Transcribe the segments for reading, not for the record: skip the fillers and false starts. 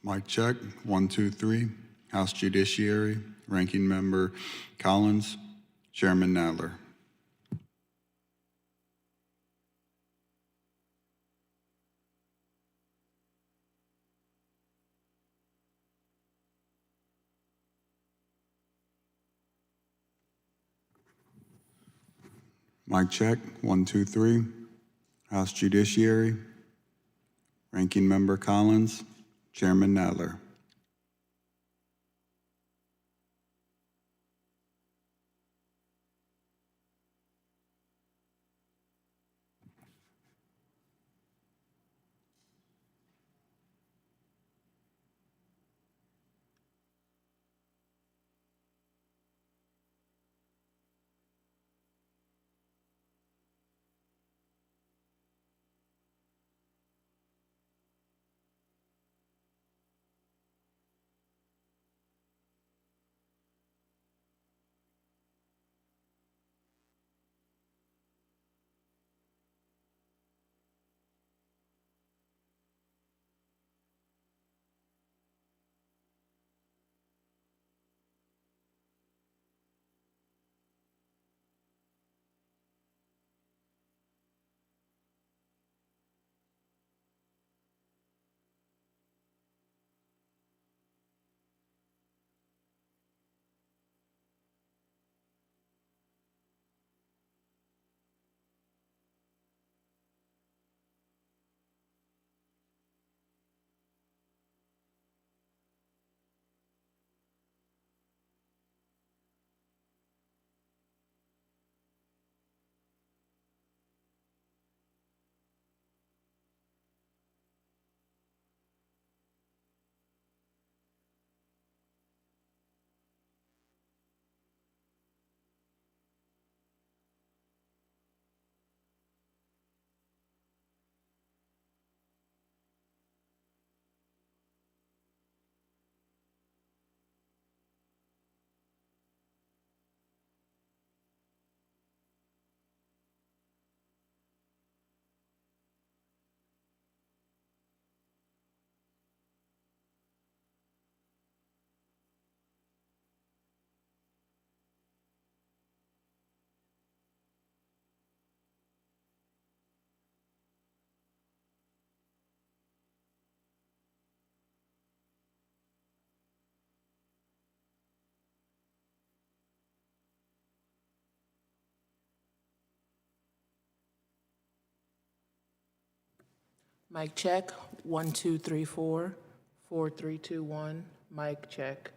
Mic check, 1, 2, 3. House Judiciary, Ranking Member Collins, Chairman Nadler. Mic check, 1, 2, 3. House Judiciary, Ranking Member Collins, Chairman Nadler. Mic check, 1, 2, 3, 4, 4, 3, 2, 1. Mic check.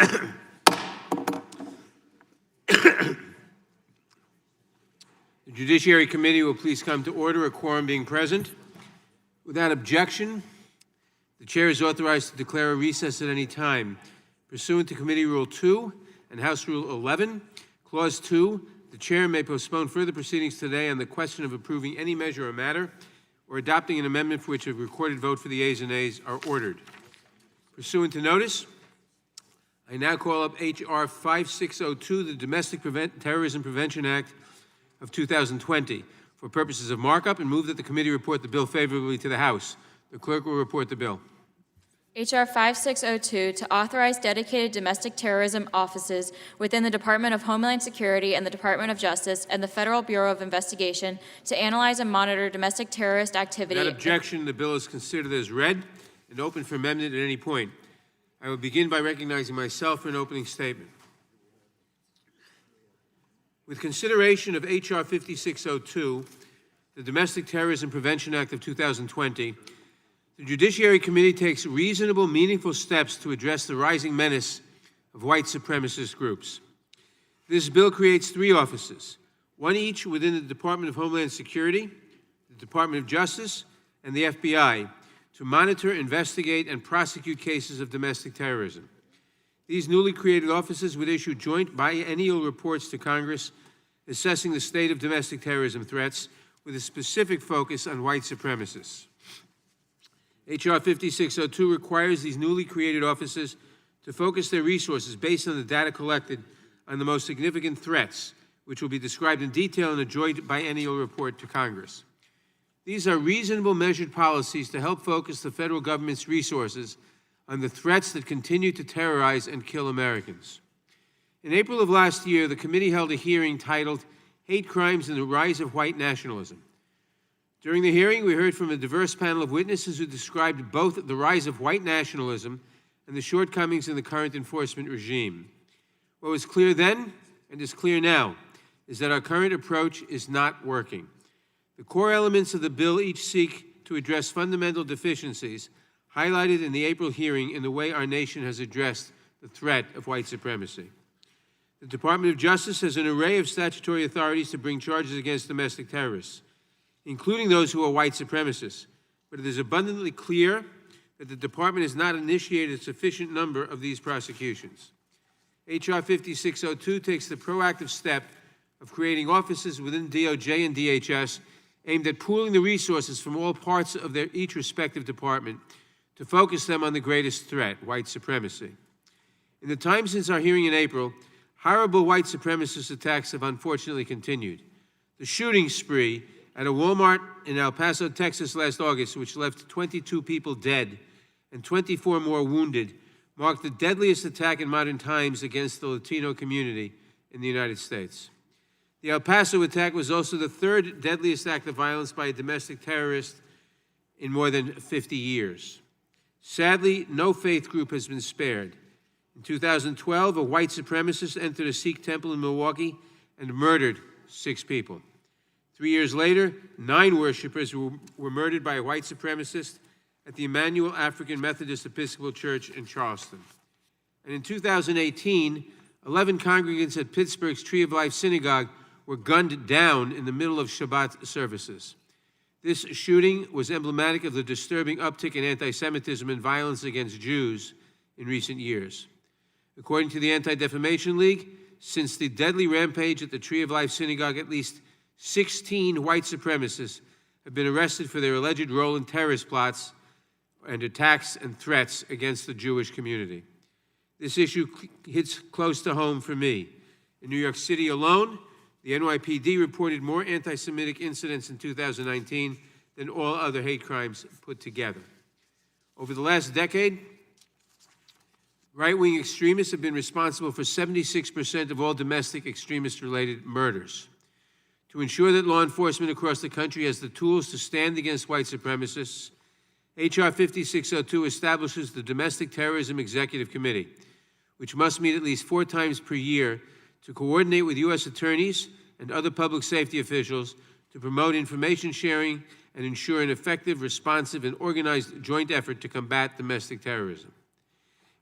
The Judiciary Committee will please come to order, a quorum being present. Without objection, the Chair is authorized to declare a recess at any time. Pursuant to Committee Rule 2 and House Rule 11, Clause 2, the Chair may postpone further proceedings today on the question of approving any measure or matter or adopting an amendment for which a recorded vote for the ayes and nays are ordered. Pursuant to notice, I now call up H.R. 5602, the Domestic Terrorism Prevention Act of 2020, for purposes of markup, and move that the committee report the bill favorably to the House. The clerk will report the bill. H.R. 5602, to authorize dedicated domestic terrorism offices within the Department of Homeland Security and the Department of Justice and the Federal Bureau of Investigation to analyze and monitor domestic terrorist activity. Without objection, the bill is considered as read and open for amendment at any point. I will begin by recognizing myself for an opening statement. With consideration of H.R. 5602, the Domestic Terrorism Prevention Act of 2020, the Judiciary Committee takes reasonable, meaningful steps to address the rising menace of white supremacist groups. This bill creates 3 offices, one each within the Department of Homeland Security, the Department of Justice, and the FBI, to monitor, investigate, and prosecute cases of domestic terrorism. These newly created offices would issue joint biennial reports to Congress assessing the state of domestic terrorism threats with a specific focus on white supremacists. H.R. 5602 requires these newly created offices to focus their resources based on the data collected on the most significant threats, which will be described in detail in a joint biennial report to Congress. These are reasonable, measured policies to help focus the federal government's resources on the threats that continue to terrorize and kill Americans. In April of last year, the committee held a hearing titled Hate Crimes and the Rise of White Nationalism. During the hearing, we heard from a diverse panel of witnesses who described both the rise of white nationalism and the shortcomings in the current enforcement regime. What was clear then, and is clear now, is that our current approach is not working. The core elements of the bill each seek to address fundamental deficiencies highlighted in the April hearing in the way our nation has addressed the threat of white supremacy. The Department of Justice has an array of statutory authorities to bring charges against domestic terrorists, including those who are white supremacists, but it is abundantly clear that the department has not initiated a sufficient number of these prosecutions. H.R. 5602 takes the proactive step of creating offices within DOJ and DHS aimed at pooling the resources from all parts of their each respective department to focus them on the greatest threat, white supremacy. In the time since our hearing in April, horrible white supremacist attacks have unfortunately continued. The shooting spree at a Walmart in El Paso, Texas last August, which left 22 people dead and 24 more wounded, marked the deadliest attack in modern times against the Latino community in the United States. The El Paso attack was also the 3rd deadliest act of violence by a domestic terrorist in more than 50 years. Sadly, no faith group has been spared. In 2012, a white supremacist entered a Sikh temple in Milwaukee and murdered 6 people. 3 years later, 9 worshipers were murdered by a white supremacist at the Emmanuel African Methodist Episcopal Church in Charleston. And in 2018, 11 congregants at Pittsburgh's Tree of Life Synagogue were gunned down in the middle of Shabbat services. This shooting was emblematic of the disturbing uptick in anti-Semitism and violence against Jews in recent years. According to the Anti-Defamation League, since the deadly rampage at the Tree of Life Synagogue, at least 16 white supremacists have been arrested for their alleged role in terrorist plots and attacks and threats against the Jewish community. This issue hits close to home for me. In New York City alone, the NYPD reported more anti-Semitic incidents in 2019 than all other hate crimes put together. Over the last decade, right-wing extremists have been responsible for 76% of all domestic extremist-related murders. To ensure that law enforcement across the country has the tools to stand against white supremacists, H.R. 5602 establishes the Domestic Terrorism Executive Committee, which must meet at least 4 times per year to coordinate with U.S. attorneys and other public safety officials to promote information sharing and ensure an effective, responsive, and organized joint effort to combat domestic terrorism.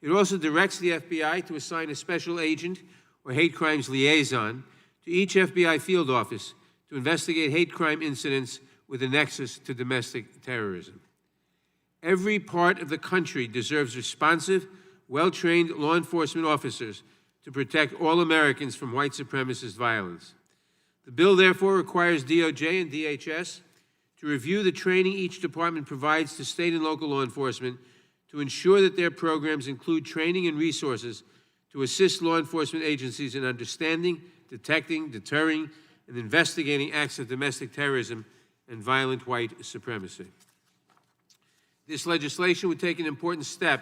It also directs the FBI to assign a special agent or hate crimes liaison to each FBI field office to investigate hate crime incidents with a nexus to domestic terrorism. Every part of the country deserves responsive, well-trained law enforcement officers to protect all Americans from white supremacist violence. The bill therefore requires DOJ and DHS to review the training each department provides to state and local law enforcement to ensure that their programs include training and resources to assist law enforcement agencies in understanding, detecting, deterring, and investigating acts of domestic terrorism and violent white supremacy. This legislation would take an important step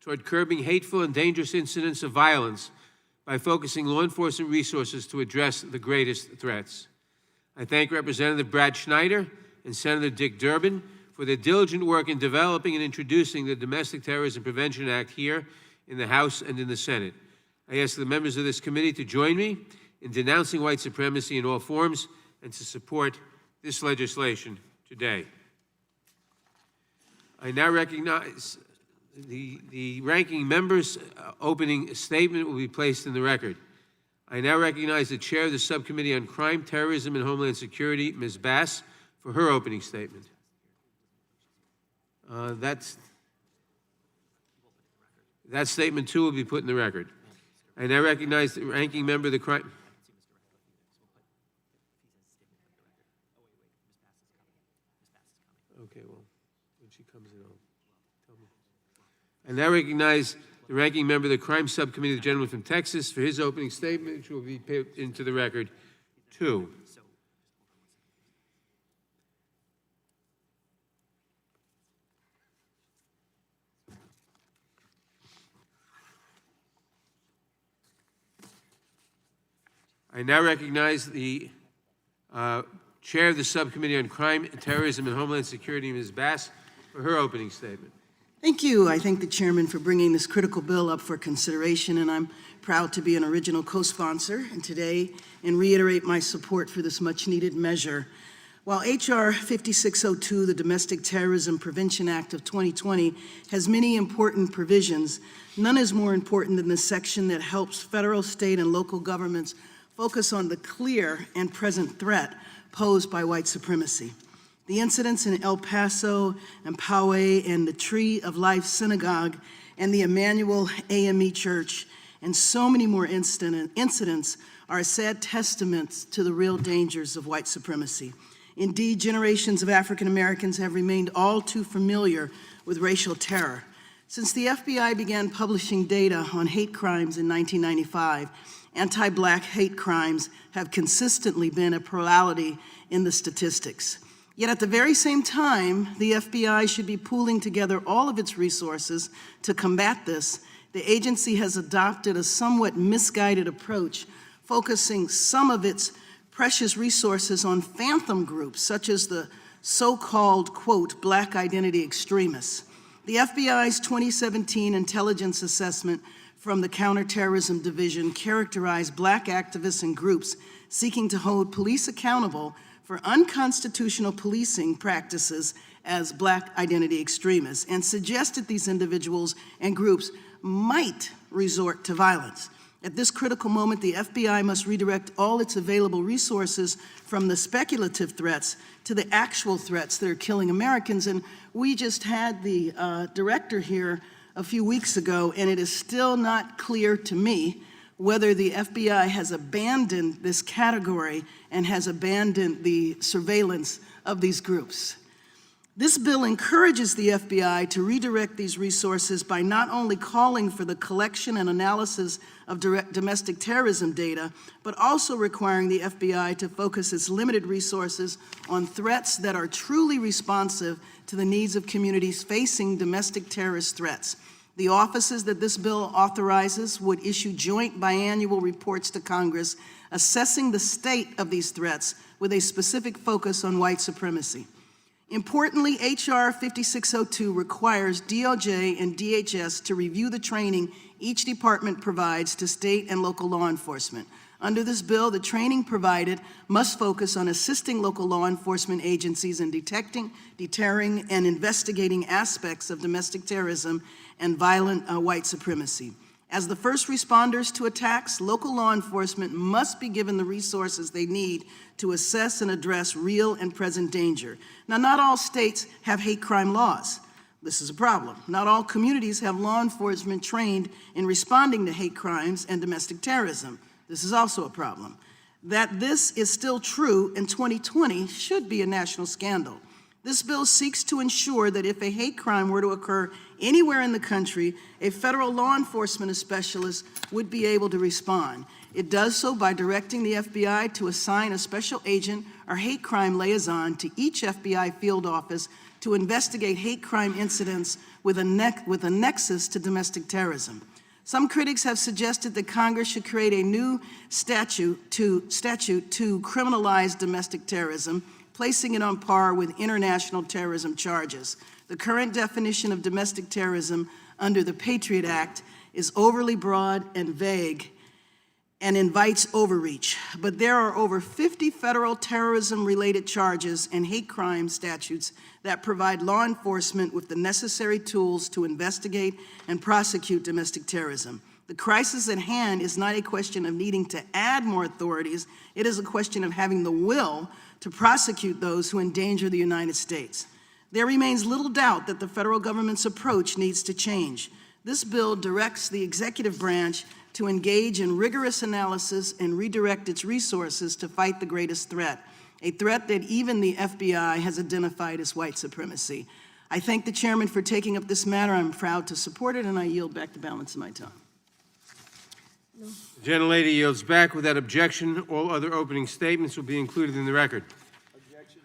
toward curbing hateful and dangerous incidents of violence by focusing law enforcement resources to address the greatest threats. I thank Representative Brad Schneider and Senator Dick Durbin for their diligent work in developing and introducing the Domestic Terrorism Prevention Act here in the House and in the Senate. I ask the members of this committee to join me in denouncing white supremacy in all forms and to support this legislation today. I now recognize the ranking member's opening statement will be placed in the record. I now recognize the chair of the Subcommittee on Crime, Terrorism, and Homeland Security, Ms. Bass, for her opening statement. That statement, too, will be put in the record. I now recognize the ranking member of the Crime... Okay, well, when she comes in, tell me. I now recognize the ranking member of the Crime Subcommittee, the gentleman from Texas, for his opening statement, which will be put into the record, too. I now recognize the chair of the Subcommittee on Crime, Terrorism, and Homeland Security, Ms. Bass, for her opening statement. Thank you. I thank the chairman for bringing this critical bill up for consideration, and I'm proud to be an original co-sponsor and reiterate my support for this much-needed measure. While H.R. 5602, the Domestic Terrorism Prevention Act of 2020, has many important provisions, none is more important than the section that helps federal, state, and local governments focus on the clear and present threat posed by white supremacy. The incidents in El Paso and Poway and the Tree of Life Synagogue and the Emmanuel AME Church and so many more incidents are sad testaments to the real dangers of white supremacy. Indeed, generations of African Americans have remained all too familiar with racial terror. Since the FBI began publishing data on hate crimes in 1995, anti-Black hate crimes have consistently been a plurality in the statistics. Yet at the very same time, the FBI should be pooling together all of its resources to combat this. The agency has adopted a somewhat misguided approach, focusing some of its precious resources on phantom groups, such as the so-called, quote, Black identity extremists. The FBI's 2017 intelligence assessment from the Counterterrorism Division characterized Black activists and groups seeking to hold police accountable for unconstitutional policing practices as Black identity extremists and suggested these individuals and groups might resort to violence. At this critical moment, the FBI must redirect all its available resources from the speculative threats to the actual threats that are killing Americans. And we just had the director here a few weeks ago, and it is still not clear to me whether the FBI has abandoned this category and has abandoned the surveillance of these groups. This bill encourages the FBI to redirect these resources by not only calling for the collection and analysis of domestic terrorism data, but also requiring the FBI to focus its limited resources on threats that are truly responsive to the needs of communities facing domestic terrorist threats. The offices that this bill authorizes would issue joint biannual reports to Congress assessing the state of these threats with a specific focus on white supremacy. Importantly, H.R. 5602 requires DOJ and DHS to review the training each department provides to state and local law enforcement. Under this bill, the training provided must focus on assisting local law enforcement agencies in detecting, deterring, and investigating aspects of domestic terrorism and violent white supremacy. As the first responders to attacks, local law enforcement must be given the resources they need to assess and address real and present danger. Now, not all states have hate crime laws. This is a problem. Not all communities have law enforcement trained in responding to hate crimes and domestic terrorism. This is also a problem. That this is still true in 2020 should be a national scandal. This bill seeks to ensure that if a hate crime were to occur anywhere in the country, a federal law enforcement specialist would be able to respond. It does so by directing the FBI to assign a special agent or hate crime liaison to each FBI field office to investigate hate crime incidents with a nexus to domestic terrorism. Some critics have suggested that Congress should create a new statute to criminalize domestic terrorism, placing it on par with international terrorism charges. The current definition of domestic terrorism under the Patriot Act is overly broad and vague and invites overreach. But there are over 50 federal terrorism-related charges and hate crime statutes that provide law enforcement with the necessary tools to investigate and prosecute domestic terrorism. The crisis at hand is not a question of needing to add more authorities. It is a question of having the will to prosecute those who endanger the United States. There remains little doubt that the federal government's approach needs to change. This bill directs the executive branch to engage in rigorous analysis and redirect its resources to fight the greatest threat, a threat that even the FBI has identified as white supremacy. I thank the chairman for taking up this matter. I'm proud to support it, and I yield back the balance of my time. The gentlelady yields back. Without objection, all other opening statements will be included in the record. Objection.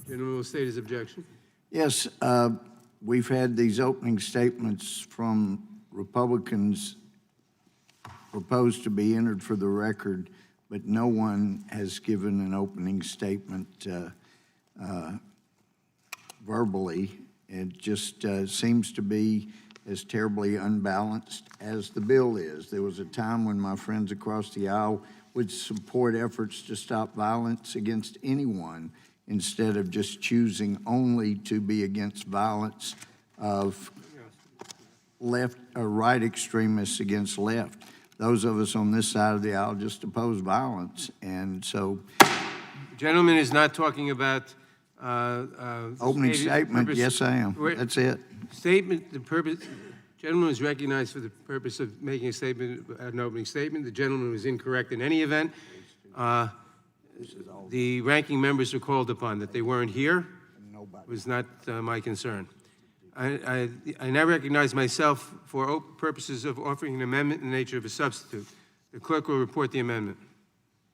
Gentleman will state his objection. Yes, we've had these opening statements from Republicans proposed to be entered for the record, but no one has given an opening statement verbally. It just seems to be as terribly unbalanced as the bill is. There was a time when my friends across the aisle would support efforts to stop violence against anyone instead of just choosing only to be against violence of left or right extremists against left. Those of us on this side of the aisle just oppose violence, and so. The gentleman is not talking about Opening statement, purpose. yes I am. Wait. That's it. Statement, the purpose, gentleman was recognized for the purpose of making a statement, an opening statement. The gentleman was incorrect in any event. The ranking members were called upon. That they weren't here was not my concern. I now recognize myself for purposes of offering an amendment in the nature of a substitute. The clerk will report the amendment.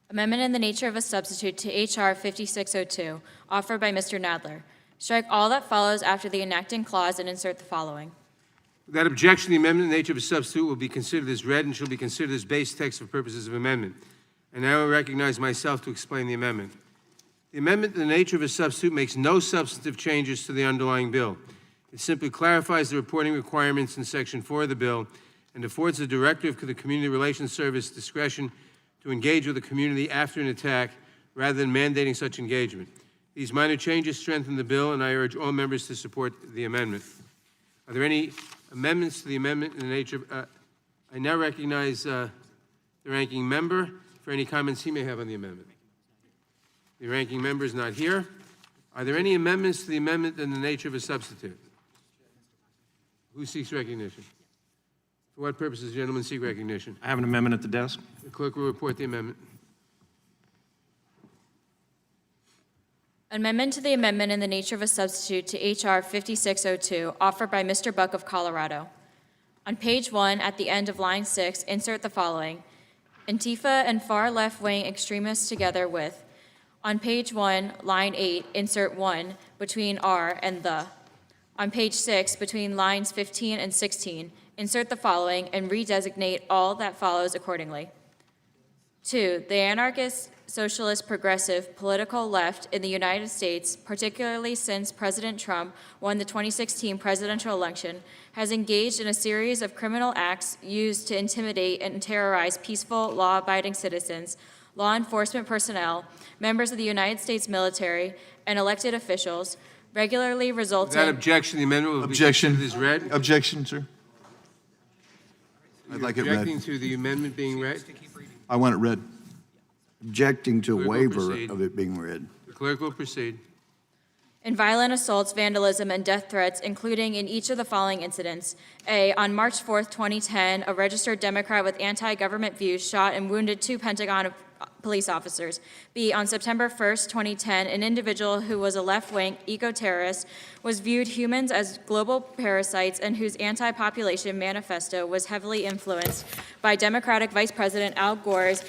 Amendment in the nature of a substitute to H.R. 5602, offered by Mr. Nadler. Strike all that follows after the enacting clause and insert the following. Without objection, the amendment in the nature of a substitute will be considered as read and shall be considered as base text for purposes of amendment. And now I recognize myself to explain the amendment. The amendment in the nature of a substitute makes no substantive changes to the underlying bill. It simply clarifies the reporting requirements in Section 4 of the bill and affords the Director of the Community Relations Service discretion to engage with the community after an attack rather than mandating such engagement. These minor changes strengthen the bill, and I urge all members to support the amendment. Are there any amendments to the amendment in the nature of... I now recognize the ranking member for any comments he may have on the amendment. The ranking member is not here. Are there any amendments to the amendment in the nature of a substitute? Who seeks recognition? For what purpose does the gentleman seek recognition? I have an amendment at the desk. The clerk will report the amendment. Amendment to the amendment in the nature of a substitute to H.R. 5602, offered by Mr. Buck of Colorado. On page 1, at the end of line 6, insert the following. Antifa and far left-wing extremists together with. On page 1, line 8, insert 1 between R and the. On page 6, between lines 15 and 16, insert the following and redesignate all that follows accordingly. 2, the anarchist, socialist, progressive, political left in the United States, particularly since President Trump won the 2016 presidential election, has engaged in a series of criminal acts used to intimidate and terrorize peaceful, law-abiding citizens, law enforcement personnel, members of the United States military, and elected officials, regularly Without resulted. objection, the amendment will be Objection. considered as read. Objection, sir. I'd You're like it objecting read. to the amendment being read? I want it read. Objecting to Clerk will waiver proceed. of it being read. The clerk will proceed. In violent assaults, vandalism, and death threats, including in each of the following incidents. A, on March 4th, 2010, a registered Democrat with anti-government views shot and wounded 2 Pentagon police officers. B, on September 1st, 2010, an individual who was a left-wing eco-terrorist was viewed humans as global parasites and whose anti-population manifesto was heavily influenced by Democratic Vice President Al Gore's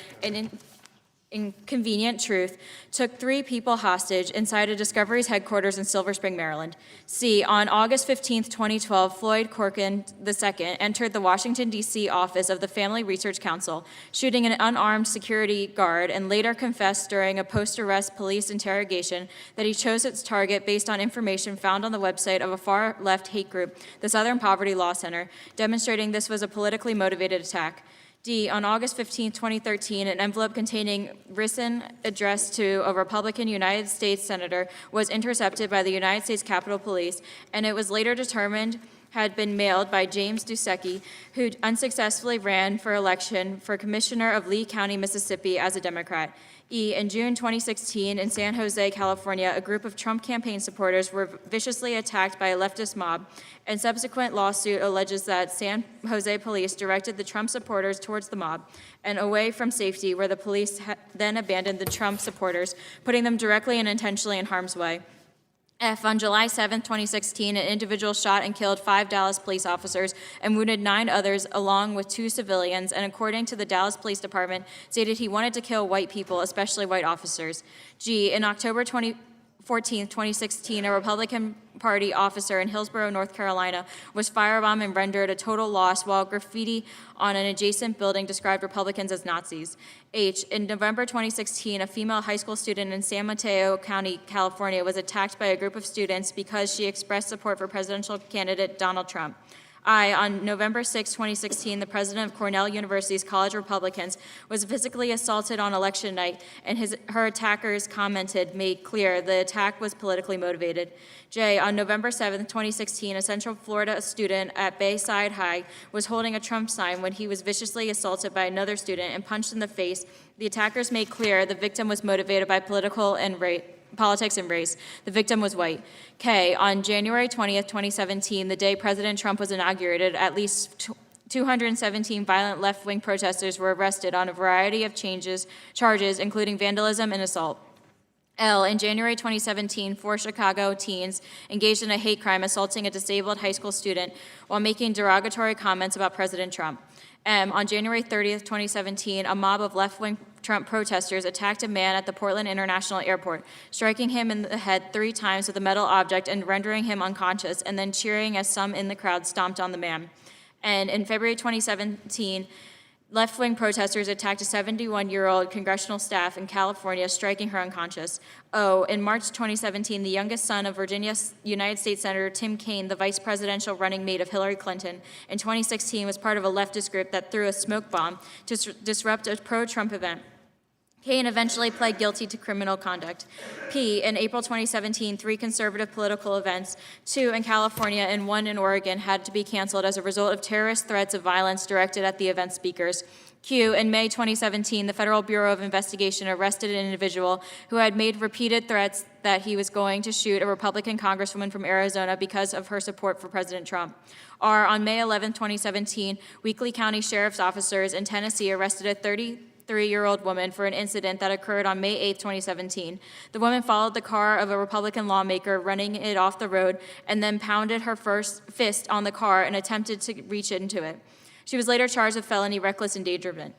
inconvenient truth, took 3 people hostage inside a Discovery's headquarters in Silver Spring, Maryland. C, on August 15, 2012, Floyd Corkin II entered the Washington, D.C. office of the Family Research Council, shooting an unarmed security guard, and later confessed during a post-arrest police interrogation that he chose its target based on information found on the website of a far-left hate group, the Southern Poverty Law Center, demonstrating this was a politically motivated attack. D, on August 15, 2013, an envelope containing written addressed to a Republican United States senator was intercepted by the United States Capitol Police, and it was later determined had been mailed by James Dusecki, who unsuccessfully ran for election for commissioner of Lee County, Mississippi as a Democrat. E, in June 2016, in San Jose, California, a group of Trump campaign supporters were viciously attacked by a leftist mob, and subsequent lawsuit alleges that San Jose police directed the Trump supporters towards the mob and away from safety, where the police then abandoned the Trump supporters, putting them directly and intentionally in harm's way. F, on July 7, 2016, an individual shot and killed 5 Dallas police officers and wounded 9 others, along with 2 civilians, and according to the Dallas Police Department, stated he wanted to kill white people, especially white officers. G, in October 14, 2016, a Republican Party officer in Hillsborough, North Carolina, was firebombed and rendered a total loss, while graffiti on an adjacent building described Republicans as Nazis. H, in November 2016, a female high school student in San Mateo County, California, was attacked by a group of students because she expressed support for presidential candidate Donald Trump. I, on November 6, 2016, the president of Cornell University's College Republicans was physically assaulted on election night, and her attackers commented, made clear the attack was politically motivated. J, on November 7, 2016, a Central Florida student at Bayside High was holding a Trump sign when he was viciously assaulted by another student and punched in the face. The attackers made clear the victim was motivated by politics and race. The victim was white. K, on January 20th, 2017, the day President Trump was inaugurated, at least 217 violent left-wing protesters were arrested on a variety of charges, including vandalism and assault. L, in January 2017, 4 Chicago teens engaged in a hate crime, assaulting a disabled high school student while making derogatory comments about President Trump. M, on January 30th, 2017, a mob of left-wing Trump protesters attacked a man at the Portland International Airport, striking him in the head 3 times with a metal object and rendering him unconscious, and then cheering as some in the crowd stomped on the man. And in February 2017, left-wing protesters attacked a 71-year-old congressional staff in California, striking her unconscious. O, in March 2017, the youngest son of Virginia's United States Senator Tim Kaine, the vice presidential running mate of Hillary Clinton, in 2016 was part of a leftist group that threw a smoke bomb to disrupt a pro-Trump event. Kaine eventually pled guilty to criminal conduct. P, in April 2017, 3 conservative political events, 2 in California and 1 in Oregon, had to be canceled as a result of terrorist threats of violence directed at the event speakers. Q, in May 2017, the Federal Bureau of Investigation arrested an individual who had made repeated threats that he was going to shoot a Republican congresswoman from Arizona because of her support for President Trump. R, on May 11, 2017, Weakley County Sheriff's officers in Tennessee arrested a 33-year-old woman for an incident that occurred on May 8, 2017. The woman followed the car of a Republican lawmaker, running it off the road, and then pounded her fist on the car and attempted to reach into it. She was later charged with felony reckless endangerment.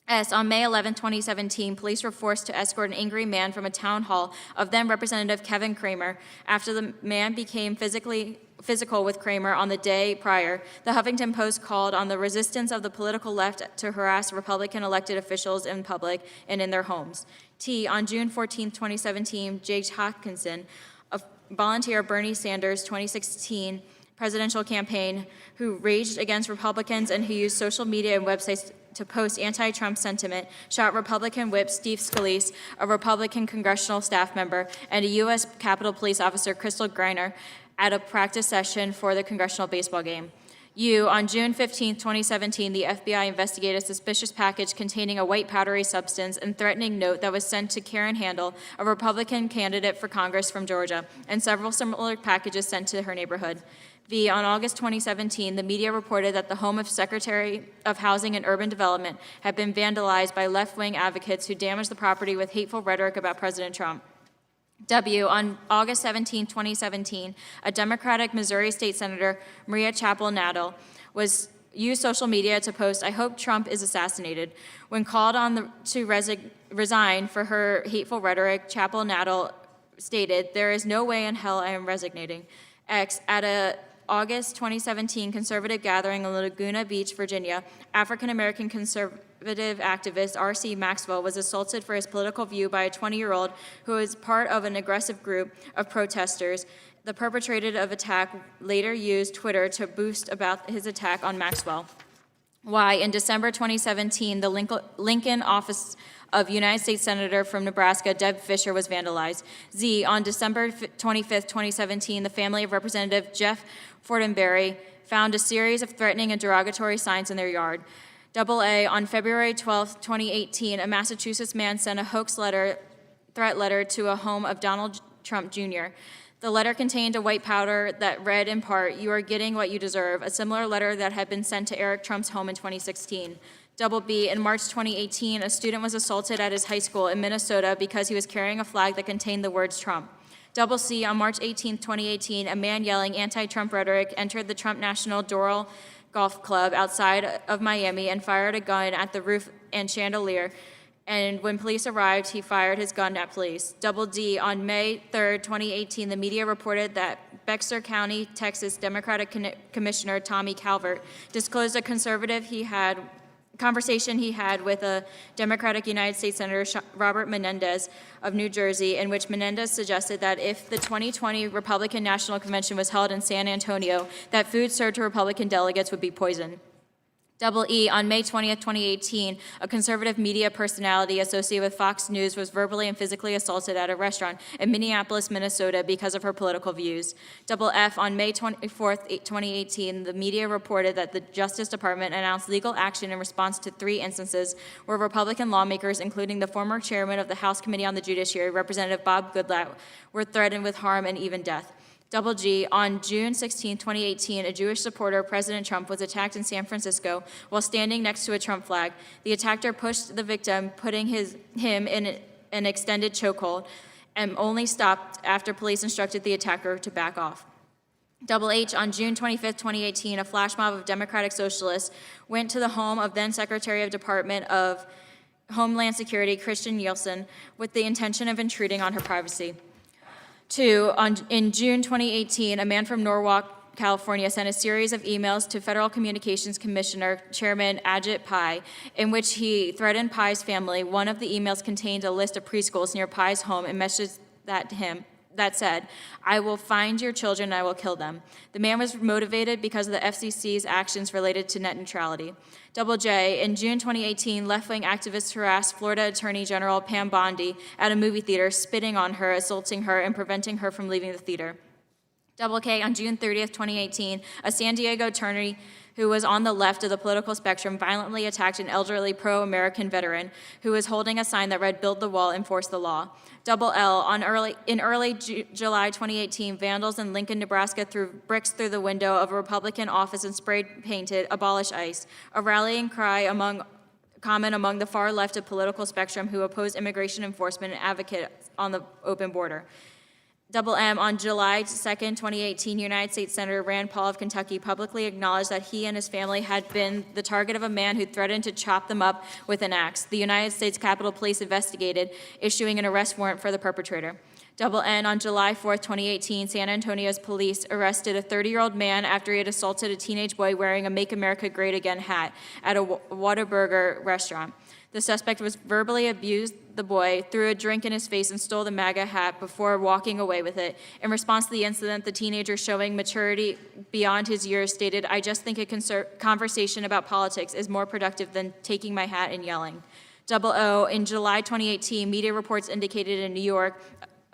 S, on May 11, 2017, police were forced to escort an angry man from a town hall of then Representative Kevin Cramer after the man became physical with Cramer on the day prior. The Huffington Post called on the resistance of the political left to harass Republican elected officials in public and in their homes. T, on June 14, 2017, Jake Hawkinson, a volunteer of Bernie Sanders' 2016 presidential campaign who raged against Republicans and who used social media and websites to post anti-Trump sentiment, shot Republican Whip Steve Scalise, a Republican congressional staff member, and a U.S. Capitol Police officer, Crystal Griner, at a practice session for the congressional baseball game. On June 15, 2017, the FBI investigated a suspicious package containing a white powdery substance and threatening note that was sent to Karen Handel, a Republican candidate for Congress from Georgia, and several similar packages sent to her neighborhood. On August 2017, the media reported that the home of Secretary of Housing and Urban Development had been vandalized by left-wing advocates who damaged the property with hateful rhetoric about President Trump. On August 17, 2017, a Democratic Missouri State Senator, Maria Chappell-Nadel, used social media to post, "I hope Trump is assassinated." When called on to resign for her hateful rhetoric, Chappell-Nadel stated, "There is no way in hell I am resignating." At a August 2017 conservative gathering in Laguna Beach, Virginia, African-American conservative activist R.C. Maxwell was assaulted for his political view by a 20-year-old who was part of an aggressive group of protesters. The perpetrator of attack later used Twitter to boast about his attack on Maxwell. In December 2017, the Lincoln office of United States Senator from Nebraska, Deb Fischer, was vandalized. On December 25, 2017, the family of Representative Jeff Fortenberry found a series of threatening and derogatory signs in their yard. On February 12, 2018, a Massachusetts man sent a hoax threat letter to a home of Donald Trump Jr. The letter contained a white powder that read in part, "You are getting what you deserve," a similar letter that had been sent to Eric Trump's home in 2016. In March 2018, a student was assaulted at his high school in Minnesota because he was carrying a flag that contained the words Trump. On March 18, 2018, a man yelling anti-Trump rhetoric entered the Trump National Doral Golf Club outside of Miami and fired a gun at the roof and chandelier. And when police arrived, he fired his gun at police. On May 3, 2018, the media reported that Bexar County, Texas Democratic Commissioner Tommy Calvert disclosed a conversation he had with a Democratic United States Senator Robert Menendez of New Jersey, in which Menendez suggested that if the 2020 Republican National Convention was held in San Antonio, that food served to Republican delegates would be poisoned. On May 20th, 2018, a conservative media personality associated with Fox News was verbally and physically assaulted at a restaurant in Minneapolis, Minnesota because of her political views. On May 24th, 2018, the media reported that the Justice Department announced legal action in response to 3 instances where Republican lawmakers, including the former chairman of the House Committee on the Judiciary, Representative Bob Goodlatte, were threatened with harm and even death. On June 16, 2018, a Jewish supporter of President Trump was attacked in San Francisco while standing next to a Trump flag. The attacker pushed the victim, putting him in an extended chokehold, and only stopped after police instructed the attacker to back off. On June 25, 2018, a flash mob of Democratic Socialists went to the home of then Secretary of Department of Homeland Security, Christian Nielsen, with the intention of intruding on her privacy. In June 2018, a man from Norwalk, California, sent a series of emails to Federal Communications Commissioner Chairman Ajit Pai, in which he threatened Pai's family. One of the emails contained a list of preschools near Pai's home and messaged that to him that said, "I will find your children and I will kill them." The man was motivated because of the FCC's actions related to net neutrality. In June 2018, left-wing activists harassed Florida Attorney General Pam Bondi at a movie theater, spitting on her, assaulting her, and preventing her from leaving the theater. On June 30th, 2018, a San Diego attorney who was on the left of the political spectrum violently attacked an elderly pro-American veteran who was holding a sign that read, "Build the wall, enforce the law." In early July 2018, vandals in Lincoln, Nebraska threw bricks through the window of a Republican office and spray-painted "Abolish ICE," a rallying cry common among the far left of political spectrum who oppose immigration enforcement and advocate on the open border. On July 2nd, 2018, United States Senator Rand Paul of Kentucky publicly acknowledged that he and his family had been the target of a man who threatened to chop them up with an axe. The United States Capitol Police investigated, issuing an arrest warrant for the perpetrator. On July 4th, 2018, San Antonio's police arrested a 30-year-old man after he had assaulted a teenage boy wearing a Make America Great Again hat at a Whataburger restaurant. The suspect was verbally abused the boy, threw a drink in his face, and stole the MAGA hat before walking away with it. In response to the incident, the teenager, showing maturity beyond his years, stated, "I just think a conversation about politics is more productive than taking my hat and yelling." Double O, in July 2018, media reports indicated in New York,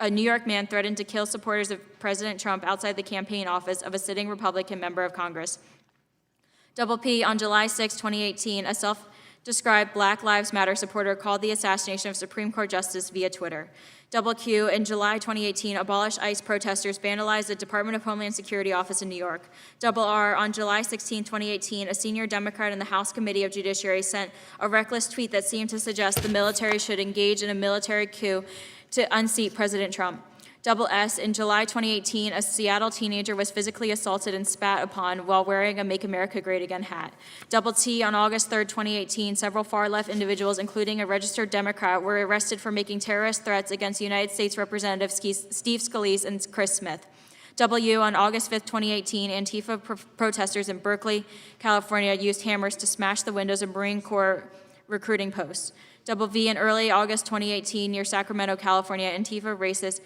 a New York man threatened to kill supporters of President Trump outside the campaign office of a sitting Republican member of Congress. Double P, on July 6, 2018, a self-described Black Lives Matter supporter called the assassination of Supreme Court Justice via Twitter. Double Q, in July 2018, Abolish ICE protesters vandalized the Department of Homeland Security office in New York. Double R, on July 16, 2018, a senior Democrat in the House Committee of Judiciary sent a reckless tweet that seemed to suggest the military should engage in a military coup to unseat President Trump. Double S, in July 2018, a Seattle teenager was physically assaulted and spat upon while wearing a Make America Great Again hat. Double T, on August 3, 2018, several far-left individuals, including a registered Democrat, were arrested for making terrorist threats against United States Representatives Steve Scalise and Chris Smith. W, on August 5, 2018, Antifa protesters in Berkeley, California, used hammers to smash the windows of Marine Corps recruiting posts. Double V, in early August 2018, near Sacramento, California, Antifa racists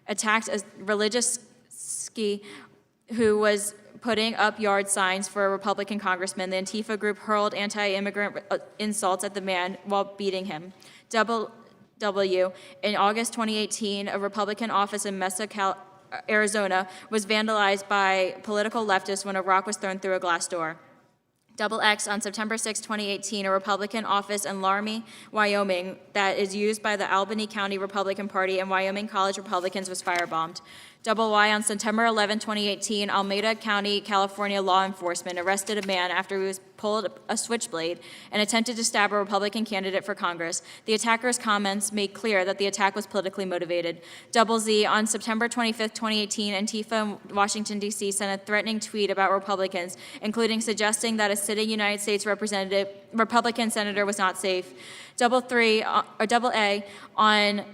attacked a religious ski who was putting up yard signs for a Republican congressman. The Antifa group hurled anti-immigrant insults at the man while beating him. Double W, in August 2018, a Republican office in Mesa, Arizona, was vandalized by political leftists when a rock was thrown through a glass door. Double X, on September 6, 2018, a Republican office in Laramie, Wyoming, that is used by the Albany County Republican Party and Wyoming College Republicans, was firebombed. Double Y, on September 11, 2018, Alameda County, California law enforcement arrested a man after he was pulled a switchblade and attempted to stab a Republican candidate for Congress. The attacker's comments made clear that the attack was politically motivated. Double Z, on September 25, 2018, Antifa in Washington, D.C. sent a threatening tweet about Republicans, including suggesting that a sitting United States Republican senator was not safe. Double A, on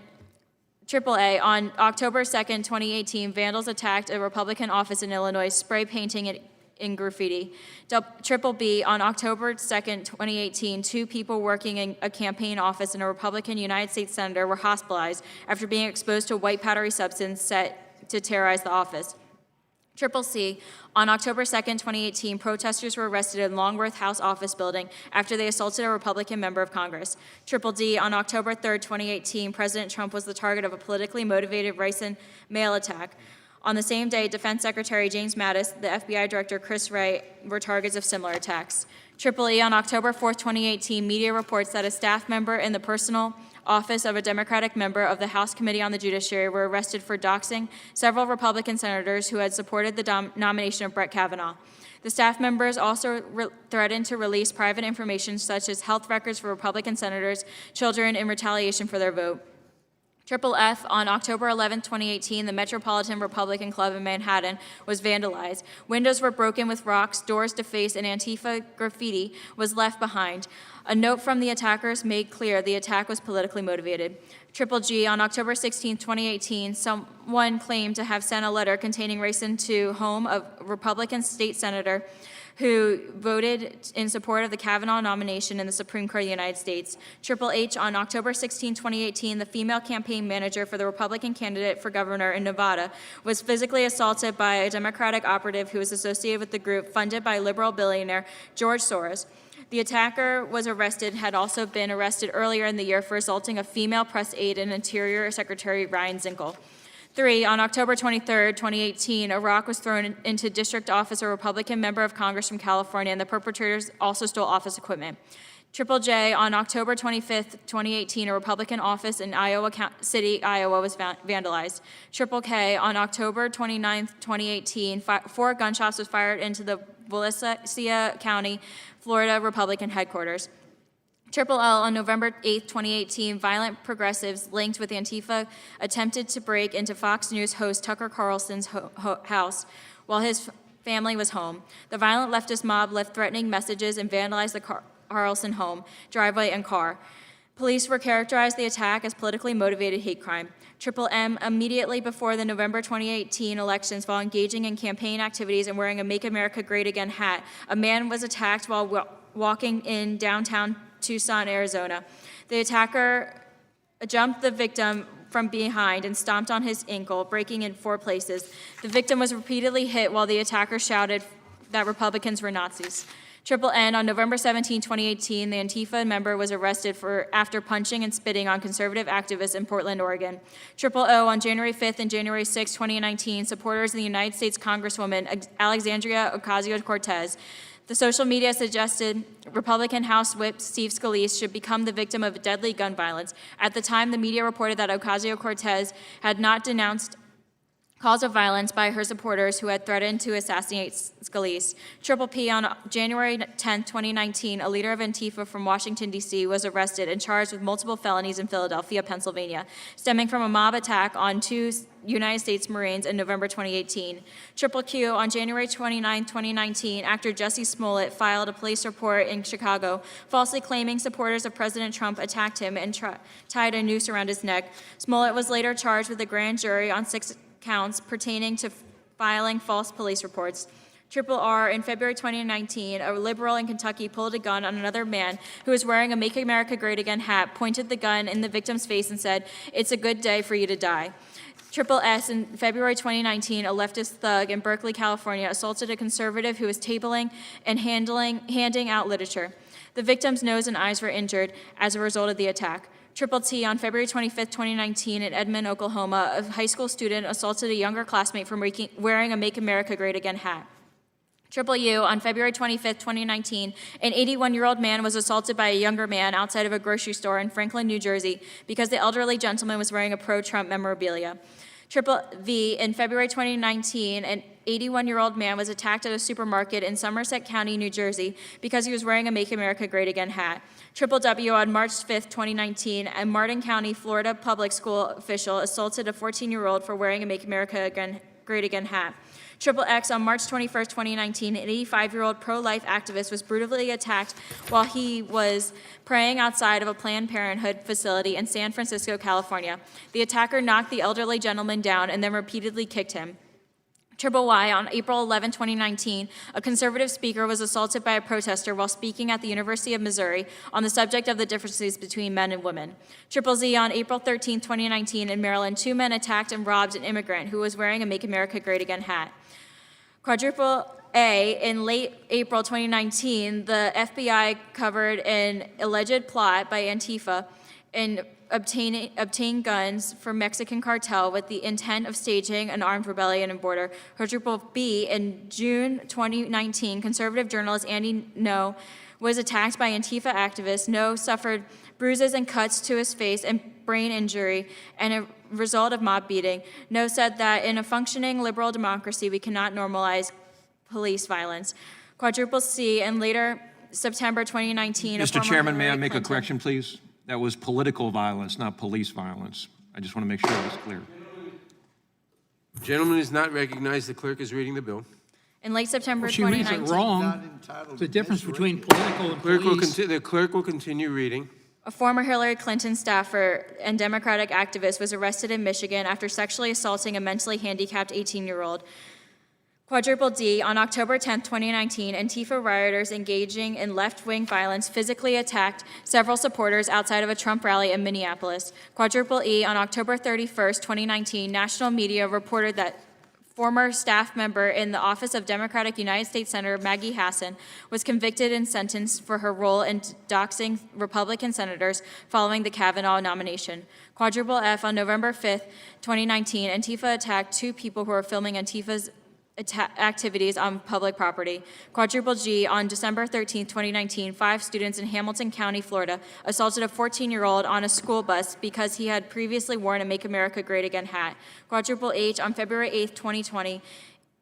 AAA, on October 2nd, 2018, vandals attacked a Republican office in Illinois, spray painting it in graffiti. Triple B, on October 2nd, 2018, two people working in a campaign office in a Republican United States senator were hospitalized after being exposed to a white powdery substance set to terrorize the office. Triple C, on October 2nd, 2018, protesters were arrested in Longworth House office building after they assaulted a Republican member of Congress. Triple D, on October 3rd, 2018, President Trump was the target of a politically motivated ricin mail attack. On the same day, Defense Secretary James Mattis, the FBI Director Chris Wray were targets of similar attacks. Triple E, on October 4th, 2018, media reports that a staff member in the personal office of a Democratic member of the House Committee on the Judiciary were arrested for doxing several Republican senators who had supported the nomination of Brett Kavanaugh. The staff members also threatened to release private information such as health records for Republican senators' children in retaliation for their vote. Triple F, on October 11, 2018, the Metropolitan Republican Club in Manhattan was vandalized. Windows were broken with rocks, doors defaced, and Antifa graffiti was left behind. A note from the attackers made clear the attack was politically motivated. Triple G, on October 16, 2018, someone claimed to have sent a letter containing ricin to home of Republican state senator who voted in support of the Kavanaugh nomination in the Supreme Court of the United States. Triple H, on October 16, 2018, the female campaign manager for the Republican candidate for governor in Nevada was physically assaulted by a Democratic operative who was associated with the group funded by liberal billionaire George Soros. The attacker was arrested, had also been arrested earlier in the year for assaulting a female press aide and Interior Secretary Ryan Zinkel. 3, on October 23, 2018, a rock was thrown into district office of a Republican member of Congress from California, and the perpetrators also stole office equipment. Triple J, on October 25, 2018, a Republican office in Iowa City, Iowa, was vandalized. Triple K, on October 29, 2018, 4 gunshots was fired into the Volusia County, Florida Republican headquarters. Triple L, on November 8, 2018, violent progressives linked with Antifa attempted to break into Fox News host Tucker Carlson's house while his family was home. The violent leftist mob left threatening messages and vandalized the Carlson home, driveway, and car. Police were characterized the attack as politically motivated hate crime. Triple M, immediately before the November 2018 elections, while engaging in campaign activities and wearing a Make America Great Again hat, a man was attacked while walking in downtown Tucson, Arizona. The attacker jumped the victim from behind and stomped on his ankle, breaking in 4 places. The victim was repeatedly hit while the attacker shouted that Republicans were Nazis. Triple N, on November 17, 2018, the Antifa member was arrested after punching and spitting on conservative activists in Portland, Oregon. Triple O, on January 5th and January 6, 2019, supporters of the United States Congresswoman Alexandria Ocasio-Cortez. The social media suggested Republican House Whip Steve Scalise should become the victim of deadly gun violence. At the time, the media reported that Ocasio-Cortez had not denounced calls of violence by her supporters who had threatened to assassinate Scalise. Triple P, on January 10, 2019, a leader of Antifa from Washington, D.C., was arrested and charged with multiple felonies in Philadelphia, Pennsylvania, stemming from a mob attack on 2 United States Marines in November 2018. Triple Q, on January 29, 2019, actor Jussie Smollett filed a police report in Chicago, falsely claiming supporters of President Trump attacked him and tied a noose around his neck. Smollett was later charged with a grand jury on 6 counts pertaining to filing false police reports. Triple R, in February 2019, a liberal in Kentucky pulled a gun on another man who was wearing a Make America Great Again hat, pointed the gun in the victim's face and said, "It's a good day for you to die." Triple S, in February 2019, a leftist thug in Berkeley, California, assaulted a conservative who was tabling and handing out literature. The victim's nose and eyes were injured as a result of the attack. Triple T, on February 25, 2019, in Edmond, Oklahoma, a high school student assaulted a younger classmate for wearing a Make America Great Again hat. Triple U, on February 25, 2019, an 81-year-old man was assaulted by a younger man outside of a grocery store in Franklin, New Jersey, because the elderly gentleman was wearing a pro-Trump memorabilia. Triple V, in February 2019, an 81-year-old man was attacked at a supermarket in Somerset County, New Jersey, because he was wearing a Make America Great Again hat. Triple W, on March 5, 2019, a Martin County, Florida public school official assaulted a 14-year-old for wearing a Make America Great Again hat. Triple X, on March 21, 2019, an 85-year-old pro-life activist was brutally attacked while he was praying outside of a Planned Parenthood facility in San Francisco, California. The attacker knocked the elderly gentleman down and then repeatedly kicked him. Triple Y, on April 11, 2019, a conservative speaker was assaulted by a protester while speaking at the University of Missouri on the subject of the differences between men and women. Triple Z, on April 13, 2019, in Maryland, 2 men attacked and robbed an immigrant who was wearing a Make America Great Again hat. Quadruple A, in late April 2019, the FBI covered an alleged plot by Antifa in obtain guns from Mexican cartel with the intent of staging an armed rebellion in border. Quadruple B, in June 2019, conservative journalist Andy No was attacked by Antifa activists. No suffered bruises and cuts to his face and brain injury and a result of mob beating. No said that in a functioning liberal democracy, we cannot normalize police violence. Quadruple C, and later September 2019, Mr. Chairman, may I make a correction, please? That was political violence, not police violence. I just want to make sure that's clear. Gentleman is not recognized. The clerk is reading the bill. In late September She reads 2019, it wrong. The difference between political and police. The clerk will continue reading. a former Hillary Clinton staffer and Democratic activist was arrested in Michigan after sexually assaulting a mentally handicapped 18-year-old. Quadruple D, on October 10, 2019, Antifa rioters engaging in left-wing violence physically attacked several supporters outside of a Trump rally in Minneapolis. Quadruple E, on October 31, 2019, national media reported that former staff member in the office of Democratic United States Senator Maggie Hassan was convicted and sentenced for her role in doxing Republican senators following the Kavanaugh nomination. Quadruple F, on November 5, 2019, Antifa attacked two people who were filming Antifa's activities on public property. Quadruple G, on December 13, 2019, 5 students in Hamilton County, Florida, assaulted a 14-year-old on a school bus because he had previously worn a Make America Great Again hat. Quadruple H, on February 8, 2020,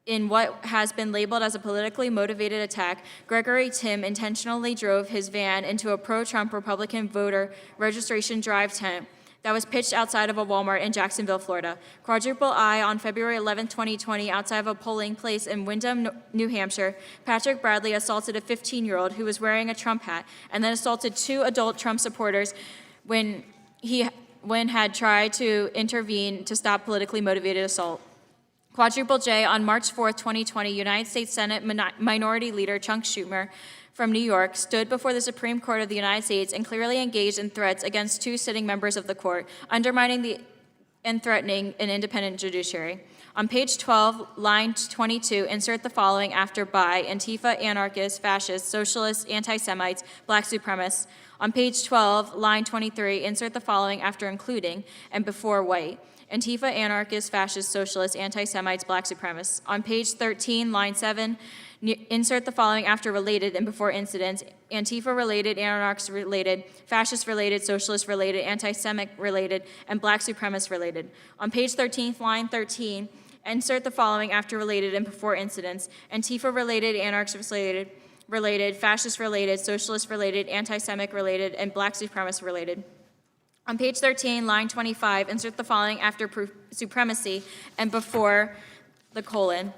in what has been labeled as a politically motivated attack, Gregory Tim intentionally drove his van into a pro-Trump Republican voter registration drive tent that was pitched outside of a Walmart in Jacksonville, Florida. Quadruple I, on February 11, 2020, outside of a polling place in Windham, New Hampshire, Patrick Bradley assaulted a 15-year-old who was wearing a Trump hat and then assaulted 2 adult Trump supporters when had tried to intervene to stop politically motivated assault. Quadruple J, on March 4, 2020, United States Senate Minority Leader Chuck Schumer from New York, stood before the Supreme Court of the United States and clearly engaged in threats against two sitting members of the court, undermining and threatening an independent judiciary. On page 12, line 22, insert the following after by Antifa, anarchists, fascists, socialists, anti-Semites, black supremacists. On page 12, line 23, insert the following after including and before white. Antifa, anarchists, fascists, socialists, anti-Semites, black supremacists. On page 13, line 7, insert the following after related and before incidents. Antifa-related, anarchist-related, fascist-related, socialist-related, anti-Semitic-related, and black supremacist-related. On page 13, line 13, insert the following after related and before incidents. Antifa-related, anarchist-related, fascist-related, socialist-related, anti-Semitic-related, and black supremacist-related. On page 13, line 25, insert the following after supremacy and before the colon,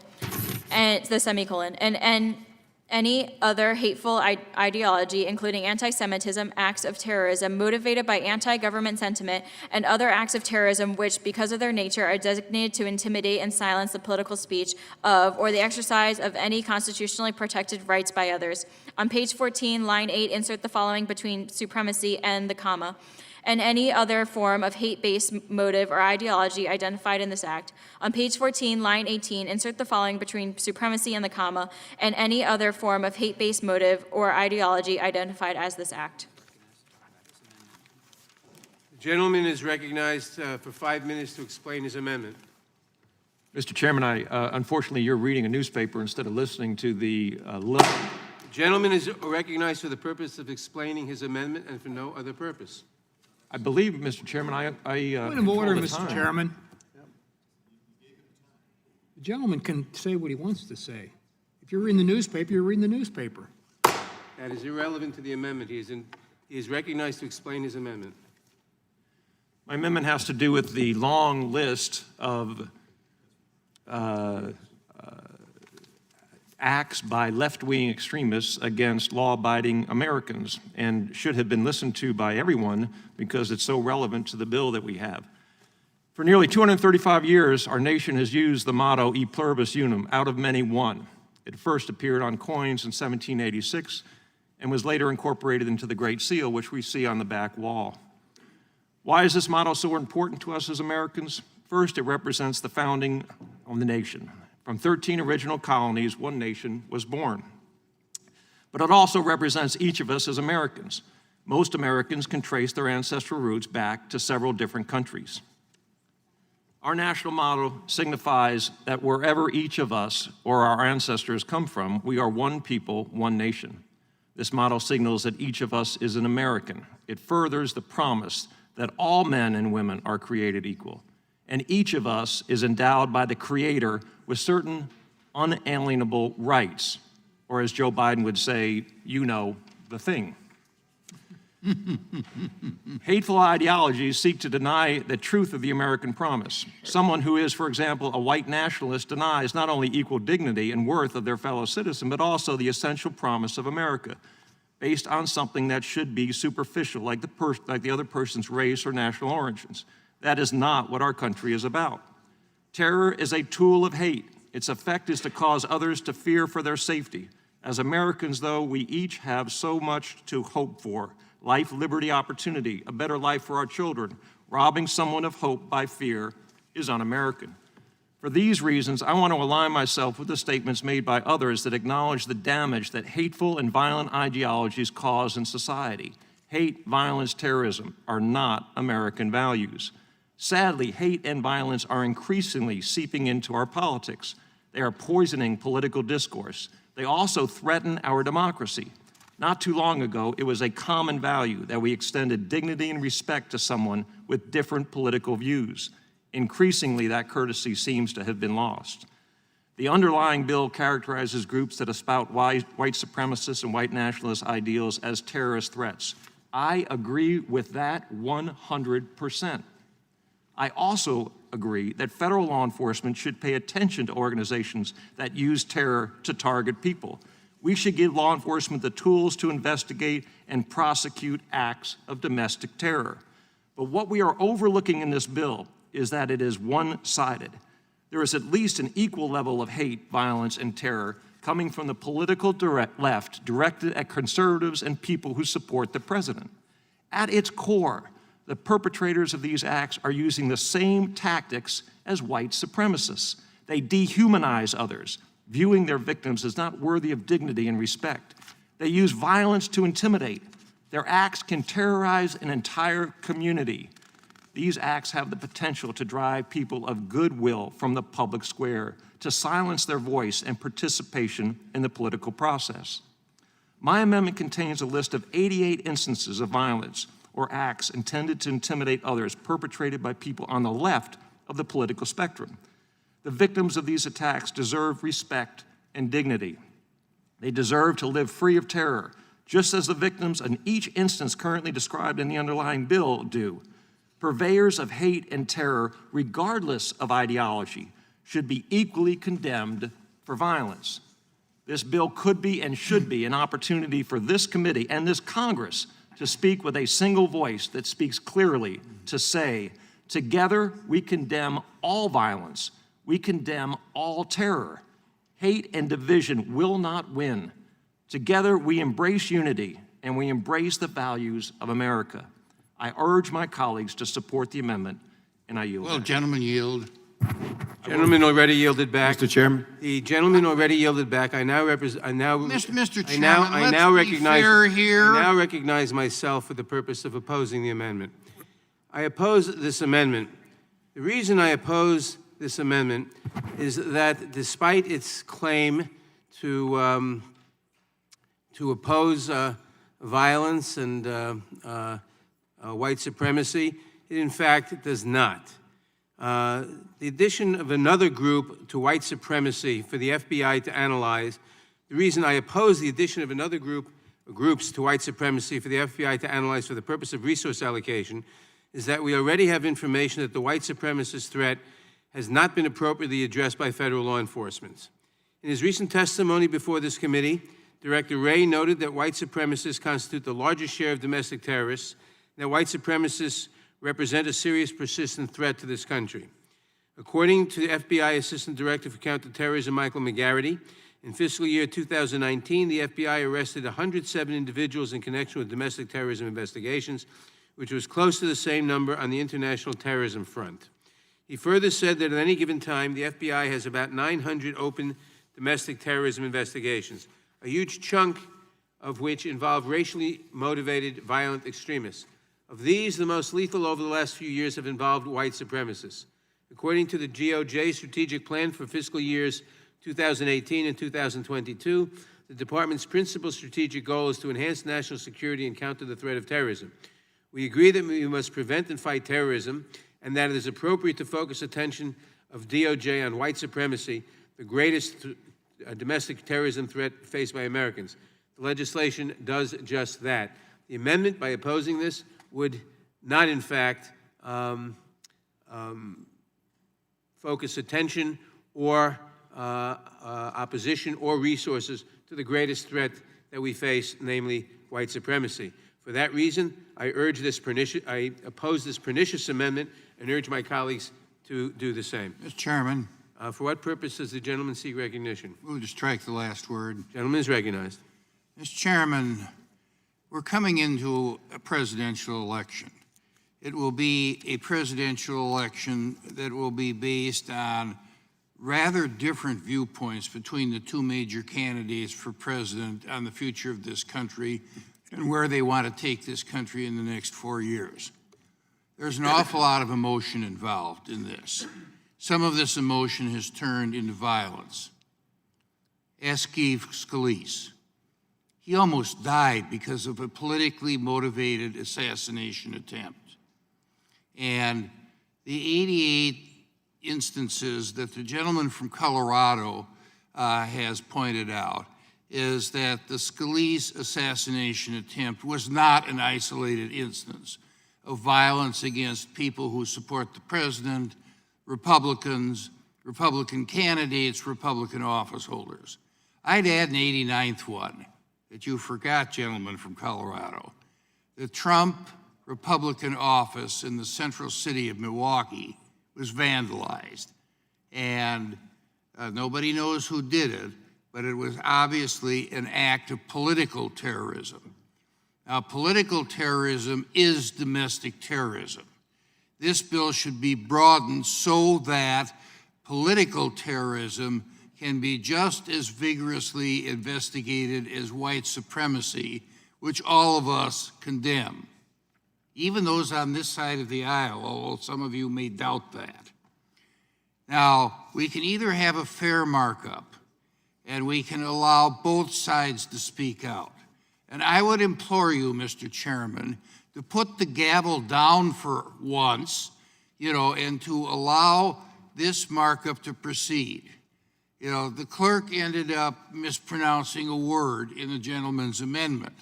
and the semicolon, and any other hateful ideology, including anti-Semitism, acts of terrorism motivated by anti-government sentiment, and other acts of terrorism which, because of their nature, are designated to intimidate and silence the political speech of or the exercise of any constitutionally protected rights by others. On page 14, line 8, insert the following between supremacy and the comma, and any other form of hate-based motive or ideology identified in this act. On page 14, line 18, insert the following between supremacy and the comma, and any other form of hate-based motive or ideology identified as this act. The gentleman is recognized for 5 minutes to explain his amendment. Mr. Chairman, unfortunately, you're reading a newspaper instead of listening to the The gentleman is recognized for the purpose of explaining his amendment and for no other purpose. I believe, Mr. Chairman, I Point of order, control the Mr. time. Chairman. The gentleman can say what he wants to say. If you're reading the newspaper, you're reading the newspaper. That is irrelevant to the amendment. He is recognized to explain his amendment. My amendment has to do with the long list of acts by left-wing extremists against law-abiding Americans, and should have been listened to by everyone because it's so relevant to the bill that we have. For nearly 235 years, our nation has used the motto "E pluribus unum," out of many one. It first appeared on coins in 1786 and was later incorporated into the Great Seal, which we see on the back wall. Why is this motto so important to us as Americans? First, it represents the founding of the nation. From 13 original colonies, one nation was born. But it also represents each of us as Americans. Most Americans can trace their ancestral roots back to several different countries. Our national motto signifies that wherever each of us or our ancestors come from, we are one people, one nation. This motto signals that each of us is an American. It furthers the promise that all men and women are created equal, and each of us is endowed by the Creator with certain unalienable rights, or as Joe Biden would say, you know, the thing. Hateful ideologies seek to deny the truth of the American promise. Someone who is, for example, a white nationalist denies not only equal dignity and worth of their fellow citizen, but also the essential promise of America, based on something that should be superficial, like the other person's race or national origins. That is not what our country is about. Terror is a tool of hate. Its effect is to cause others to fear for their safety. As Americans, though, we each have so much to hope for: life, liberty, opportunity, a better life for our children. Robbing someone of hope by fear is un-American. For these reasons, I want to align myself with the statements made by others that acknowledge the damage that hateful and violent ideologies cause in society. Hate, violence, terrorism are not American values. Sadly, hate and violence are increasingly seeping into our politics. They are poisoning political discourse. They also threaten our democracy. Not too long ago, it was a common value that we extended dignity and respect to someone with different political views. Increasingly, that courtesy seems to have been lost. The underlying bill characterizes groups that espout white supremacist and white nationalist ideals as terrorist threats. I agree with that 100%. I also agree that federal law enforcement should pay attention to organizations that use terror to target people. We should give law enforcement the tools to investigate and prosecute acts of domestic terror. But what we are overlooking in this bill is that it is one-sided. There is at least an equal level of hate, violence, and terror coming from the political left directed at conservatives and people who support the president. At its core, the perpetrators of these acts are using the same tactics as white supremacists. They dehumanize others, viewing their victims as not worthy of dignity and respect. They use violence to intimidate. Their acts can terrorize an entire community. These acts have the potential to drive people of goodwill from the public square, to silence their voice and participation in the political process. My amendment contains a list of 88 instances of violence or acts intended to intimidate others perpetrated by people on the left of the political spectrum. The victims of these attacks deserve respect and dignity. They deserve to live free of terror, just as the victims in each instance currently described in the underlying bill do. Purveyors of hate and terror, regardless of ideology, should be equally condemned for violence. This bill could be and should be an opportunity for this committee and this Congress to speak with a single voice that speaks clearly, to say, together we condemn all violence, we condemn all terror. Hate and division will not win. Together we embrace unity and we embrace the values of America. I urge my colleagues to support the amendment, and I yield. Well, gentlemen, yield. Gentleman already yielded back. Mr. Chairman. The gentleman already yielded back. I now represent. Mr. Chairman, let's be recognize. fair here. I now recognize myself for the purpose of opposing the amendment. I oppose this amendment. The reason I oppose this amendment is that despite its claim to oppose violence and white supremacy, it in fact does not. The addition of another group to white supremacy for the FBI to analyze, the reason I oppose the addition of another groups to white supremacy for the FBI to analyze for the purpose of resource allocation is that we already have information that the white supremacist threat has not been appropriately addressed by federal law enforcement. In his recent testimony before this committee, Director Wray noted that white supremacists constitute the largest share of domestic terrorists, and that white supremacists represent a serious, persistent threat to this country. According to the FBI Assistant Director for Counterterrorism, Michael McGarity, in fiscal year 2019, the FBI arrested 107 individuals in connection with domestic terrorism investigations, which was close to the same number on the international terrorism front. He further said that at any given time, the FBI has about 900 open domestic terrorism investigations, a huge chunk of which involve racially motivated violent extremists. Of these, the most lethal over the last few years have involved white supremacists. According to the DOJ strategic plan for fiscal years 2018 and 2022, the department's principal strategic goal is to enhance national security and counter the threat of terrorism. We agree that we must prevent and fight terrorism, and that it is appropriate to focus attention of DOJ on white supremacy, the greatest domestic terrorism threat faced by Americans. The legislation does just that. The amendment, by opposing this, would not, in fact, focus attention or opposition or resources to the greatest threat that we face, namely white supremacy. For that reason, I oppose this pernicious amendment and urge my colleagues to do the same. Mr. Chairman, For what purpose does the gentleman seek recognition? move to strike the last word. Gentleman is recognized. Mr. Chairman, we're coming into a presidential election. It will be a presidential election that will be based on rather different viewpoints between the two major candidates for president on the future of this country and where they want to take this country in the next 4 years. There's an awful lot of emotion involved in this. Some of this emotion has turned into violence. Ask Steve Scalise. He almost died because of a politically motivated assassination attempt. And the 88 instances that the gentleman from Colorado has pointed out is that the Scalise assassination attempt was not an isolated instance of violence against people who support the president, Republicans, Republican candidates, Republican office holders. I'd add an 89th one that you forgot, gentlemen from Colorado. The Trump Republican office in the central city of Milwaukee was vandalized. And nobody knows who did it, but it was obviously an act of political terrorism. Now, political terrorism is domestic terrorism. This bill should be broadened so that political terrorism can be just as vigorously investigated as white supremacy, which all of us condemn, even those on this side of the aisle, although some of you may doubt that. Now, we can either have a fair markup, and we can allow both sides to speak out. And I would implore you, Mr. Chairman, to put the gavel down for once, and to allow this markup to proceed. The clerk ended up mispronouncing a word in the gentleman's amendment.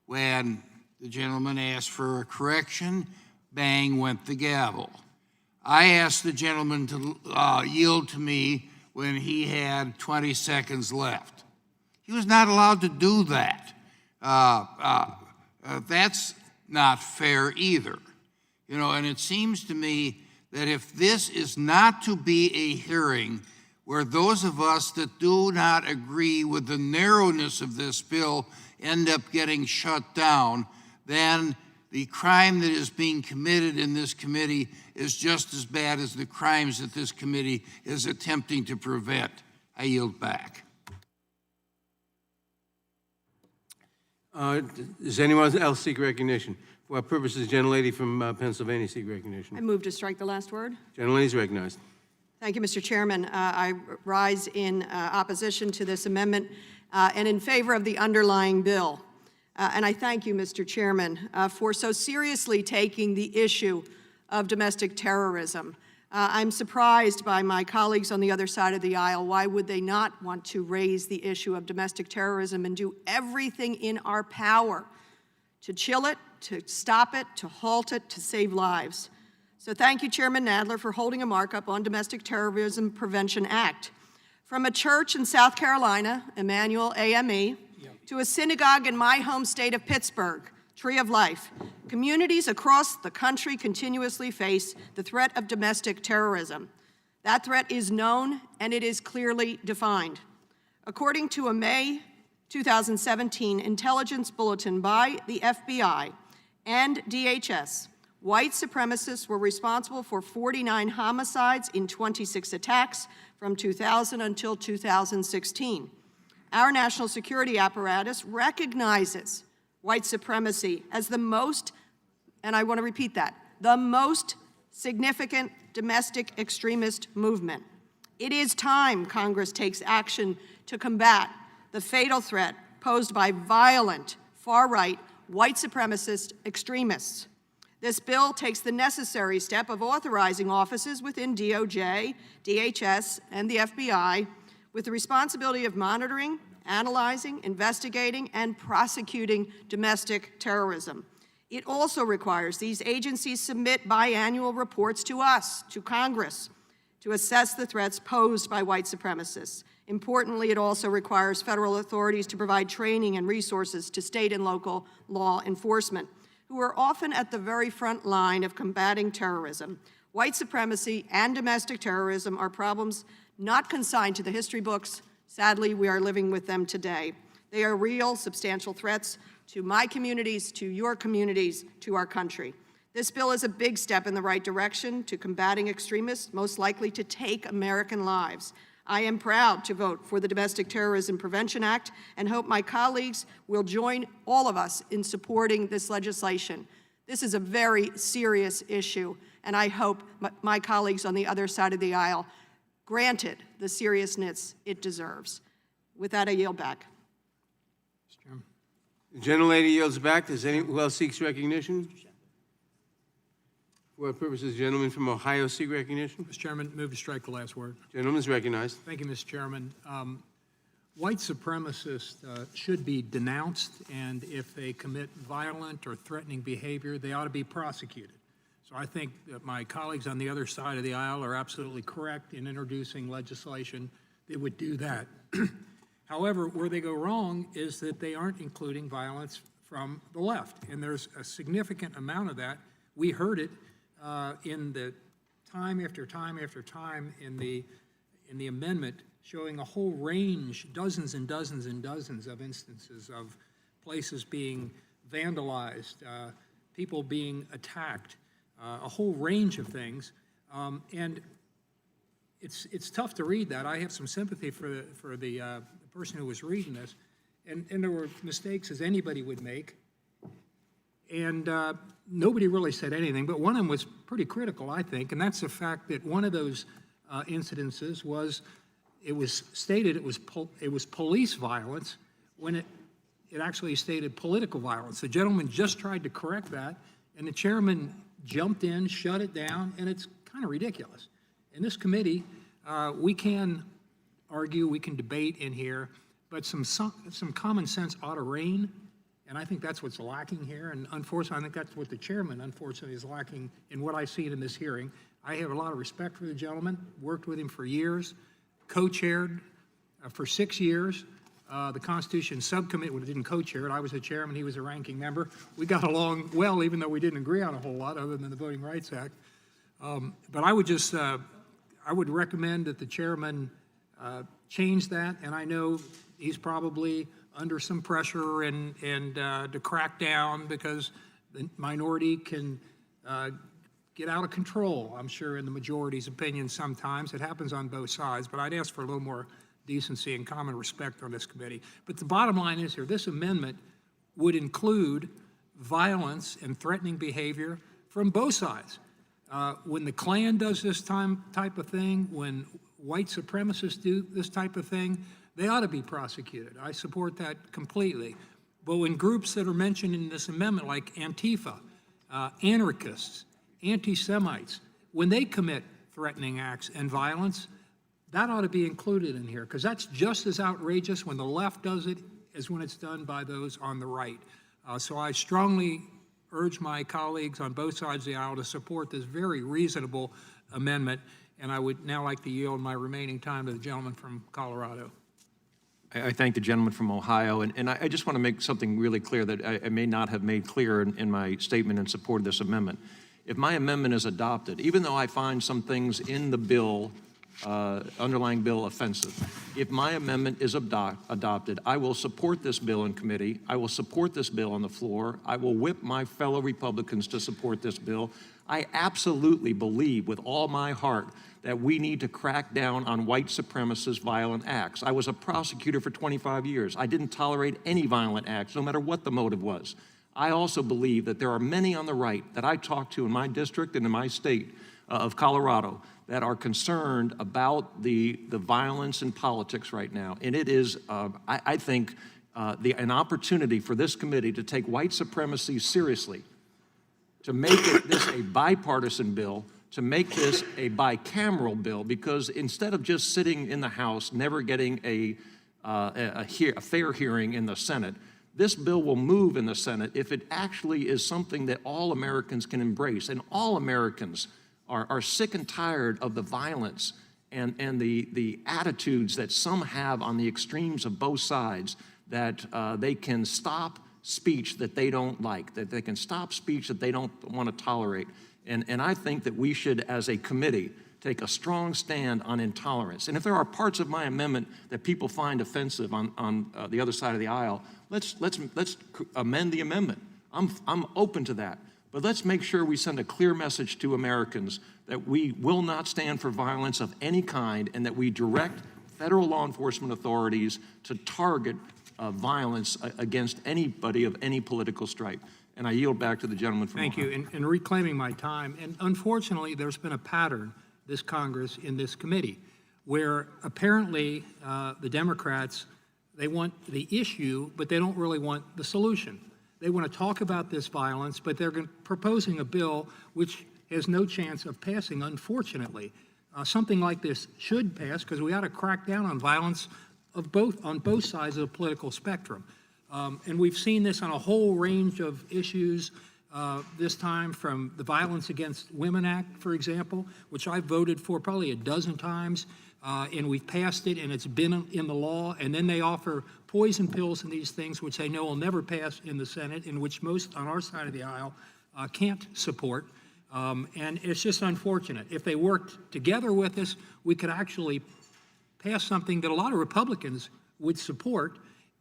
When the gentleman asked for a correction, bang went the gavel. I asked the gentleman to yield to me when he had 20 seconds left. He was not allowed to do that. That's not fair either. And it seems to me that if this is not to be a hearing where those of us that do not agree with the narrowness of this bill end up getting shut down, then the crime that is being committed in this committee is just as bad as the crimes that this committee is attempting to prevent. I yield back. Does anyone else seek recognition? For what purposes, gentlelady from Pennsylvania seek I recognition? move to strike the last word. Gentlelady is recognized. Thank you, Mr. Chairman. I rise in opposition to this amendment and in favor of the underlying bill. And I thank you, Mr. Chairman, for so seriously taking the issue of domestic terrorism. I'm surprised by my colleagues on the other side of the aisle. Why would they not want to raise the issue of domestic terrorism and do everything in our power to chill it, to stop it, to halt it, to save lives? So thank you, Chairman Nadler, for holding a markup on Domestic Terrorism Prevention Act. From a church in South Carolina, Emmanuel AME, to a synagogue in my home state of Pittsburgh, Tree of Life, communities across the country continuously face the threat of domestic terrorism. That threat is known and it is clearly defined. According to a May 2017 intelligence bulletin by the FBI and DHS, white supremacists were responsible for 49 homicides in 26 attacks from 2000 until 2016. Our national security apparatus recognizes white supremacy as the most, and I want to repeat that, the most significant domestic extremist movement. It is time Congress takes action to combat the fatal threat posed by violent, far-right, white supremacist extremists. This bill takes the necessary step of authorizing offices within DOJ, DHS, and the FBI with the responsibility of monitoring, analyzing, investigating, and prosecuting domestic terrorism. It also requires these agencies submit biannual reports to us, to Congress, to assess the threats posed by white supremacists. Importantly, it also requires federal authorities to provide training and resources to state and local law enforcement, who are often at the very front line of combating terrorism. White supremacy and domestic terrorism are problems not consigned to the history books. Sadly, we are living with them today. They are real, substantial threats to my communities, to your communities, to our country. This bill is a big step in the right direction to combating extremists most likely to take American lives. I am proud to vote for the Domestic Terrorism Prevention Act and hope my colleagues will join all of us in supporting this legislation. This is a very serious issue, and I hope my colleagues on the other side of the aisle grant it the seriousness it deserves. With that, I yield back. Mr. Chairman. The gentlelady yields back. Does anyone who else seeks recognition? For what purposes, gentleman from Ohio seek recognition? Mr. Chairman, move to strike the last word. Gentleman is recognized. Thank you, Mr. Chairman. White supremacists should be denounced, and if they commit violent or threatening behavior, they ought to be prosecuted. So I think that my colleagues on the other side of the aisle are absolutely correct in introducing legislation that would do that. However, where they go wrong is that they aren't including violence from the left, and there's a significant amount of that. We heard it in the time after time after time in the in the amendment showing a whole range, dozens and dozens and dozens of instances of places being vandalized, people being attacked, a whole range of things. And it's tough to read that. I have some sympathy for the person who was reading this. And there were mistakes as anybody would make. And nobody really said anything, but one of them was pretty critical, I think, and that's the fact that one of those incidences was, it was stated it was police violence when it actually stated political violence. The gentleman just tried to correct that, and the chairman jumped in, shut it down, and it's kind of ridiculous. In this committee, we can argue, we can debate in here, but some common sense ought to reign, and I think that's what's lacking here, and unfortunately, I think that's what the chairman, unfortunately, is lacking in what I see in this hearing. I have a lot of respect for the gentleman, worked with him for years, co-chaired for 6 years, the Constitution Subcommittee, well, didn't co-chair it, I was the chairman, he was a ranking member. We got along well, even though we didn't agree on a whole lot other than the Voting Rights Act. But I would just, I would recommend that the chairman change that, and I know he's probably under some pressure and to crack down because the minority can get out of control, I'm sure, in the majority's opinion sometimes. It happens on both sides, but I'd ask for a little more decency and common respect on this committee. But the bottom line is here, this amendment would include violence and threatening behavior from both sides. When the Klan does this type of thing, when white supremacists do this type of thing, they ought to be prosecuted. I support that completely. But when groups that are mentioned in this amendment, like Antifa, anarchists, anti-Semites, when they commit threatening acts and violence, that ought to be included in here, because that's just as outrageous when the left does it as when it's done by those on the right. So I strongly urge my colleagues on both sides of the aisle to support this very reasonable amendment, and I would now like to yield my remaining time to the gentleman from Colorado. I thank the gentleman from Ohio, and I just want to make something really clear that I may not have made clear in my statement in support of this amendment. If my amendment is adopted, even though I find some things in the bill, underlying bill offensive, if my amendment is adopted, I will support this bill in committee. I will support this bill on the floor. I will whip my fellow Republicans to support this bill. I absolutely believe with all my heart that we need to crack down on white supremacist violent acts. I was a prosecutor for 25 years. I didn't tolerate any violent acts, no matter what the motive was. I also believe that there are many on the right that I talk to in my district and in my state of Colorado that are concerned about the violence in politics right now. And it is, I think, an opportunity for this committee to take white supremacy seriously, to make this a bipartisan bill, to make this a bicameral bill, because instead of just sitting in the House, never getting a fair hearing in the Senate, this bill will move in the Senate if it actually is something that all Americans can embrace. And all Americans are sick and tired of the violence and the attitudes that some have on the extremes of both sides, that they can stop speech that they don't like, that they can stop speech that they don't want to tolerate. And I think that we should, as a committee, take a strong stand on intolerance. And if there are parts of my amendment that people find offensive on the other side of the aisle, let's amend the amendment. I'm open to that. But let's make sure we send a clear message to Americans that we will not stand for violence of any kind, and that we direct federal law enforcement authorities to target violence against anybody of any political stripe. And I yield back to the gentleman from Thank Ohio. you. And reclaiming my time, and unfortunately, there's been a pattern this Congress in this committee where apparently the Democrats, they want the issue, but they don't really want the solution. They want to talk about this violence, but they're proposing a bill which has no chance of passing, unfortunately. Something like this should pass because we ought to crack down on violence on both sides of the political spectrum. And we've seen this on a whole range of issues, this time from the Violence Against Women Act, for example, which I voted for probably a dozen times, and we've passed it and it's been in the law, and then they offer poison pills and these things which they know will never pass in the Senate, and which most on our side of the aisle can't support. And it's just unfortunate. If they worked together with us, we could actually pass something that a lot of Republicans would support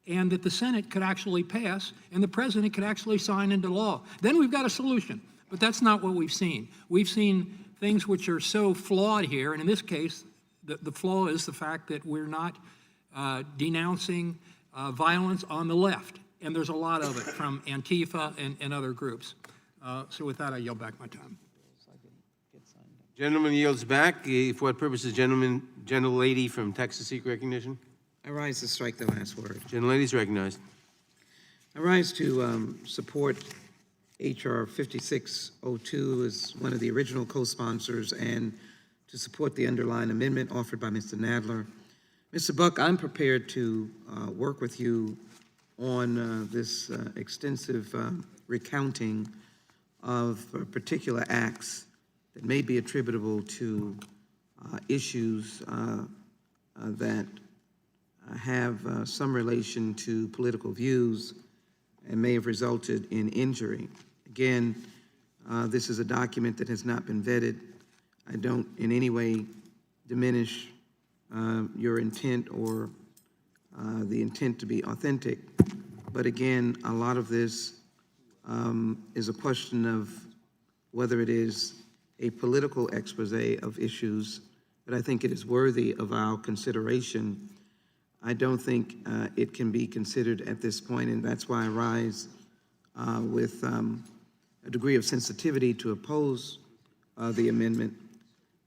and that the Senate could actually pass and the president could actually sign into law. Then we've got a solution. But that's not what we've seen. We've seen things which are so flawed here, and in this case, the flaw is the fact that we're not denouncing violence on the left. And there's a lot of it from Antifa and other groups. So with that, I yield back my time. Gentleman yields back. For what purposes, gentlelady from Texas seek recognition? I rise to strike the last word. Gentlelady is recognized. I rise to support H.R. 5602 as one of the original co-sponsors and to support the underlying amendment offered by Mr. Nadler. Mr. Buck, I'm prepared to work with you on this extensive recounting of particular acts that may be attributable to issues that have some relation to political views and may have resulted in injury. Again, this is a document that has not been vetted. I don't in any way diminish your intent or the intent to be authentic. But again, a lot of this is a question of whether it is a political expose of issues, but I think it is worthy of our consideration. I don't think it can be considered at this point, and that's why I rise with a degree of sensitivity to oppose the amendment.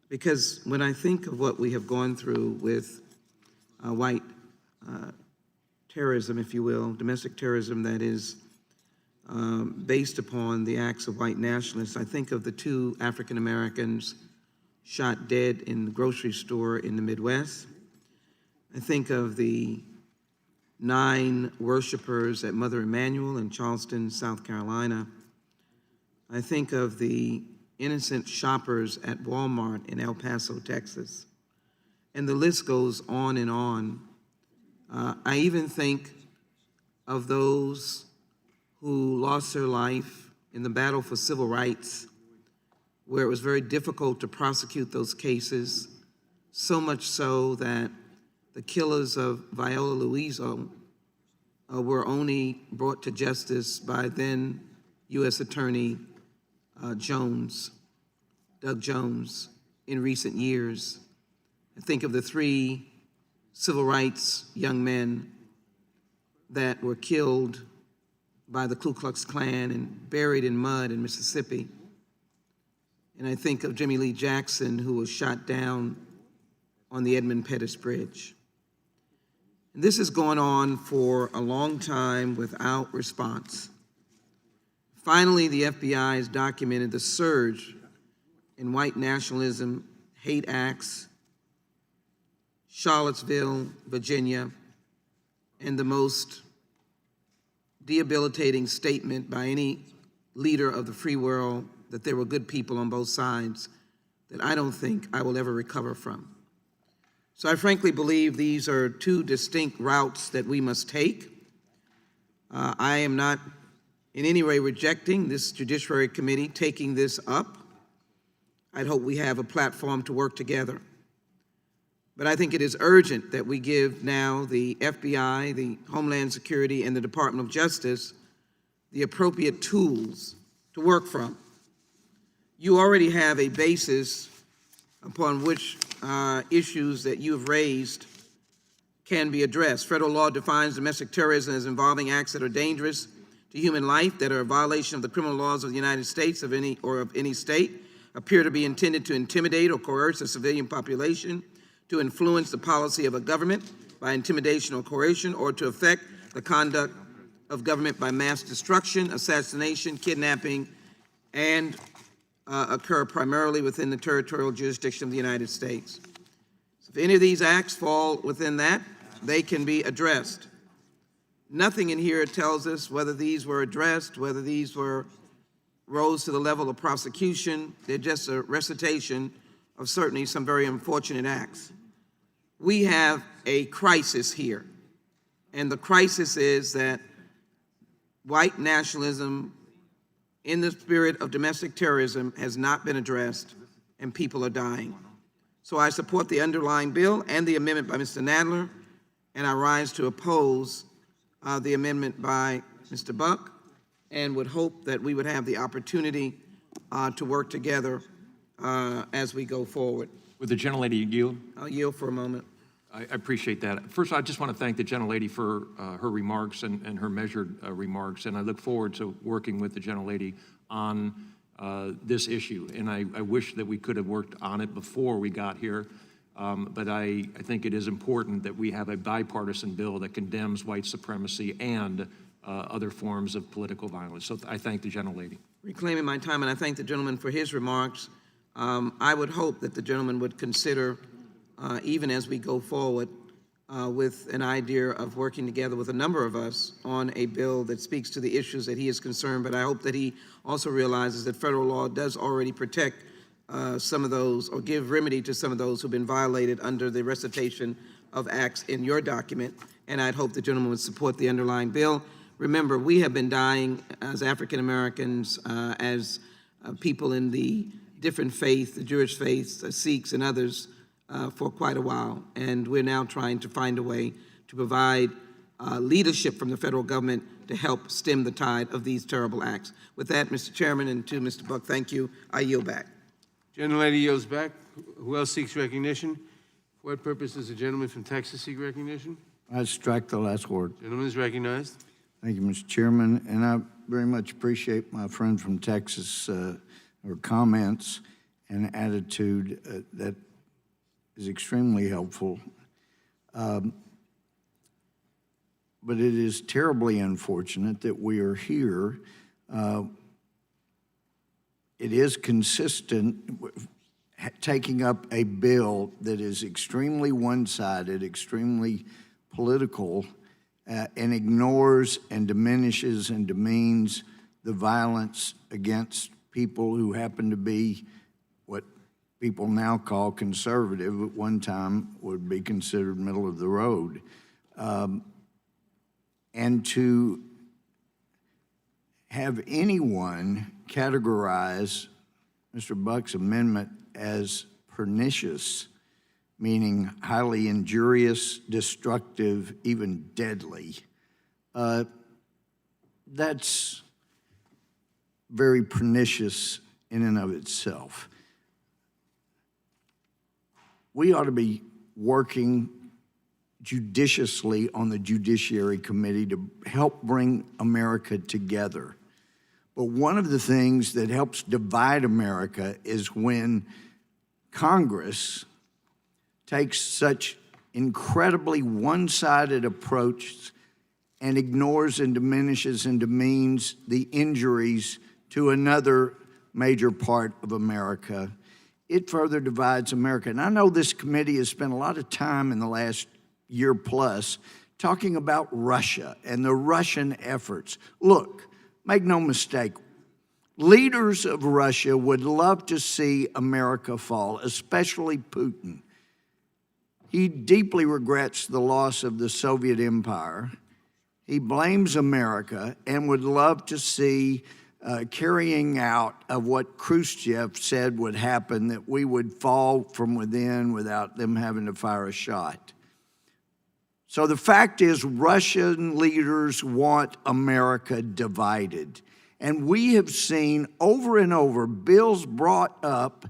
Because when I think of what we have gone through with white terrorism, if you will, domestic terrorism that is based upon the acts of white nationalists, I think of the 2 African Americans shot dead in the grocery store in the Midwest. I think of the 9 worshipers at Mother Emanuel in Charleston, South Carolina. I think of the innocent shoppers at Walmart in El Paso, Texas. And the list goes on and on. I even think of those who lost their life in the battle for civil rights, where it was very difficult to prosecute those cases, so much so that the killers of Viola Liuzzo were only brought to justice by then U.S. Attorney Doug Jones, in recent years. I think of the 3 civil rights young men that were killed by the Ku Klux Klan and buried in mud in Mississippi. And I think of Jimmy Lee Jackson, who was shot down on the Edmund Pettus Bridge. And this has gone on for a long time without response. Finally, the FBI has documented the surge in white nationalism, hate acts, Charlottesville, Virginia, and the most debilitating statement by any leader of the free world that there were good people on both sides that I don't think I will ever recover from. So I frankly believe these are 2 distinct routes that we must take. I am not in any way rejecting this Judiciary Committee taking this up. I'd hope we have a platform to work together. But I think it is urgent that we give now the FBI, the Homeland Security, and the Department of Justice the appropriate tools to work from. You already have a basis upon which issues that you have raised can be addressed. Federal law defines domestic terrorism as involving acts that are dangerous to human life, that are a violation of the criminal laws of the United States of any state, appear to be intended to intimidate or coerce a civilian population, to influence the policy of a government by intimidation or coercion, or to affect the conduct of government by mass destruction, assassination, kidnapping, and occur primarily within the territorial jurisdiction of the United States. So if any of these acts fall within that, they can be addressed. Nothing in here tells us whether these were addressed, whether these rose to the level of prosecution. They're just a recitation of certainly some very unfortunate acts. We have a crisis here, and the crisis is that white nationalism in the spirit of domestic terrorism has not been addressed, and people are dying. So I support the underlying bill and the amendment by Mr. Nadler, and I rise to oppose the amendment by Mr. Buck, and would hope that we would have the opportunity to work together as we go forward. Would the gentlelady yield? I'll yield for a moment. I appreciate that. First, I just want to thank the gentlelady for her remarks and her measured remarks, and I look forward to working with the gentlelady on this issue. And I wish that we could have worked on it before we got here, but I think it is important that we have a bipartisan bill that condemns white supremacy and other forms of political violence. So I thank the gentlelady. Reclaiming my time, and I thank the gentleman for his remarks. I would hope that the gentleman would consider, even as we go forward, with an idea of working together with a number of us on a bill that speaks to the issues that he is concerned, but I hope that he also realizes that federal law does already protect some of those, or give remedy to some of those who've been violated under the recitation of acts in your document, and I'd hope the gentleman would support the underlying bill. Remember, we have been dying as African Americans, as people in the different faiths, the Jewish faiths, Sikhs and others, for quite a while, and we're now trying to find a way to provide leadership from the federal government to help stem the tide of these terrible acts. With that, Mr. Chairman, and to Mr. Buck, thank you. I yield back. Gentlelady yields back. Who else seeks recognition? For what purpose does the gentleman from Texas seek recognition? I strike the last word. Gentleman is recognized. Thank you, Mr. Chairman, and I very much appreciate my friend from Texas, her comments and attitude that is extremely helpful. But it is terribly unfortunate that we are here. It is consistent with taking up a bill that is extremely one-sided, extremely political, and ignores and diminishes and demeans the violence against people who happen to be what people now call conservative, at one time would be considered middle of the road. And to have anyone categorize Mr. Buck's amendment as pernicious, meaning highly injurious, destructive, even deadly, that's very pernicious in and of itself. We ought to be working judiciously on the Judiciary Committee to help bring America together. But one of the things that helps divide America is when Congress takes such incredibly one-sided approach and ignores and diminishes and demeans the injuries to another major part of America. It further divides America. And I know this committee has spent a lot of time in the last year plus talking about Russia and the Russian efforts. Look, make no mistake, leaders of Russia would love to see America fall, especially Putin. He deeply regrets the loss of the Soviet Empire. He blames America and would love to see carrying out of what Khrushchev said would happen, that we would fall from within without them having to fire a shot. So the fact is, Russian leaders want America divided. And we have seen over and over bills brought up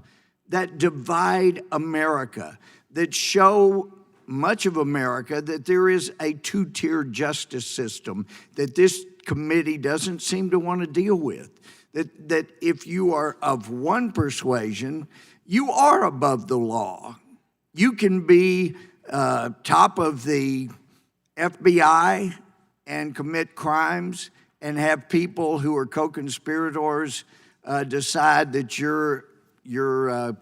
that divide America, that show much of America that there is a two-tier justice system that this committee doesn't seem to want to deal with. That if you are of one persuasion, you are above the law. You can be top of the FBI and commit crimes and have people who are co-conspirators decide that your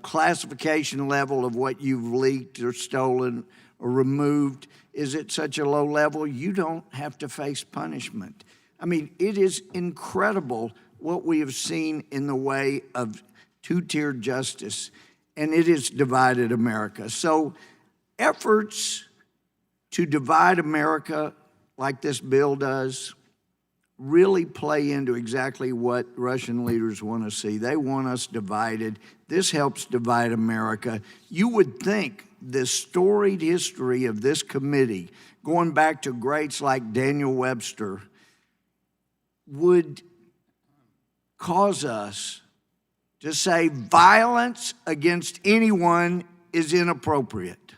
classification level of what you've leaked or stolen or removed is at such a low level, you don't have to face punishment. I mean, it is incredible what we have seen in the way of two-tier justice, and it has divided America. So efforts to divide America like this bill does really play into exactly what Russian leaders want to see. They want us divided. This helps divide America. You would think the storied history of this committee, going back to greats like Daniel Webster, would cause us to say violence against anyone is inappropriate.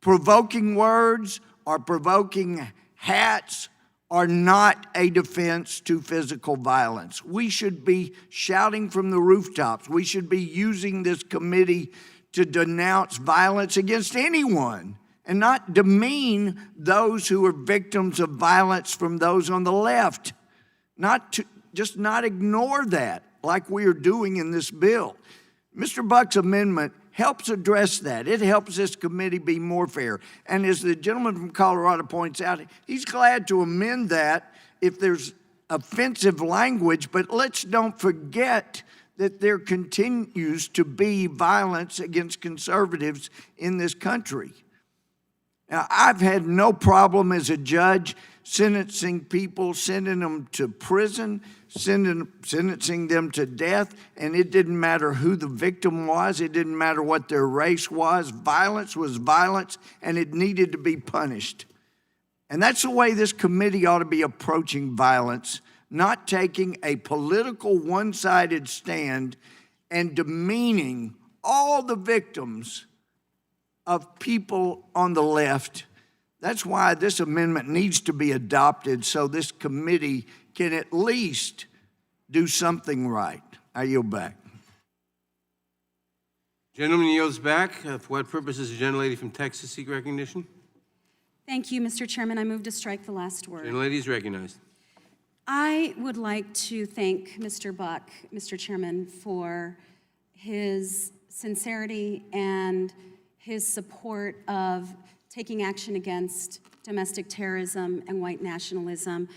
Provoking words or provoking hats are not a defense to physical violence. We should be shouting from the rooftops. We should be using this committee to denounce violence against anyone and not demean those who are victims of violence from those on the left. Just not ignore that like we are doing in this bill. Mr. Buck's amendment helps address that. It helps this committee be more fair. And as the gentleman from Colorado points out, he's glad to amend that if there's offensive language, but let's don't forget that there continues to be violence against conservatives in this country. Now, I've had no problem as a judge sentencing people, sending them to prison, sentencing them to death, and it didn't matter who the victim was. It didn't matter what their race was. Violence was violence, and it needed to be punished. And that's the way this committee ought to be approaching violence, not taking a political one-sided stand and demeaning all the victims of people on the left. That's why this amendment needs to be adopted so this committee can at least do something right. I yield back. Gentleman yields back. For what purpose does the gentlelady from Texas seek recognition? Thank you, Mr. Chairman. I move to strike the last word. Gentlelady is recognized. I would like to thank Mr. Buck, Mr. Chairman, for his sincerity and his support of taking action against domestic terrorism and white nationalism.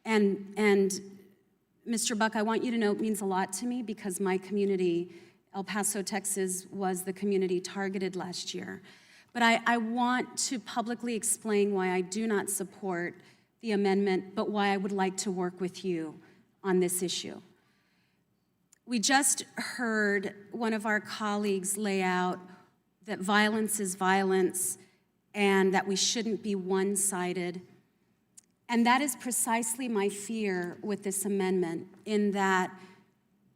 And Mr. Buck, I want you to know it means a lot to me because my community, El Paso, Texas, was the community targeted last year. But I want to publicly explain why I do not support the amendment, but why I would like to work with you on this issue. We just heard one of our colleagues lay out that violence is violence and that we shouldn't be one-sided. And that is precisely my fear with this amendment, in that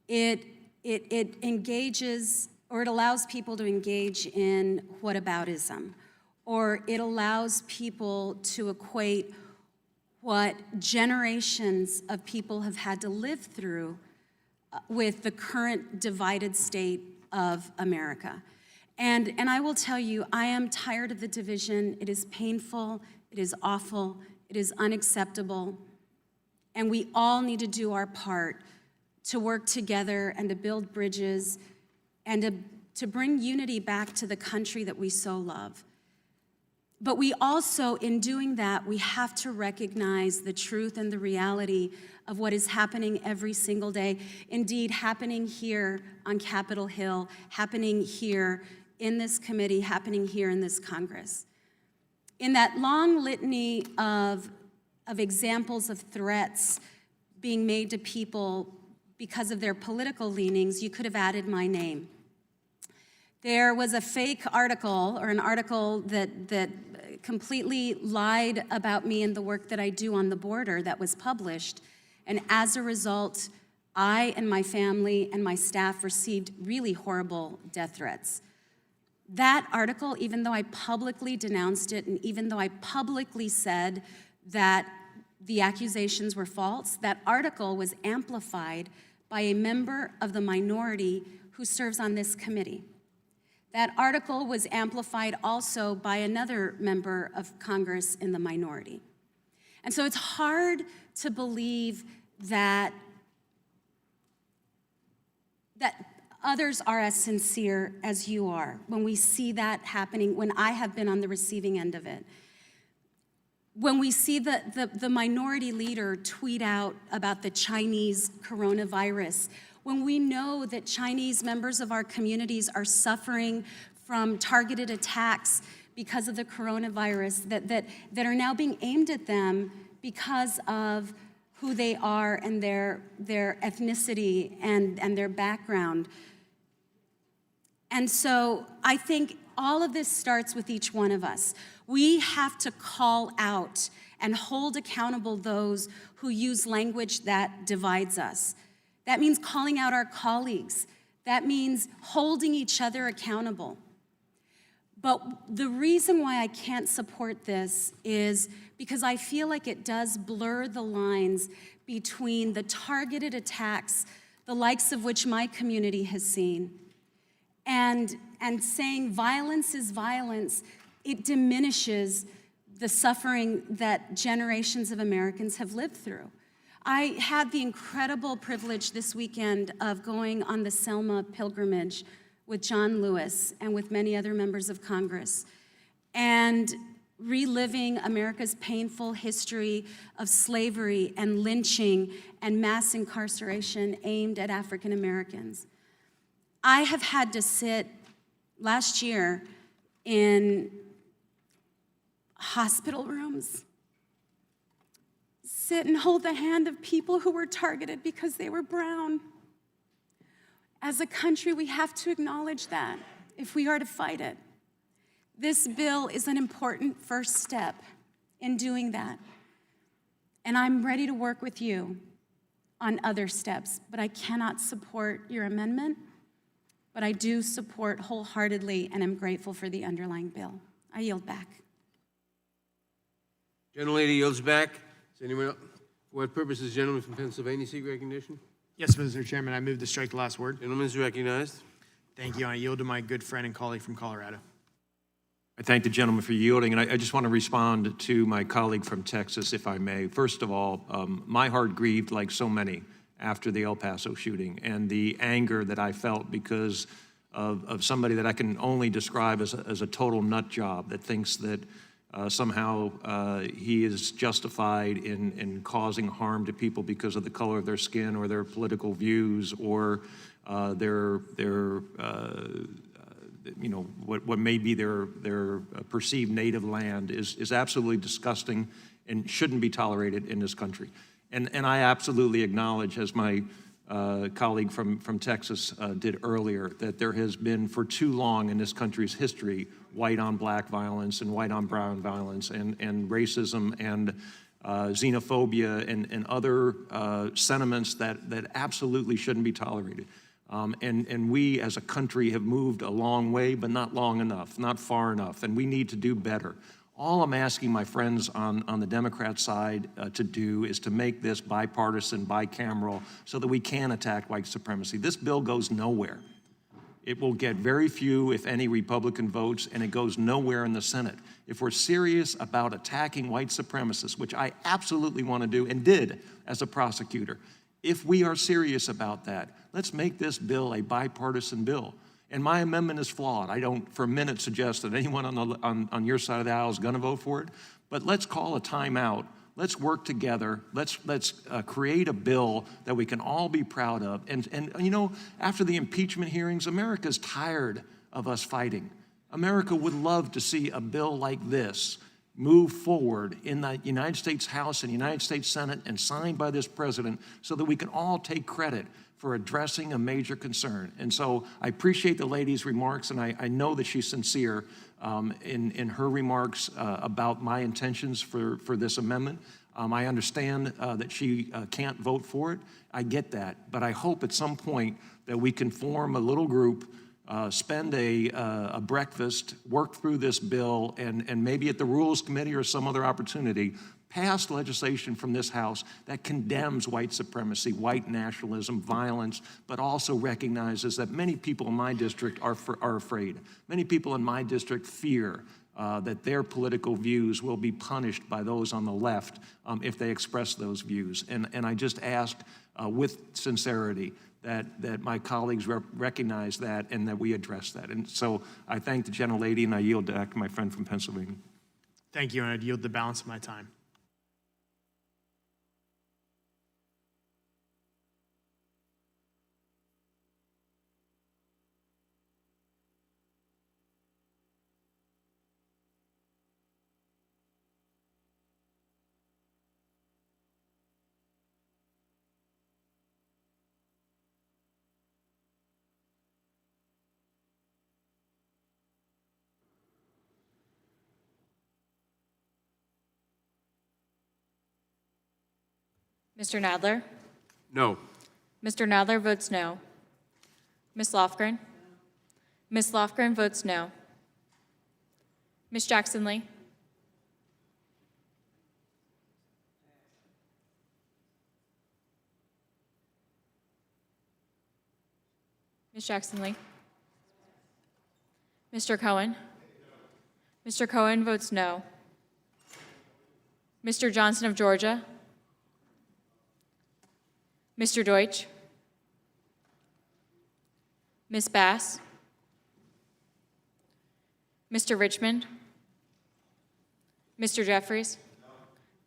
it engages, or it allows people to engage in whataboutism, or it allows people to equate what generations of people have had to live through with the current divided state of America. And I will tell you, I am tired of the division. It is painful, it is awful, it is unacceptable, and we all need to do our part to work together and to build bridges and to bring unity back to the country that we so love. But we also, in doing that, we have to recognize the truth and the reality of what is happening every single day. Indeed, happening here on Capitol Hill, happening here in this committee, happening here in this Congress. In that long litany of examples of threats being made to people because of their political leanings, you could have added my name. There was a fake article, or an article that completely lied about me and the work that I do on the border that was published. And as a result, I and my family and my staff received really horrible death threats. That article, even though I publicly denounced it, and even though I publicly said that the accusations were false, that article was amplified by a member of the minority who serves on this committee. That article was amplified also by another member of Congress in the minority. And so it's hard to believe that others are as sincere as you are when we see that happening, when I have been on the receiving end of it. When we see the minority leader tweet out about the Chinese coronavirus, when we know that Chinese members of our communities are suffering from targeted attacks because of the coronavirus that are now being aimed at them because of who they are and their ethnicity and their background. And so I think all of this starts with each one of us. We have to call out and hold accountable those who use language that divides us. That means calling out our colleagues. That means holding each other accountable. But the reason why I can't support this is because I feel like it does blur the lines between the targeted attacks, the likes of which my community has seen, and saying violence is violence. It diminishes the suffering that generations of Americans have lived through. I had the incredible privilege this weekend of going on the Selma pilgrimage with John Lewis and with many other members of Congress, and reliving America's painful history of slavery and lynching and mass incarceration aimed at African Americans. I have had to sit last year in hospital rooms, sit and hold the hand of people who were targeted because they were brown. As a country, we have to acknowledge that if we are to fight it. This bill is an important first step in doing that. And I'm ready to work with you on other steps, but I cannot support your amendment, but I do support wholeheartedly and am grateful for the underlying bill. I yield back. Gentlelady yields back. Is anyone else? For what purpose does the gentleman from Pennsylvania seek recognition? Yes, Mr. Chairman, I move to strike the last word. Gentleman is recognized. Thank you. I yield to my good friend and colleague from Colorado. I thank the gentleman for yielding, and I just want to respond to my colleague from Texas, if I may. First of all, my heart grieved like so many after the El Paso shooting, and the anger that I felt because of somebody that I can only describe as a total nut job that thinks that somehow he is justified in causing harm to people because of the color of their skin or their political views or their you know, what may be their perceived native land is absolutely disgusting and shouldn't be tolerated in this country. And I absolutely acknowledge, as my colleague from Texas did earlier, that there has been for too long in this country's history white on black violence and white on brown violence and racism and xenophobia and other sentiments that absolutely shouldn't be tolerated. And we as a country have moved a long way, but not long enough, not far enough, and we need to do better. All I'm asking my friends on the Democrat side to do is to make this bipartisan, bicameral, so that we can attack white supremacy. This bill goes nowhere. It will get very few, if any, Republican votes, and it goes nowhere in the Senate. If we're serious about attacking white supremacists, which I absolutely want to do and did as a prosecutor, if we are serious about that, let's make this bill a bipartisan bill. And my amendment is flawed. I don't for a minute suggest that anyone on your side of the aisle is going to vote for it, but let's call a timeout. Let's work together. Let's create a bill that we can all be proud of. And you know, after the impeachment hearings, America's tired of us fighting. America would love to see a bill like this move forward in the United States House and United States Senate and signed by this president so that we can all take credit for addressing a major concern. And so I appreciate the lady's remarks, and I know that she's sincere in her remarks about my intentions for this amendment. I understand that she can't vote for it. I get that, but I hope at some point that we can form a little group, spend a breakfast, work through this bill, and maybe at the Rules Committee or some other opportunity, pass legislation from this House that condemns white supremacy, white nationalism, violence, but also recognizes that many people in my district are afraid. Many people in my district fear that their political views will be punished by those on the left if they express those views. And I just ask with sincerity that my colleagues recognize that and that we address that. And so I thank the gentlelady and I yield back to my friend from Pennsylvania. Thank you, and I'd yield the balance of my time. Mr. Nadler? No. Mr. Nadler votes no. Ms. Lofgren? Ms. Lofgren votes no. Ms. Jackson Lee? Ms. Jackson Lee? Mr. Cohen? Mr. Cohen votes no. Mr. Johnson of Georgia? Mr. Deutsch? Ms. Bass? Mr. Richmond? Mr. Jeffries?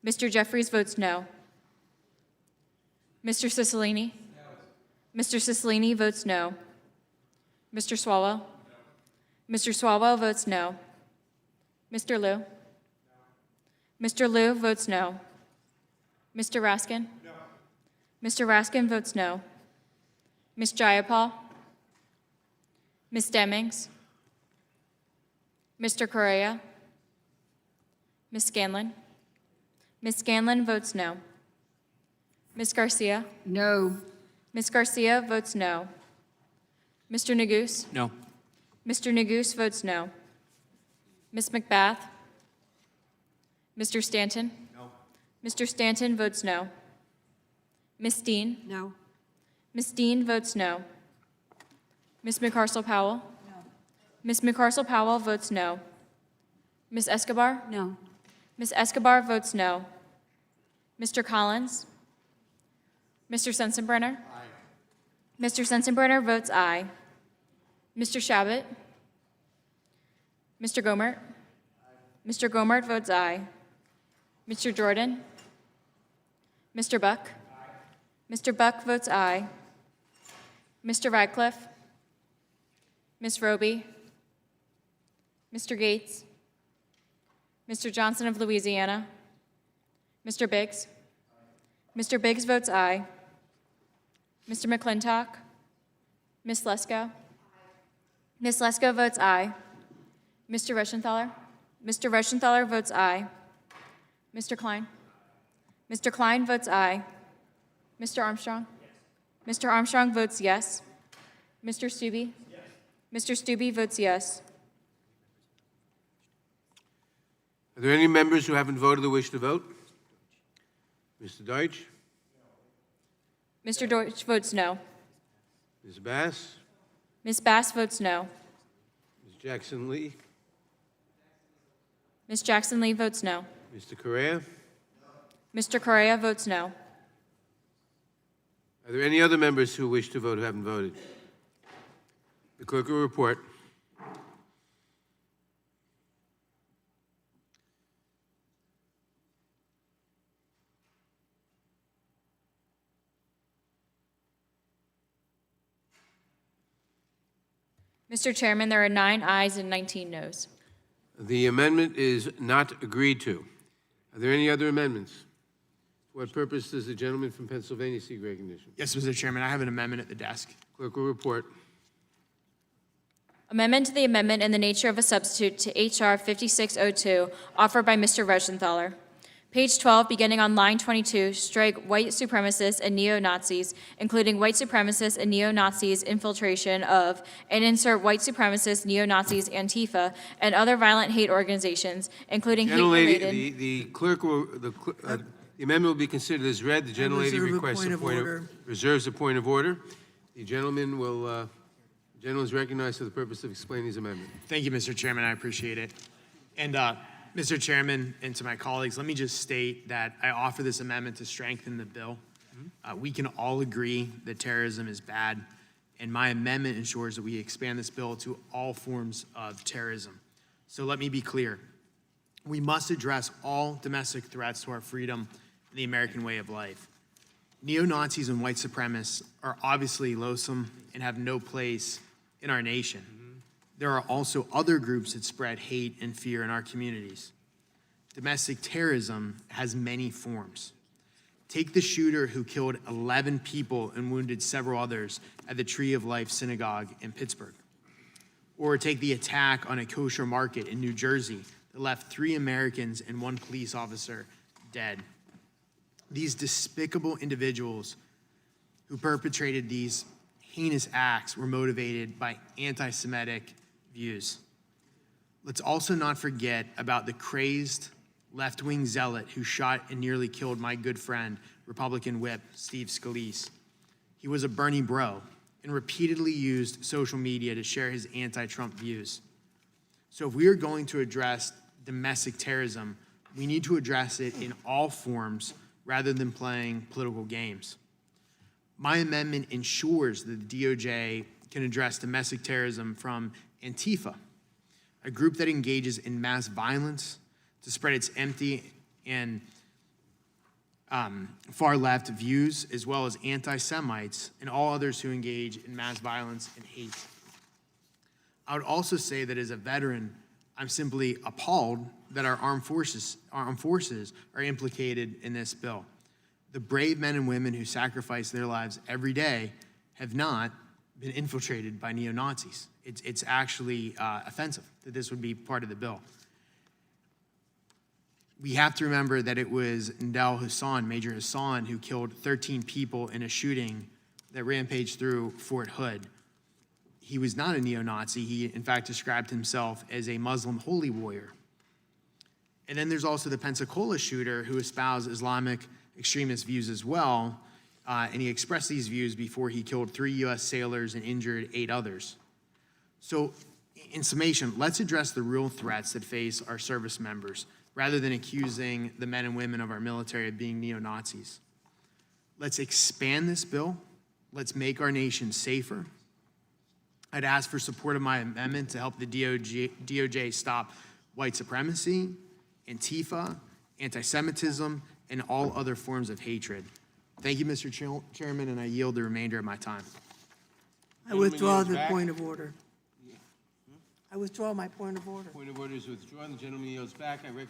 Mr. Jeffries votes no. Mr. Cicilline? Mr. Cicilline votes no. Mr. Swalwell? Mr. Swalwell votes no. Mr. Liu? Mr. Liu votes no. Mr. Raskin? Mr. Raskin votes no. Ms. Jayapal? Ms. Demings? Mr. Correa? Ms. Scanlon? Ms. Scanlon votes no. Ms. Garcia? No. Ms. Garcia votes no. Mr. Neguse? No. Mr. Neguse votes no. Ms. McBath? Mr. Stanton? No. Mr. Stanton votes no. Ms. Dean? No. Ms. Dean votes no. Ms. McCarcel Powell? No. Ms. McCarcel Powell votes no. Ms. Escobar? No. Ms. Escobar votes no. Mr. Collins? Mr. Sensenbrenner? Aye. Mr. Sensenbrenner votes aye. Mr. Shabbat? Mr. Gomert? Aye. Mr. Gomert votes aye. Mr. Jordan? Mr. Buck? Aye. Mr. Buck votes aye. Mr. Radcliffe? Ms. Roby? Mr. Gates? Mr. Johnson of Louisiana? Mr. Biggs? Mr. Biggs votes aye. Mr. McClintock? Ms. Lesko? Ms. Lesko votes aye. Mr. Reschenthaler? Mr. Reschenthaler votes aye. Mr. Klein? Mr. Klein votes aye. Mr. Armstrong? Mr. Armstrong votes yes. Mr. Stubbe? Mr. Stubbe votes yes. Are there any members who haven't voted or wish to vote? Mr. Deutsch? Mr. Deutsch votes no. Ms. Bass? Ms. Bass votes no. Ms. Jackson Lee? Ms. Jackson Lee votes no. Mr. Correa? Mr. Correa votes no. Are there any other members who wish to vote who haven't voted? The clerk will report. Mr. Chairman, there are 9 ayes and 19 noes. The amendment is not agreed to. Are there any other amendments? For what purpose does the gentleman from Pennsylvania seek recognition? Yes, Mr. Chairman, I have an amendment at the desk. Clerk will report. Amendment to the amendment in the nature of a substitute to H.R. 5602, offered by Mr. Reschenthaler. Page 12, beginning on line 22, strike white supremacists and neo-Nazis, including white supremacists and neo-Nazis infiltration of, and insert white supremacists, neo-Nazis, Antifa, and other violent hate organizations, including hate-related. Gentlelady, the clerk will, the amendment will be considered as read. The gentlelady requests a point of, reserves a point of order. The gentleman will, gentleman is recognized for the purpose of explaining his amendment. Thank you, Mr. Chairman. I appreciate it. And Mr. Chairman, and to my colleagues, let me just state that I offer this amendment to strengthen the bill. We can all agree that terrorism is bad, and my amendment ensures that we expand this bill to all forms of terrorism. So let me be clear. We must address all domestic threats to our freedom and the American way of life. Neo-Nazis and white supremacists are obviously loathsome and have no place in our nation. There are also other groups that spread hate and fear in our communities. Domestic terrorism has many forms. Take the shooter who killed 11 people and wounded several others at the Tree of Life Synagogue in Pittsburgh. Or take the attack on a kosher market in New Jersey that left 3 Americans and 1 police officer dead. These despicable individuals who perpetrated these heinous acts were motivated by anti-Semitic views. Let's also not forget about the crazed left-wing zealot who shot and nearly killed my good friend, Republican whip Steve Scalise. He was a Bernie bro and repeatedly used social media to share his anti-Trump views. So if we are going to address domestic terrorism, we need to address it in all forms rather than playing political games. My amendment ensures that the DOJ can address domestic terrorism from Antifa, a group that engages in mass violence to spread its empty and far-left views, as well as anti-Semites and all others who engage in mass violence and hate. I would also say that as a veteran, I'm simply appalled that our armed forces are implicated in this bill. The brave men and women who sacrifice their lives every day have not been infiltrated by neo-Nazis. It's actually offensive that this would be part of the bill. We have to remember that it was Ndel Hassan, Major Hassan, who killed 13 people in a shooting that rampaged through Fort Hood. He was not a neo-Nazi. He, in fact, described himself as a Muslim holy warrior. And then there's also the Pensacola shooter who espoused Islamic extremist views as well, and he expressed these views before he killed 3 U.S. sailors and injured 8 others. So, in summation, let's address the real threats that face our service members, rather than accusing the men and women of our military of being neo-Nazis. Let's expand this bill. Let's make our nation safer. I'd ask for support of my amendment to help the DOJ stop white supremacy, Antifa, anti-Semitism, and all other forms of hatred. Thank you, Mr. Chairman, and I yield the remainder of my time. I withdraw the point of order. I withdraw my point of order. Point of order is withdrawn. The gentleman yields back. The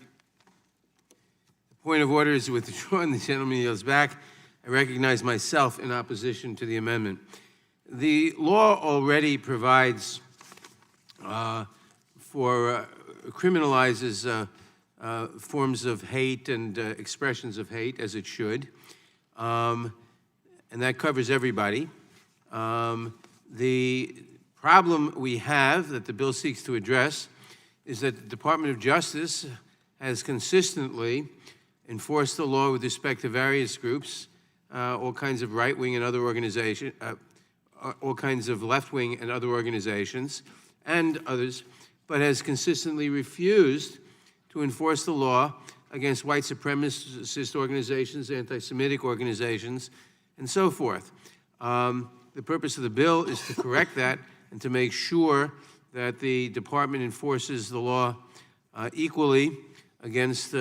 point of order is withdrawn. The gentleman yields back. I recognize myself in opposition to the amendment. The law already provides criminalizes forms of hate and expressions of hate, as it should, and that covers everybody. The problem we have that the bill seeks to address is that the Department of Justice has consistently enforced the law with respect to various groups, all kinds of right-wing and other organizations, all kinds of left-wing and other organizations, and others, but has consistently refused to enforce the law against white supremacist organizations, anti-Semitic organizations, and so forth. The purpose of the bill is to correct that and to make sure that the department enforces the law equally against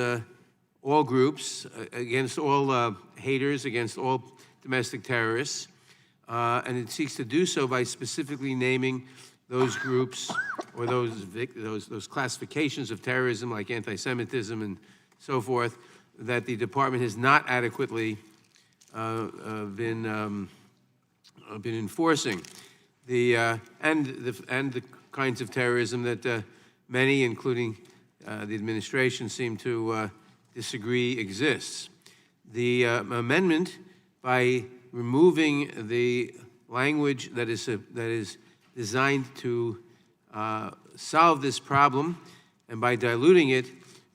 all groups, against all haters, against all domestic terrorists, and it seeks to do so by specifically naming those groups or those classifications of terrorism like anti-Semitism and so forth that the department has not adequately been enforcing. And the kinds of terrorism that many, including the administration, seem to disagree exists. The amendment, by removing the language that is designed to solve this problem, and by diluting it,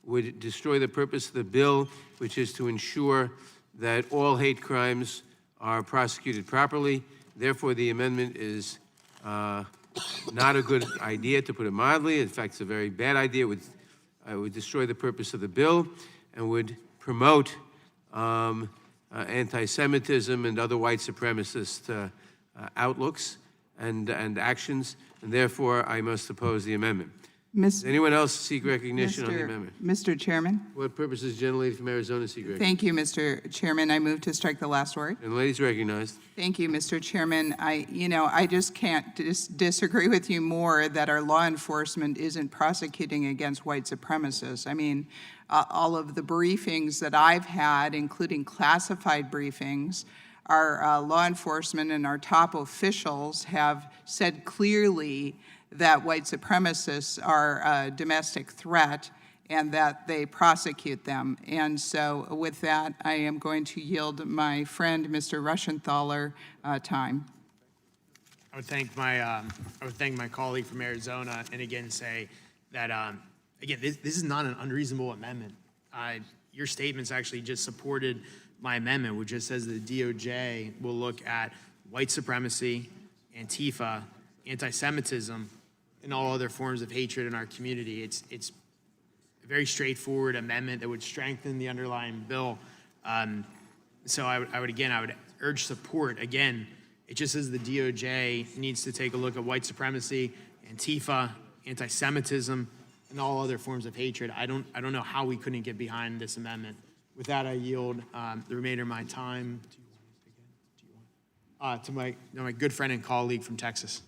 would destroy the purpose of the bill, which is to ensure that all hate crimes are prosecuted properly. Therefore, the amendment is not a good idea, to put it mildly. In fact, it's a very bad idea. It would destroy the purpose of the bill and would promote anti-Semitism and other white supremacist outlooks and actions, and therefore I must oppose the amendment. Does anyone else seek recognition on the amendment? Mr. Chairman. What purpose does the gentlelady from Arizona seek recognition? Thank you, Mr. Chairman. I move to strike the last word. And the lady's recognized. Thank you, Mr. Chairman. I just can't disagree with you more that our law enforcement isn't prosecuting against white supremacists. I mean, all of the briefings that I've had, including classified briefings, our law enforcement and our top officials have said clearly that white supremacists are a domestic threat and that they prosecute them. And so with that, I am going to yield my friend, Mr. Rushenthaler, time. I would thank my colleague from Arizona, and again say that again this is not an unreasonable amendment. Your statements actually just supported my amendment, which just says the DOJ will look at white supremacy, Antifa, anti-Semitism, and all other forms of hatred in our community. It's a very straightforward amendment that would strengthen the underlying bill. So I would urge support. Again, it just says the DOJ needs to take a look at white supremacy, Antifa, anti-Semitism, and all other forms of hatred. I don't know how we couldn't get behind this amendment. With that, I yield the remainder of my time to my good friend and colleague from Texas.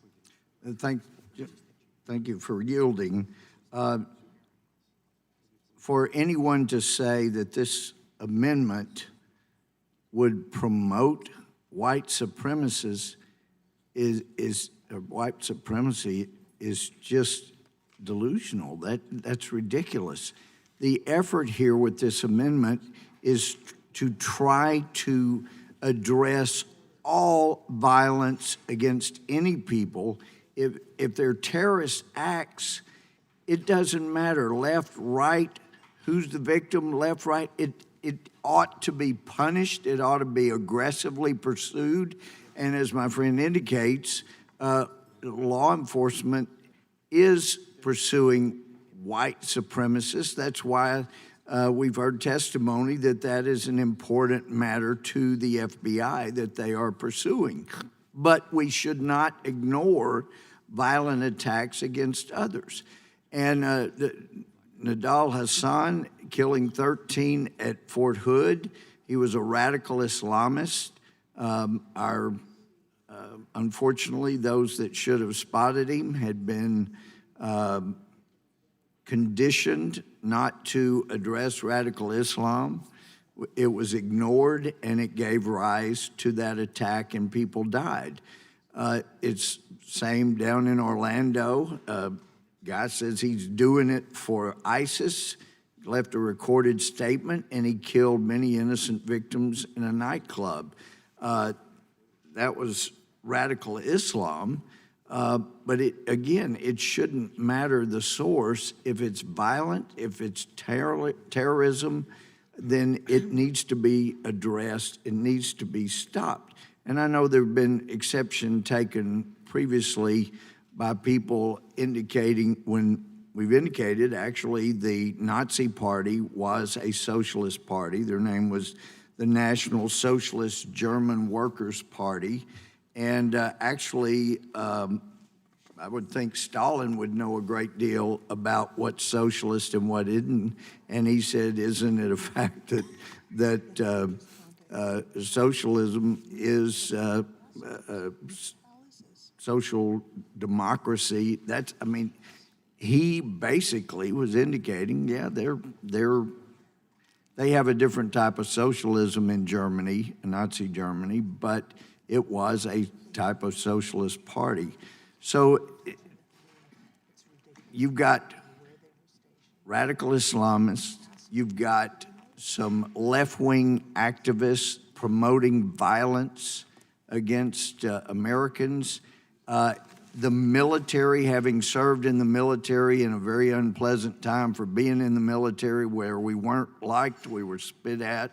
Thank you for yielding. For anyone to say that this amendment would promote white supremacists white supremacy is just delusional. That's ridiculous. The effort here with this amendment is to try to address all violence against any people. If they're terrorist acts, it doesn't matter, left, right, who's the victim, left, right. It ought to be punished. It ought to be aggressively pursued. And as my friend indicates, law enforcement is pursuing white supremacists. That's why we've heard testimony that is an important matter to the FBI that they are pursuing. But we should not ignore violent attacks against others. And Nadal Hassan killing 13 at Fort Hood, he was a radical Islamist. Unfortunately, those that should have spotted him had been conditioned not to address radical Islam. It was ignored, and it gave rise to that attack, and people died. It's same down in Orlando. Guy says he's doing it for ISIS, left a recorded statement, and he killed many innocent victims in a nightclub. That was radical Islam. But it shouldn't matter the source. If it's violent, if it's terrorism, then it needs to be addressed. It needs to be stopped. And I know there have been exception taken previously by people indicating, when we've indicated actually the Nazi Party was a socialist party. Their name was the National Socialist German Workers' Party. And actually, I would think Stalin would know a great deal about what's socialist and what isn't. And he said, isn't it a fact that socialism is social democracy? He basically was indicating, yeah, they have a different type of socialism in Germany, Nazi Germany, but it was a type of socialist party. So you've got radical Islamists, you've got some left-wing activists promoting violence against Americans. The military, having served in the military in a very unpleasant time for being in the military where we weren't liked, we were spit at,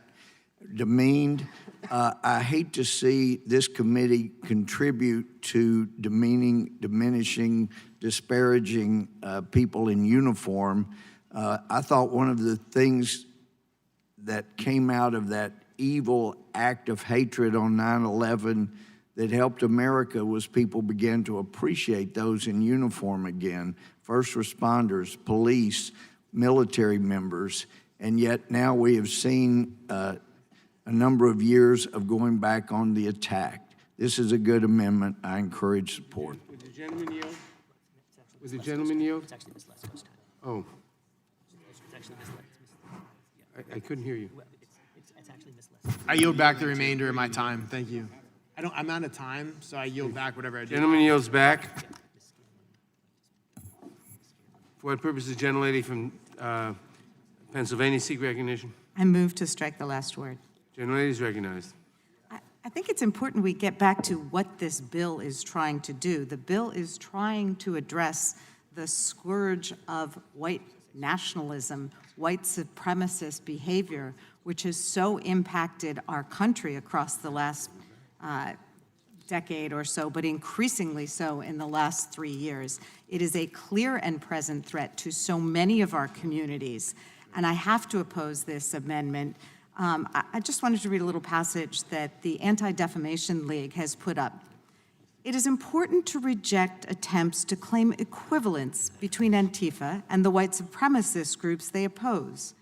demeaned. I hate to see this committee contribute to diminishing, disparaging people in uniform. I thought one of the things that came out of that evil act of hatred on 9/11 that helped America was people began to appreciate those in uniform again, first responders, police, military members, and yet now we have seen a number of years of going back on the attack. This is a good amendment. I encourage support. Would the gentleman yield? Would the gentleman yield? It's actually Ms. Lesko's time. Oh, It's actually Ms. I couldn't hear you. It's actually Ms. Lesko. I yield back the remainder of my time. Thank you. I'm out of time, so I yield back whatever I do. Gentleman yields back. For what purpose is the gentlelady from Pennsylvania seek recognition. I move to strike the last word. Gentlelady is recognized. I think it's important we get back to what this bill is trying to do. The bill is trying to address the scourge of white nationalism, white supremacist behavior, which has so impacted our country across the last decade or so, but increasingly so in the last 3 years. It is a clear and present threat to so many of our communities, and I have to oppose this amendment. I just wanted to read a little passage that the Anti-Defamation League has put up. It is important to reject attempts to claim equivalence between Antifa and the white supremacist groups they oppose.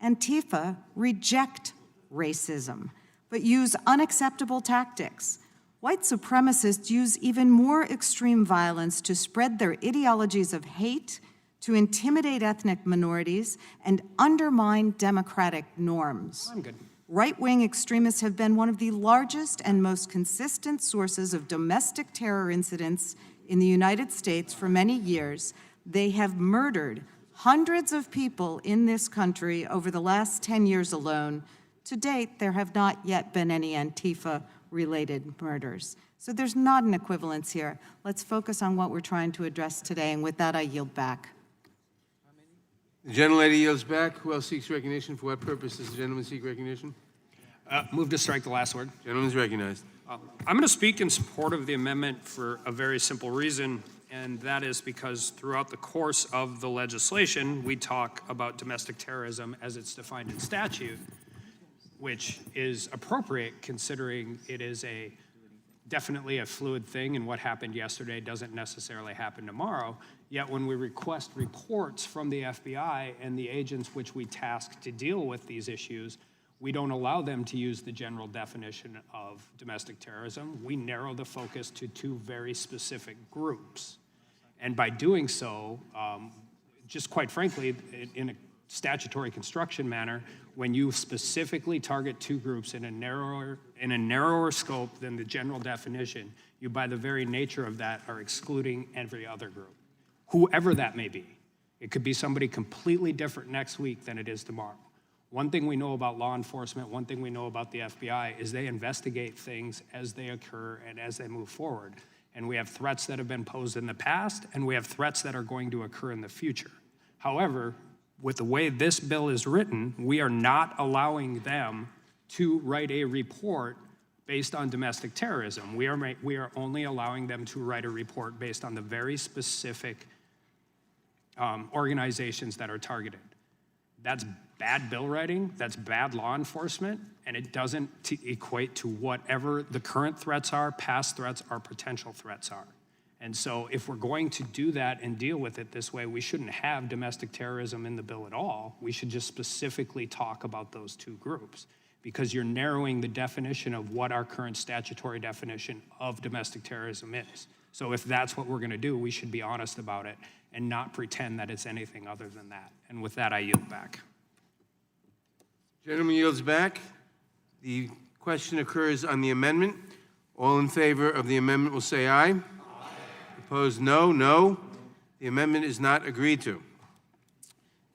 Antifa reject racism, but use unacceptable tactics. White supremacists use even more extreme violence to spread their ideologies of hate, to intimidate ethnic minorities, and undermine democratic norms. I'm good. Right-wing extremists have been one of the largest and most consistent sources of domestic terror incidents in the United States for many years. They have murdered hundreds of people in this country over the last 10 years alone. To date, there have not yet been any Antifa-related murders. So there's not an equivalence here. Let's focus on what we're trying to address today, and with that, I yield back. The gentlelady yields back. Who else seeks recognition? For what purpose does the gentleman seek recognition? Move to strike the last word. Gentleman is recognized. I'm going to speak in support of the amendment for a very simple reason, and that is because throughout the course of the legislation, we talk about domestic terrorism as it's defined in statute, which is appropriate considering it is definitely a fluid thing, and what happened yesterday doesn't necessarily happen tomorrow. Yet when we request reports from the FBI and the agents which we task to deal with these issues, we don't allow them to use the general definition of domestic terrorism. We narrow the focus to two very specific groups. And by doing so, just quite frankly, in a statutory construction manner, when you specifically target two groups in a narrower scope than the general definition, you, by the very nature of that, are excluding every other group, whoever that may be. It could be somebody completely different next week than it is tomorrow. One thing we know about law enforcement, one thing we know about the FBI is they investigate things as they occur and as they move forward. And we have threats that have been posed in the past, and we have threats that are going to occur in the future. However, with the way this bill is written, we are not allowing them to write a report based on domestic terrorism. We are only allowing them to write a report based on the very specific organizations that are targeted. That's bad bill writing, that's bad law enforcement, and it doesn't equate to whatever the current threats are, past threats, or potential threats are. And so if we're going to do that and deal with it this way, we shouldn't have domestic terrorism in the bill at all. We should just specifically talk about those two groups, because you're narrowing the definition of what our current statutory definition of domestic terrorism is. So if that's what we're going to do, we should be honest about it and not pretend that it's anything other than that. And with that, I yield back. Gentleman yields back. The question occurs on the amendment. All in favor of the amendment will say aye. Aye. Opposed, no. No. The amendment is not agreed to.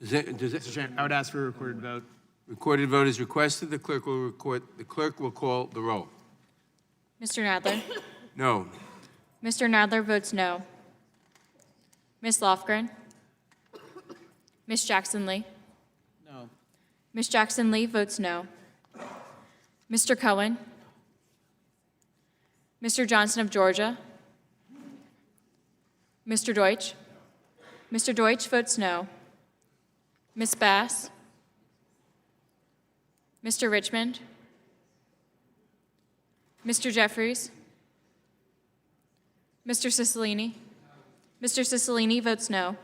Mr. Chairman, I would ask for a recorded vote. Recorded vote is requested. The clerk will call the roll. Mr. Nadler? No. Mr. Nadler votes no. Ms. Lofgren? Ms. Jackson-Lee? No. Ms. Jackson-Lee votes no. Mr. Cohen? Mr. Johnson of Georgia? Mr. Deutsch? Mr. Deutsch votes no. Ms. Bass? Mr. Richmond? Mr. Jeffries? Mr. Cicilline? Mr. Cicilline votes no.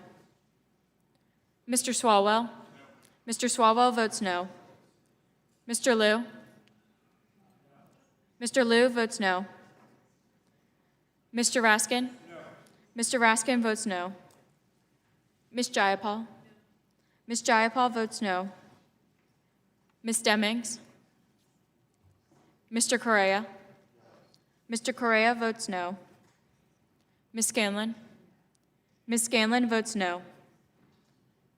Mr. Swalwell? Mr. Swalwell votes no. Mr. Liu? Mr. Liu votes no. Mr. Raskin? Mr. Raskin votes no. Ms. Jayapal? Ms. Jayapal votes no. Ms. Demings? Mr. Correa? Mr. Correa votes no. Ms. Scanlon? Ms. Scanlon votes no.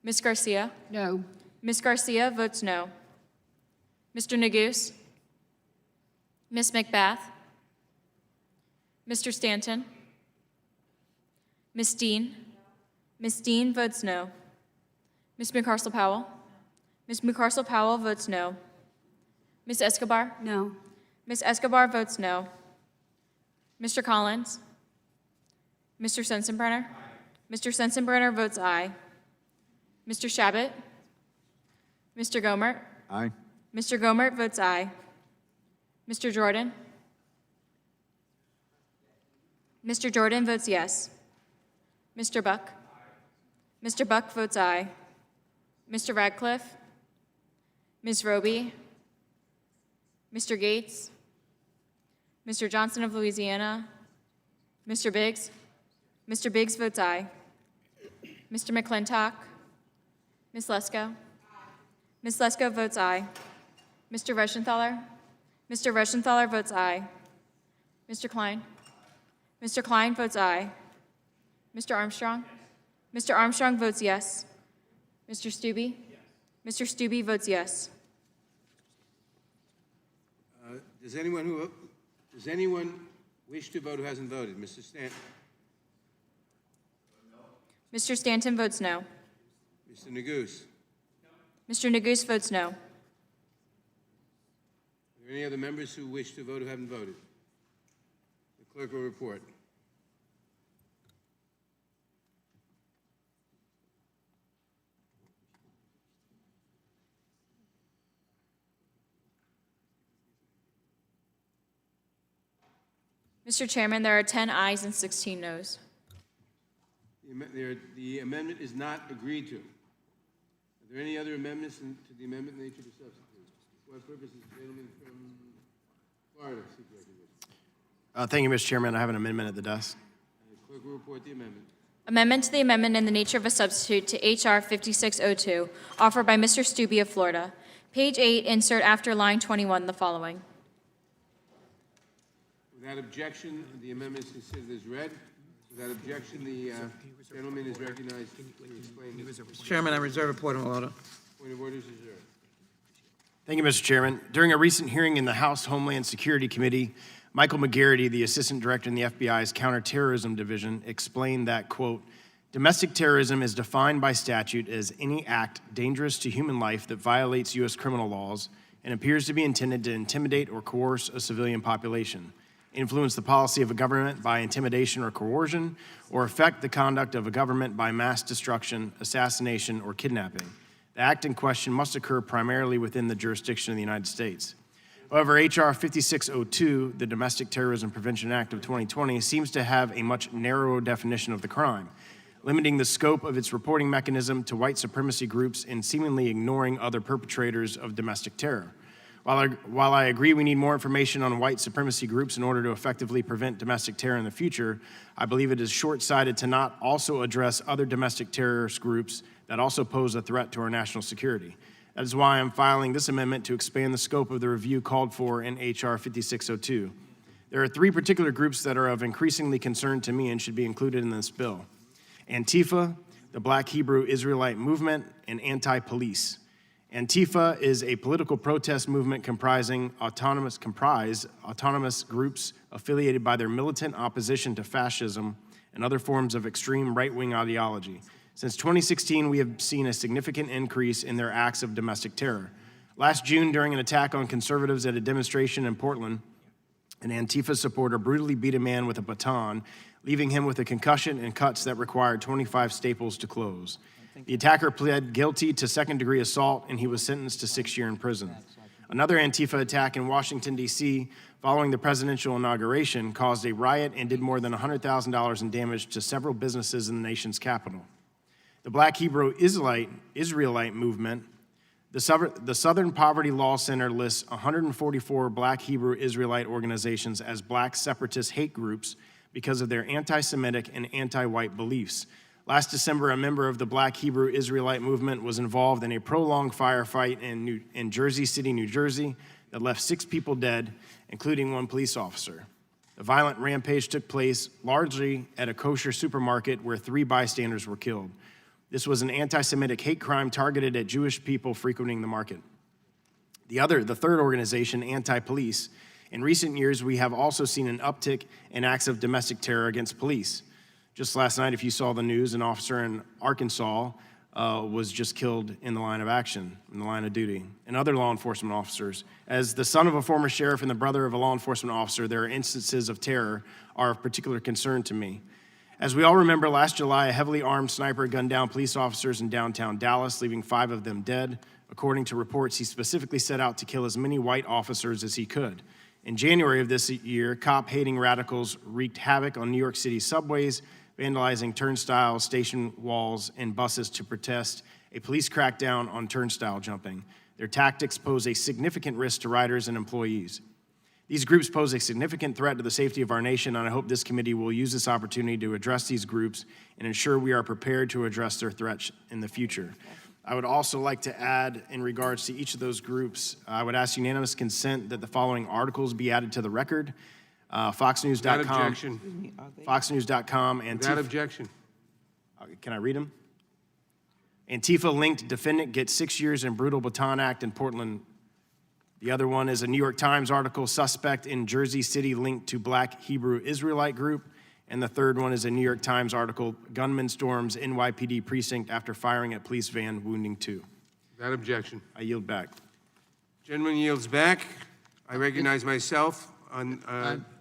Ms. Garcia? No. Ms. Garcia votes no. Mr. Neguse? Ms. McBath? Mr. Stanton? Ms. Dean? Ms. Dean votes no. Ms. McCarcel-Powell? Ms. McCarcel-Powell votes no. Ms. Escobar? No. Ms. Escobar votes no. Mr. Collins? Mr. Sensenbrenner? Mr. Sensenbrenner votes aye. Mr. Shabbat? Mr. Gomert? Aye. Mr. Gomert votes aye. Mr. Jordan? Mr. Jordan votes yes. Mr. Buck? Mr. Buck votes aye. Mr. Radcliffe? Ms. Roby? Mr. Gates? Mr. Johnson of Louisiana? Mr. Biggs? Mr. Biggs votes aye. Mr. McClintock? Ms. Lesko? Ms. Lesko votes aye. Mr. Reschenthaler? Mr. Reschenthaler votes aye. Mr. Klein? Mr. Klein votes aye. Mr. Armstrong? Mr. Armstrong votes yes. Mr. Stubbe? Mr. Stubbe votes yes. Does anyone wish to vote who hasn't voted? Mr. Stanton? Mr. Stanton votes no. Mr. Neguse? Mr. Neguse votes no. Are there any other members who wish to vote who haven't voted? The clerk will report. Mr. Chairman, there are 10 ayes and 16 noes. The amendment is not agreed to. Are there any other amendments to the amendment nature to substitute? For what purpose is the gentleman from Florida seek recognition? Thank you, Mr. Chairman. I have an amendment at the desk. The clerk will report the amendment. Amendment to the amendment in the nature of a substitute to H.R. 5602, offered by Mr. Stubbe of Florida. Page 8, insert after line 21 the following. Without objection, the amendment is considered as read. Without objection, the gentleman is recognized to explain. Mr. Chairman, I reserve a point of order. Point of order is reserved. Thank you, Mr. Chairman. During a recent hearing in the House Homeland Security Committee, Michael McGarity, the Assistant Director in the FBI's Counterterrorism Division, explained that, quote, domestic terrorism is defined by statute as any act dangerous to human life that violates U.S. criminal laws and appears to be intended to intimidate or coerce a civilian population, influence the policy of a government by intimidation or coercion, or affect the conduct of a government by mass destruction, assassination, or kidnapping. The act in question must occur primarily within the jurisdiction of the United States. However, H.R. 5602, the Domestic Terrorism Prevention Act of 2020, seems to have a much narrower definition of the crime, limiting the scope of its reporting mechanism to white supremacy groups and seemingly ignoring other perpetrators of domestic terror. While I agree we need more information on white supremacy groups in order to effectively prevent domestic terror in the future, I believe it is short-sighted to not also address other domestic terrorist groups that also pose a threat to our national security. That is why I'm filing this amendment to expand the scope of the review called for in H.R. 5602. There are 3 particular groups that are of increasingly concern to me and should be included in this bill: Antifa, the Black Hebrew Israelite Movement, and anti-police. Antifa is a political protest movement comprising autonomous groups affiliated by their militant opposition to fascism and other forms of extreme right-wing ideology. Since 2016, we have seen a significant increase in their acts of domestic terror. Last June, during an attack on conservatives at a demonstration in Portland, an Antifa supporter brutally beat a man with a baton, leaving him with a concussion and cuts that required 25 staples to close. The attacker pled guilty to second-degree assault, and he was sentenced to 6 years in prison. Another Antifa attack in Washington, D.C., following the presidential inauguration, caused a riot and did more than $100,000 in damage to several businesses in the nation's capital. The Black Hebrew Israelite Movement, the Southern Poverty Law Center lists 144 Black Hebrew Israelite organizations as black separatist hate groups because of their anti-Semitic and anti-white beliefs. Last December, a member of the Black Hebrew Israelite Movement was involved in a prolonged firefight in Jersey City, New Jersey, that left 6 people dead, including 1 police officer. The violent rampage took place largely at a kosher supermarket where 3 bystanders were killed. This was an anti-Semitic hate crime targeted at Jewish people frequenting the market. The third organization, Anti-Police. In recent years, we have also seen an uptick in acts of domestic terror against police. Just last night, if you saw the news, an officer in Arkansas was just killed in the line of action, in the line of duty, and other law enforcement officers. As the son of a former sheriff and the brother of a law enforcement officer, there are instances of terror are of particular concern to me. As we all remember, last July, a heavily armed sniper gunned down police officers in downtown Dallas, leaving 5 of them dead. According to reports, he specifically set out to kill as many white officers as he could. In January of this year, cop-hating radicals wreaked havoc on New York City's subways, vandalizing turnstiles, station walls, and buses to protest a police crackdown on turnstile jumping. Their tactics pose a significant risk to riders and employees. These groups pose a significant threat to the safety of our nation, and I hope this committee will use this opportunity to address these groups and ensure we are prepared to address their threats in the future. I would also like to add, in regards to each of those groups, I would ask unanimous consent that the following articles be added to the record. FoxNews.com. Without objection. FoxNews.com. Without objection. Can I read them? Antifa-linked defendant gets 6 years in brutal baton act in Portland. The other one is a New York Times article, suspect in Jersey City linked to Black Hebrew Israelite group. And the third one is a New York Times article, gunman storms NYPD precinct after firing at police van, wounding 2. Without objection. I yield back. Gentleman yields back. I recognize myself on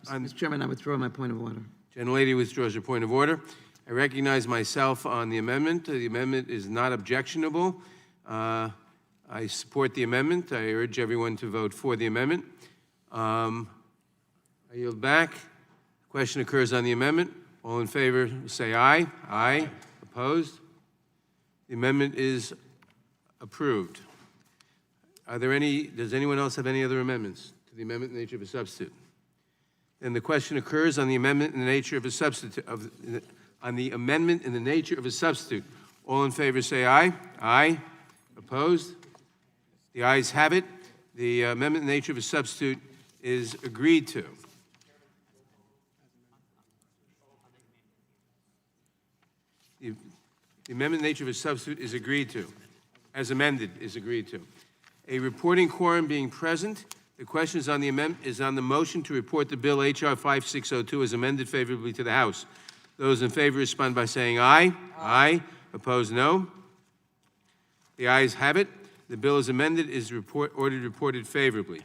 Mr. Chairman, I withdraw my point of order. Gentlelady withdraws her point of order. I recognize myself on the amendment. The amendment is not objectionable. I support the amendment. I urge everyone to vote for the amendment. I yield back. Question occurs on the amendment. All in favor, say aye. Aye. Opposed? The amendment is approved. Are there any, does anyone else have any other amendments to the amendment in the nature of a substitute? Then the question occurs on the amendment in the nature of a substitute, on the amendment in the nature of a substitute. All in favor say aye. Aye. Opposed? The ayes have it. The amendment in the nature of a substitute is agreed to. The amendment in the nature of a substitute is agreed to. As amended is agreed to. A reporting quorum being present, the question is on the amendment, is on the motion to report the bill H.R. 5602 as amended favorably to the House. Those in favor respond by saying aye. Aye. Opposed, no. The ayes have it. The bill as amended is ordered reported favorably.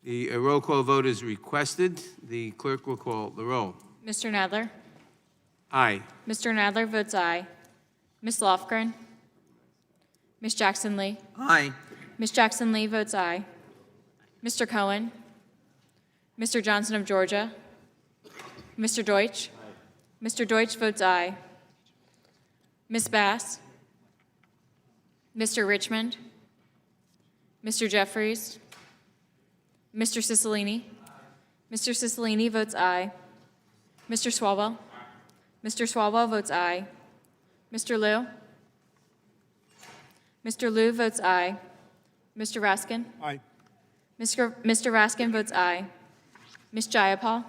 The roll call vote is requested. The clerk will call the roll. Mr. Nadler? Aye. Mr. Nadler votes aye. Ms. Lofgren? Ms. Jackson-Lee? Aye. Ms. Jackson-Lee votes aye. Mr. Cohen? Mr. Johnson of Georgia? Mr. Deutsch? Mr. Deutsch votes aye. Ms. Bass? Mr. Richmond? Mr. Jeffries? Mr. Cicilline? Mr. Cicilline votes aye. Mr. Swalwell? Mr. Swalwell votes aye. Mr. Liu? Mr. Liu votes aye. Mr. Raskin? Aye. Mr. Raskin votes aye. Ms. Jayapal?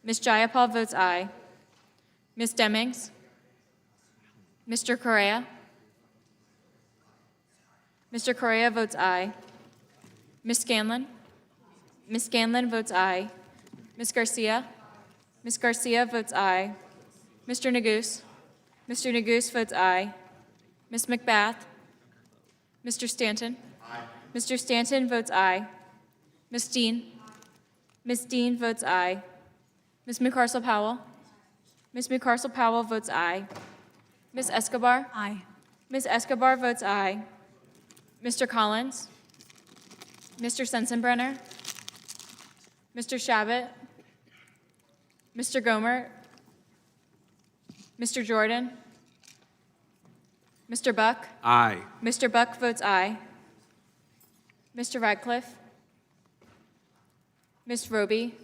Ms. Jayapal votes aye. Ms. Demings? Mr. Correa? Mr. Correa votes aye. Ms. Scanlon? Ms. Scanlon votes aye. Ms. Garcia? Ms. Garcia votes aye. Mr. Neguse? Mr. Neguse votes aye. Ms. McBath? Mr. Stanton? Aye. Mr. Stanton votes aye. Ms. Dean? Ms. Dean votes aye. Ms. McCarcel-Powell? Ms. McCarcel-Powell votes aye. Ms. Escobar? Aye. Ms. Escobar votes aye. Mr. Collins? Mr. Sensenbrenner? Mr. Shabbat? Mr. Gomer? Mr. Jordan? Mr. Buck? Aye. Mr. Buck votes aye. Mr. Radcliffe? Ms. Roby?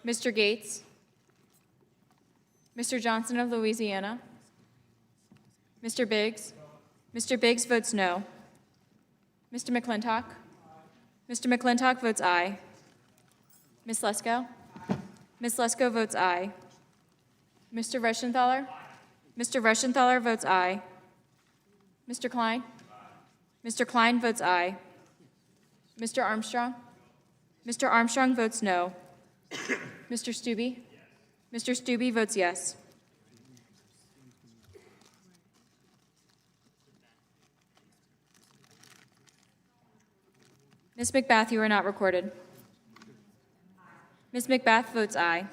Mr. Gates? Mr. Johnson of Louisiana? Mr. Biggs? Mr. Biggs votes no. Mr. McClintock? Mr. McClintock votes aye. Ms. Lesko? Ms. Lesko votes aye. Mr. Reschenthaler? Mr. Reschenthaler votes aye. Mr. Klein? Mr. Klein votes aye. Mr. Armstrong? Mr. Armstrong votes no. Mr. Stubbe? Mr. Stubbe votes yes. Ms. McBath, you are not recorded. Ms. McBath votes aye.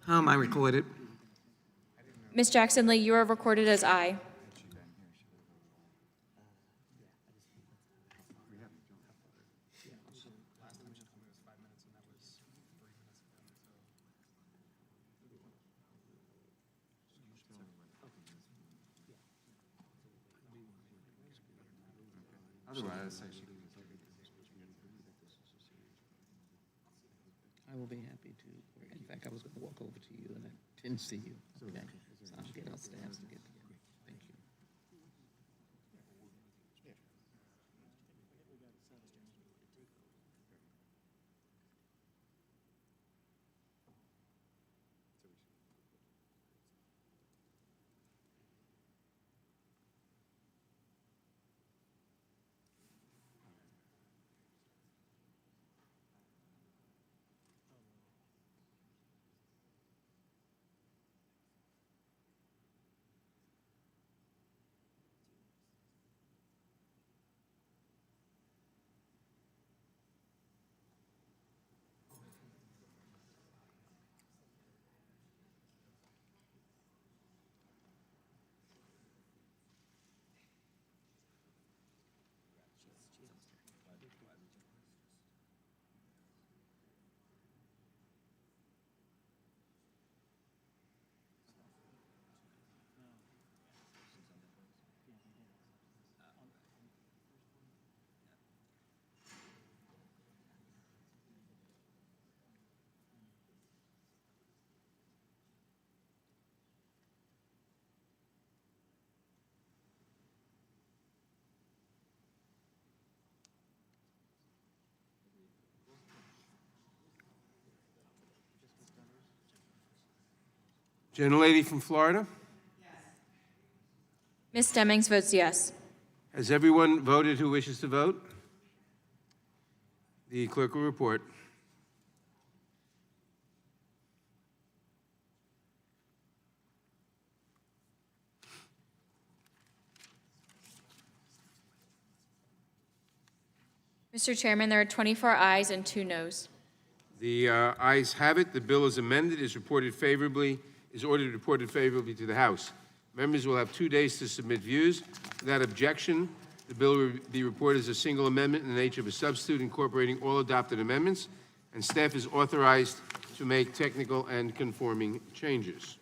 How am I recorded? Ms. Jackson Lee, you are recorded as aye. I will be happy to. In fact, I was going to walk over to you and I didn't see you. Okay. So I'll get our staffs to get together. Thank you. Gentlelady from Florida? Ms. Stemmings votes yes. Has everyone voted who wishes to vote? The clerk will report. Mr. Chairman, there are 24 ayes and 2 noes. The ayes have it. The bill is amended, is ordered reported favorably to the House. Members will have 2 days to submit views. Without objection, the bill will be reported as a single amendment in the nature of a substitute incorporating all adopted amendments, and staff is authorized to make technical and conforming changes.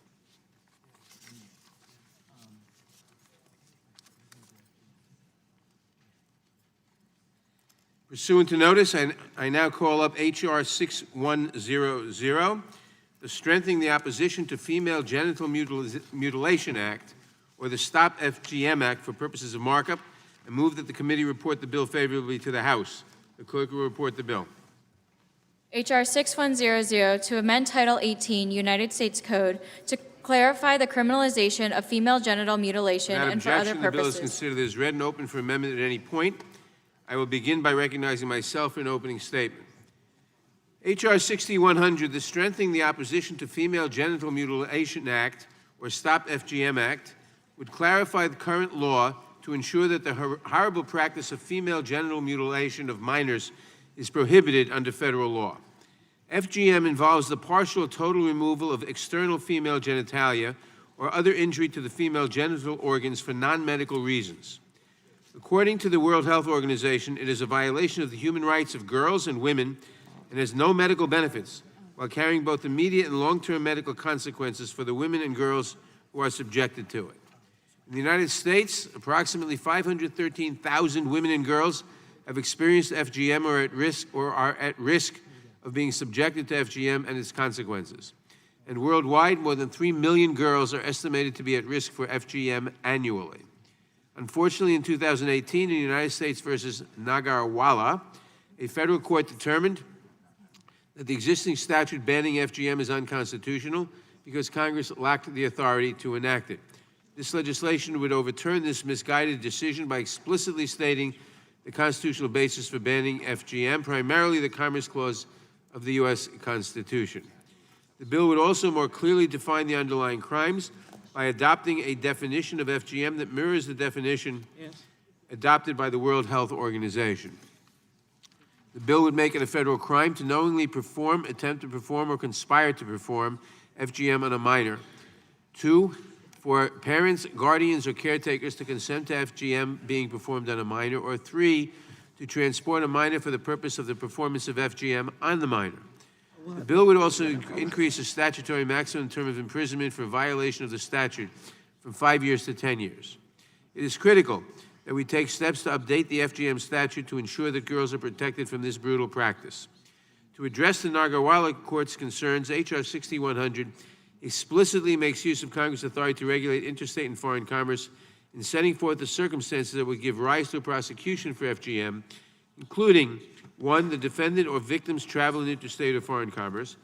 Pursuant to notice, I now call up H.R. 6100, the Strengthening the Opposition to Female Genital Mutilation Act, or the Stop FGM Act for purposes of markup, and move that the committee report the bill favorably to the House. The clerk will report the bill. H.R. 6100 to amend Title 18 United States Code to clarify the criminalization of female genital mutilation Without and for other objection, the bill is purposes. considered as read and open for amendment at any point. I will begin by recognizing myself for an opening statement. H.R. 6100, the Strengthening the Opposition to Female Genital Mutilation Act, or Stop FGM Act, would clarify the current law to ensure that the horrible practice of female genital mutilation of minors is prohibited under federal law. FGM involves the partial or total removal of external female genitalia or other injury to the female genital organs for non-medical reasons. According to the World Health Organization, it is a violation of the human rights of girls and women and has no medical benefits, while carrying both immediate and long-term medical consequences for the women and girls who are subjected to it. In the United States, approximately 513,000 women and girls have experienced FGM or are at risk of being subjected to FGM and its consequences. And worldwide, more than 3 million girls are estimated to be at risk for FGM annually. Unfortunately, in 2018, in United States versus Nagarwala, a federal court determined that the existing statute banning FGM is unconstitutional because Congress lacked the authority to enact it. This legislation would overturn this misguided decision by explicitly stating the constitutional basis for banning FGM, primarily the Commerce Clause of the U.S. Constitution. The bill would also more clearly define the underlying crimes by adopting a definition of FGM that mirrors the definition adopted by the World Health Organization. The bill would make it a federal crime to knowingly perform, attempt to perform, or conspire to perform FGM on a minor. 2, for parents, guardians, or caretakers to consent to FGM being performed on a minor. Or 3, to transport a minor for the purpose of the performance of FGM on the minor. The bill would also increase the statutory maximum term of imprisonment for violation of the statute from 5 years to 10 years. It is critical that we take steps to update the FGM statute to ensure that girls are protected from this brutal practice. To address the Nagarwala Court's concerns, H.R. 6100 explicitly makes use of Congress' authority to regulate interstate and foreign commerce in setting forth the circumstances that would give rise to a prosecution for FGM, including 1, the defendant or victim's travel in interstate or foreign commerce,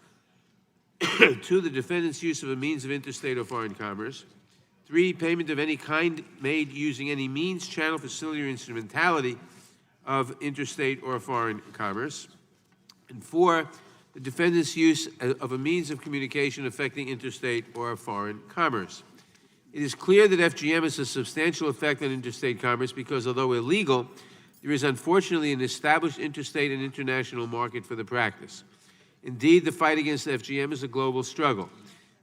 2, the defendant's use of a means of interstate or foreign commerce, 3, payment of any kind made using any means, channel, facility, or instrumentality of interstate or foreign commerce, and 4, the defendant's use of a means of communication affecting interstate or foreign commerce. It is clear that FGM has a substantial effect on interstate commerce because, although illegal, there is unfortunately an established interstate and international market for the practice. Indeed, the fight against FGM is a global struggle.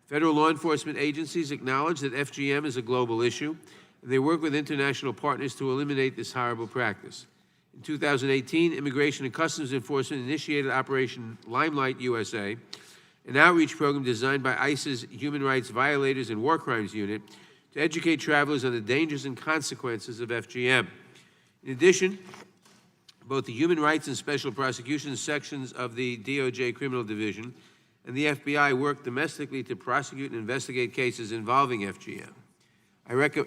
Federal law enforcement agencies acknowledge that FGM is a global issue, and they work with international partners to eliminate this horrible practice. In 2018, Immigration and Customs Enforcement initiated Operation Limelight USA, an outreach program designed by ICE's Human Rights Violators and War Crimes Unit to educate travelers on the dangers and consequences of FGM. In addition, both the Human Rights and Special Prosecutions sections of the DOJ Criminal Division and the FBI work domestically to prosecute and investigate cases involving FGM.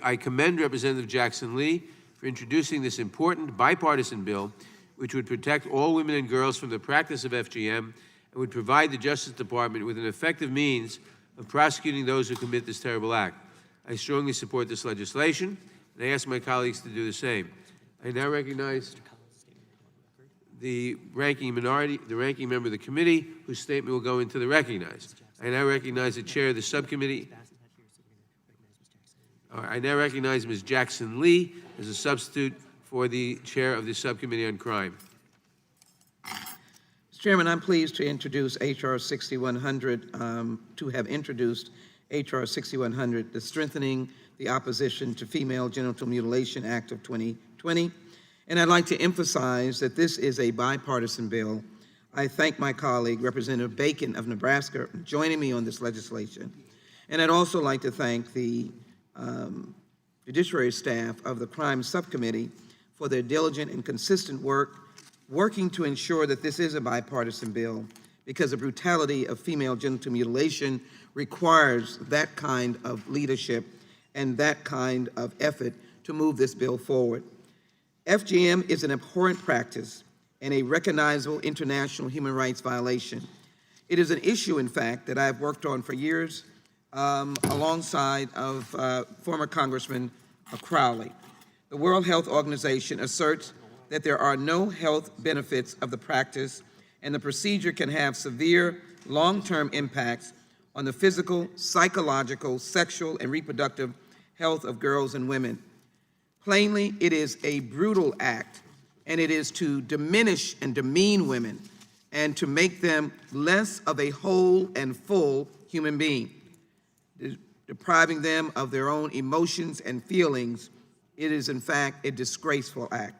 I commend Representative Jackson Lee for introducing this important bipartisan bill, which would protect all women and girls from the practice of FGM and would provide the Justice Department with an effective means of prosecuting those who commit this terrible act. I strongly support this legislation, and I ask my colleagues to do the same. I now recognize the ranking member of the committee, whose statement will go into the recognized. I now recognize the chair of the subcommittee. I now recognize Ms. Jackson Lee as a substitute for the chair of the subcommittee on crime. Mr. Chairman, I'm pleased to introduce H.R. 6100, to have introduced H.R. 6100, the Strengthening the Opposition to Female Genital Mutilation Act of 2020. And I'd like to emphasize that this is a bipartisan bill. I thank my colleague, Representative Bacon of Nebraska, for joining me on this legislation. And I'd also like to thank the Judiciary staff of the Crime Subcommittee for their diligent and consistent work, working to ensure that this is a bipartisan bill, because the brutality of female genital mutilation requires that kind of leadership and that kind of effort to move this bill forward. FGM is an abhorrent practice and a recognizable international human rights violation. It is an issue, in fact, that I've worked on for years alongside of former Congressman Crowley. The World Health Organization asserts that there are no health benefits of the practice, and the procedure can have severe long-term impacts on the physical, psychological, sexual, and reproductive health of girls and women. Plainly, it is a brutal act, and it is to diminish and demean women and to make them less of a whole and full human being, depriving them of their own emotions and feelings. It is, in fact, a disgraceful act.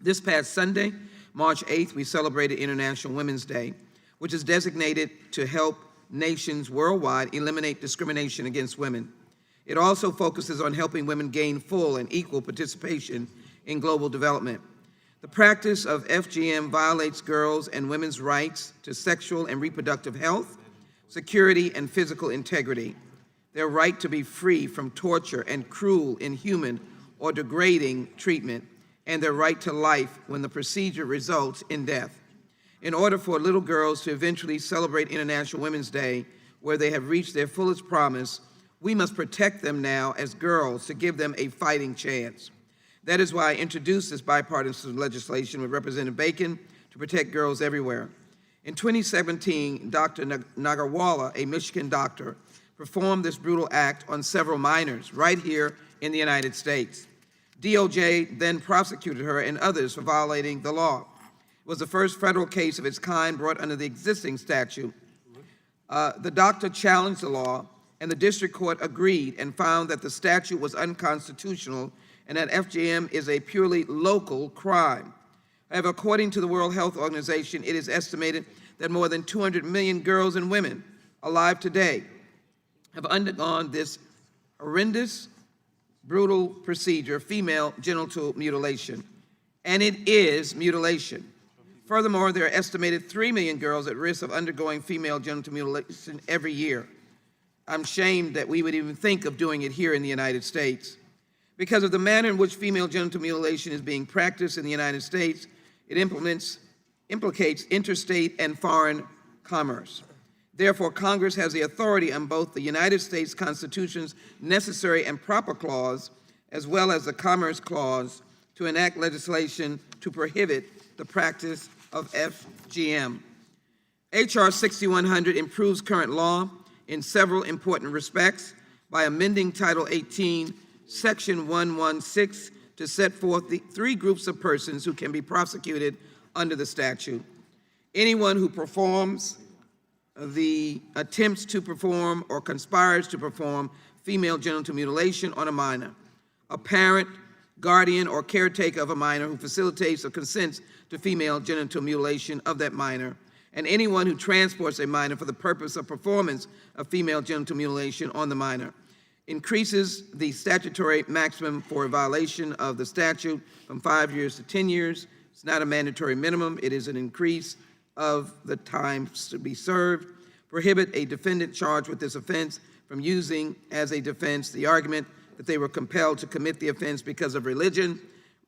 This past Sunday, March 8th, we celebrated International Women's Day, which is designated to help nations worldwide eliminate discrimination against women. It also focuses on helping women gain full and equal participation in global development. The practice of FGM violates girls' and women's rights to sexual and reproductive health, security, and physical integrity, their right to be free from torture and cruel, inhuman, or degrading treatment, and their right to life when the procedure results in death. in order for little girls to eventually celebrate International Women's Day, where they have reached their fullest promise, we must protect them now as girls to give them a fighting chance. That is why I introduced this bipartisan legislation with Representative Bacon to protect girls everywhere. In 2017, Dr. Nagarwala, a Michigan doctor, performed this brutal act on several minors right here in the United States. DOJ then prosecuted her and others for violating the law. It was the first federal case of its kind brought under the existing statute. The doctor challenged the law, and the district court agreed and found that the statute was unconstitutional and that FGM is a purely local crime. However, according to the World Health Organization, it is estimated that more than 200 million girls and women alive today have undergone this horrendous, brutal procedure, female genital mutilation. And it is mutilation. Furthermore, there are estimated 3 million girls at risk of undergoing female genital mutilation every year. I'm ashamed that we would even think of doing it here in the United States. Because of the manner in which female genital mutilation is being practiced in the United States, it implicates interstate and foreign commerce. Therefore, Congress has the authority on both the United States Constitution's Necessary and Proper Clause, as well as the Commerce Clause, to enact legislation to prohibit the practice of FGM. H.R. 6100 improves current law in several important respects by amending Title 18, Section 116, to set forth the 3 groups of persons who can be prosecuted under the statute. Anyone who performs the attempts to perform or conspires to perform female genital mutilation on a minor, a parent, guardian, or caretaker of a minor who facilitates or consents to female genital mutilation of that minor, and anyone who transports a minor for the purpose of performance of female genital mutilation on the minor. Increases the statutory maximum for a violation of the statute from 5 years to 10 years. It's not a mandatory minimum. It is an increase of the time to be served. Prohibit a defendant charged with this offense from using as a defense the argument that they were compelled to commit the offense because of religion,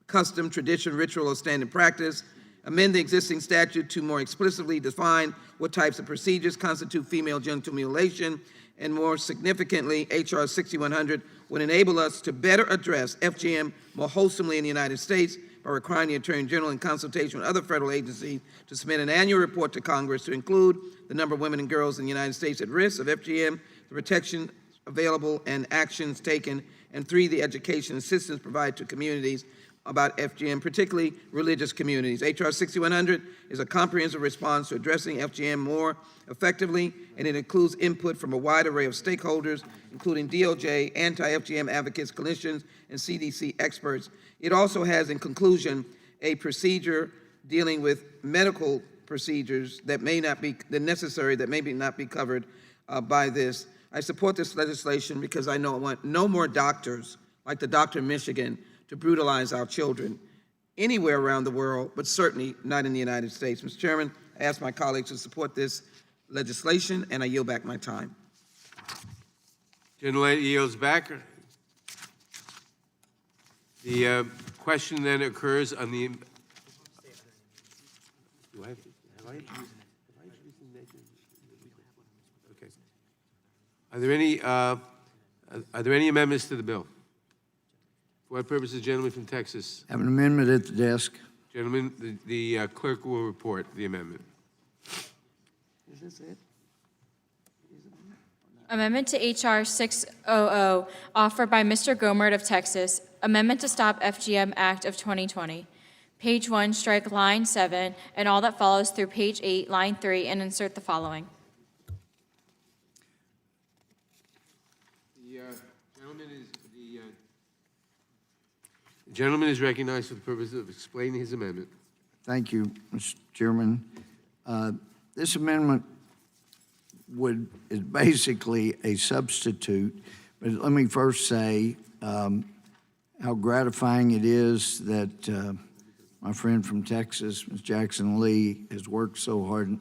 custom, tradition, ritual, or standard practice. Amend the existing statute to more explicitly define what types of procedures constitute female genital mutilation, and more significantly, H.R. 6100 would enable us to better address FGM more wholesomely in the United States by requiring the Attorney General, in consultation with other federal agencies, to submit an annual report to Congress to include the number of women and girls in the United States at risk of FGM, the protection available and actions taken, and 3, the education assistance provided to communities about FGM, particularly religious communities. H.R. 6100 is a comprehensive response to addressing FGM more effectively, and it includes input from a wide array of stakeholders, including DOJ, anti-FGM advocates, clinicians, and CDC experts. It also has, in conclusion, a procedure dealing with medical procedures that may not be necessary, that may not be covered by this. I support this legislation because I want no more doctors like the doctor in Michigan to brutalize our children anywhere around the world, but certainly not in the United States. Mr. Chairman, I ask my colleagues to support this legislation, and I yield back my time. Gentlelady yields back. The question then occurs on the. Do I have to? Have I introduced the nation? Okay. Are there any amendments to the bill? For what purposes, gentleman from Texas? Have an amendment at the desk. Gentlemen, the clerk will report the amendment. Is this it? Amendment to H.R. 600, offered by Mr. Gomert of Texas, Amendment to Stop FGM Act of 2020. Page 1, strike line 7, and all that follows through page 8, line 3, and insert the following. The gentleman is recognized for the purpose of explaining his amendment. Thank you, Mr. Chairman. This amendment is basically a substitute, but let me first say how gratifying it is that my friend from Texas, Ms. Jackson Lee, has worked so hard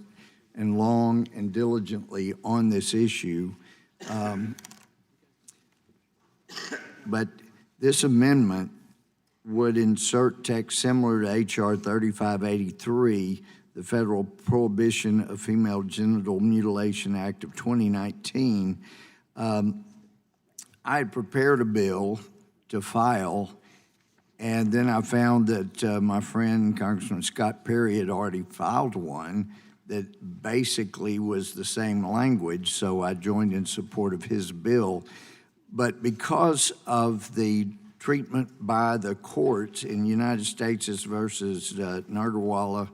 and long and diligently on this issue. But this amendment would insert text similar to H.R. 3583 the Federal Prohibition of Female Genital Mutilation Act of 2019, I had prepared a bill to file, and then I found that my friend Congressman Scott Perry had already filed one that basically was the same language, so I joined in support of his bill. But because of the treatment by the courts in United States versus Nagarwala,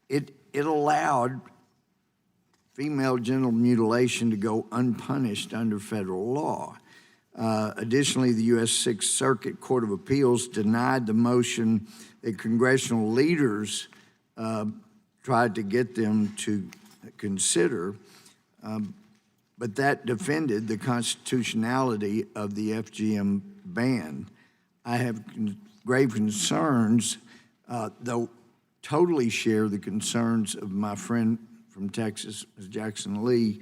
it allowed female genital mutilation to go unpunished under federal law. Additionally, the U.S. Sixth Circuit Court of Appeals denied the motion that congressional leaders tried to get them to consider, but that defended the constitutionality of the FGM ban. I have grave concerns, though totally share the concerns of my friend from Texas, Ms. Jackson Lee.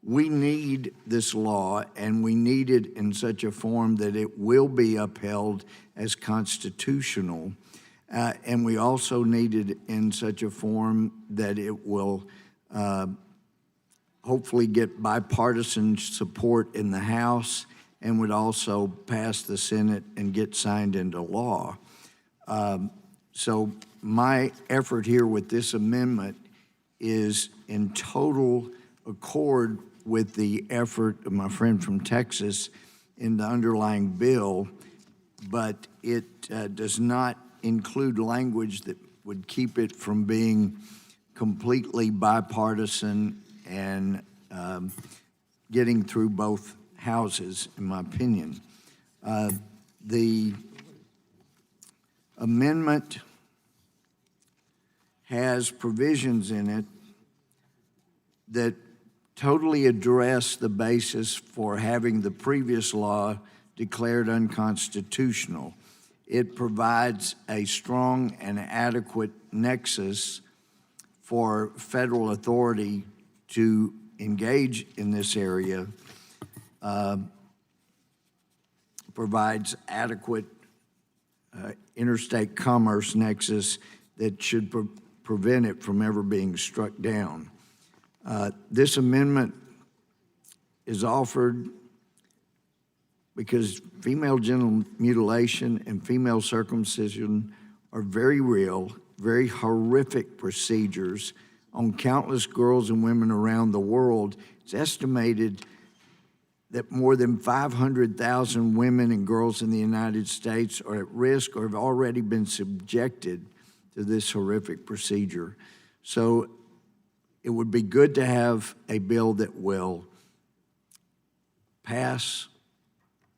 We need this law, and we need it in such a form that it will be upheld as constitutional. And we also need it in such a form that it will hopefully get bipartisan support in the House and would also pass the Senate and get signed into law. So my effort here with this amendment is in total accord with the effort of my friend from Texas in the underlying bill, but it does not include language that would keep it from being completely bipartisan and getting through both houses, in my opinion. The amendment has provisions in it that totally address the basis for having the previous law declared unconstitutional. It provides a strong and adequate nexus for federal authority to engage in this area, provides adequate interstate commerce nexus that should prevent it from ever being struck down. This amendment is offered because female genital mutilation and female circumcision are very real, very horrific procedures on countless girls and women around the world. It's estimated that more than 500,000 women and girls in the United States are at risk or have already been subjected to this horrific procedure. So it would be good to have a bill that will pass.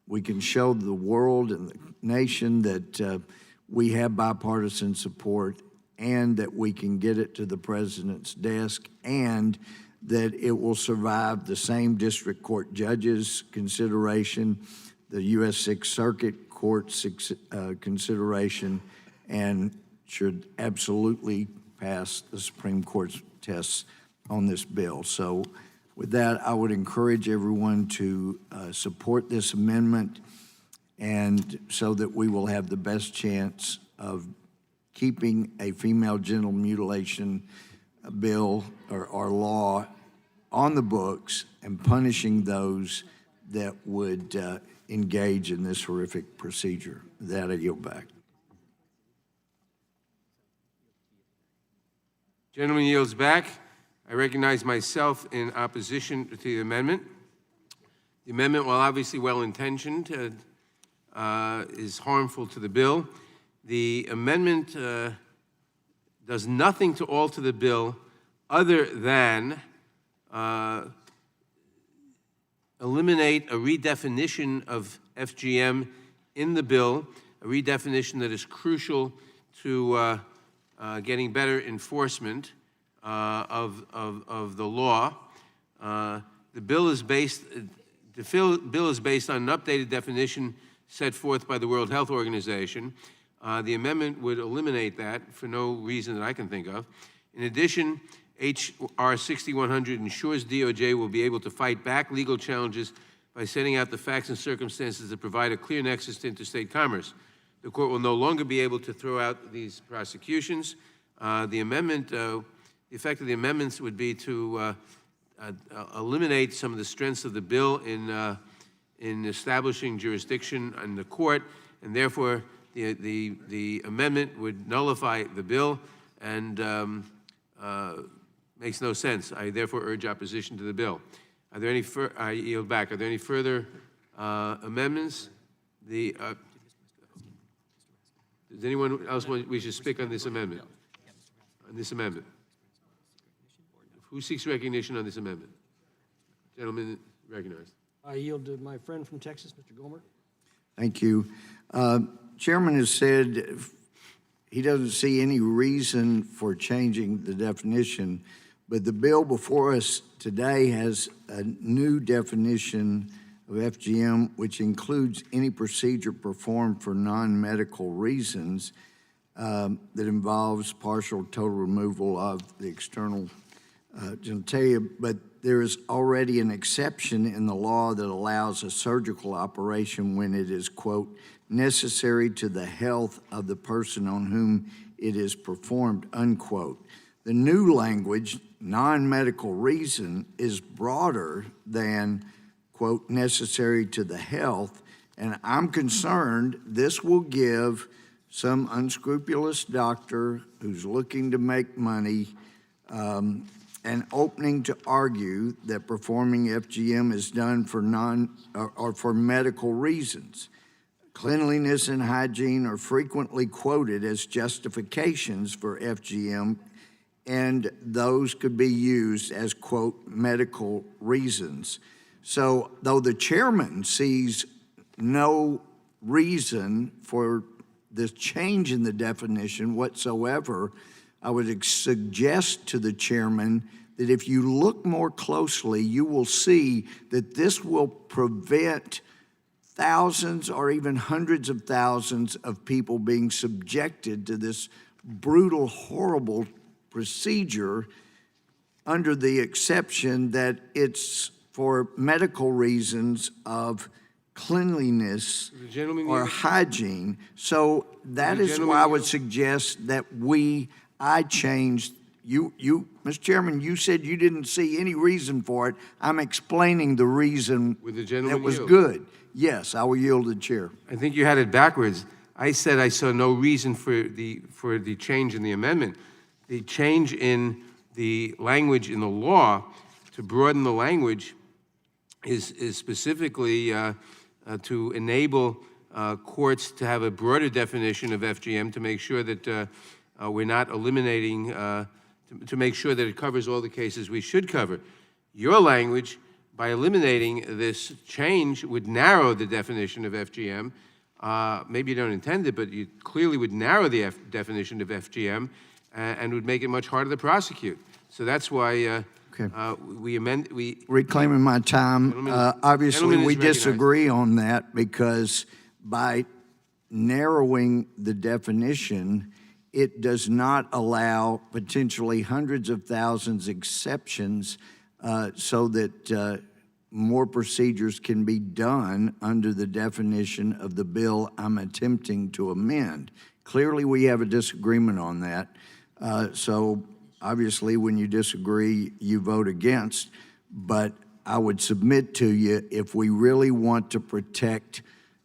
We can show the world and the nation that we have bipartisan support and that we can get it to the president's desk and that it will survive the same district court judges' consideration, the U.S. Sixth Circuit Court's consideration, and should absolutely pass the Supreme Court's tests on this bill. So with that, I would encourage everyone to support this amendment, and so that we will have the best chance of keeping a female genital mutilation bill or law on the books and punishing those that would engage in this horrific procedure. With that, I yield back. Gentleman yields back. I recognize myself in opposition to the amendment. The amendment, while obviously well-intentioned, is harmful to the bill. The amendment does nothing to alter the bill other than eliminate a redefinition of FGM in the bill, a redefinition that is crucial to getting better enforcement of the law. The bill is based on an updated definition set forth by the World Health Organization. The amendment would eliminate that for no reason that I can think of. In addition, H.R. 6100 ensures DOJ will be able to fight back legal challenges by setting out the facts and circumstances that provide a clear nexus to interstate commerce. The court will no longer be able to throw out these prosecutions The amendment, the effect of the amendments would be to eliminate some of the strengths of the bill in establishing jurisdiction in the court, and therefore the amendment would nullify the bill and makes no sense. I therefore urge opposition to the bill. Are there any? I yield back. Are there any further amendments? Does anyone else want? We should speak on this amendment. On this amendment. Who seeks recognition on this amendment? Gentleman recognized. I yield to my friend from Texas, Mr. Gomer. Thank you. Chairman has said he doesn't see any reason for changing the definition, but the bill before us today has a new definition of FGM, which includes any procedure performed for non-medical reasons that involves partial or total removal of the external genitalia, but there is already an exception in the law that allows a surgical operation when it is, quote, necessary to the health of the person on whom it is performed, unquote. The new language, non-medical reason, is broader than, quote, necessary to the health, and I'm concerned this will give some unscrupulous doctor who's looking to make money an opening to argue that performing FGM is done for for medical reasons. Cleanliness and hygiene are frequently quoted as justifications for FGM, and those could be used as, quote, medical reasons. So though the chairman sees no reason for this change in the definition whatsoever, I would suggest to the chairman that if you look more closely, you will see that this will prevent thousands or even hundreds of thousands of people being subjected to this brutal, horrible procedure under the exception that it's for medical reasons of cleanliness or hygiene. So that is why I would suggest that I changed, Mr. Chairman, you said you didn't see any reason for it. I'm explaining the reason that was good. Yes, I will yield to the chair. I think you had it backwards. I said I saw no reason for the change in the amendment. The change in the language in the law to broaden the language is specifically to enable courts to have a broader definition of FGM to make sure that we're not eliminating, to make sure that it covers all the cases we should cover. Your language, by eliminating this change, would narrow the definition of FGM. Maybe you don't intend it, but you clearly would narrow the definition of FGM and would make it much harder to prosecute. So that's why Reclaiming my time. Obviously, we disagree on that because by narrowing the definition, it does not allow potentially hundreds of thousands exceptions so that more procedures can be done under the definition of the bill I'm attempting to amend. Clearly, we have a disagreement on that. So obviously, when you disagree, you vote against. But I would submit to you, if we really want to protect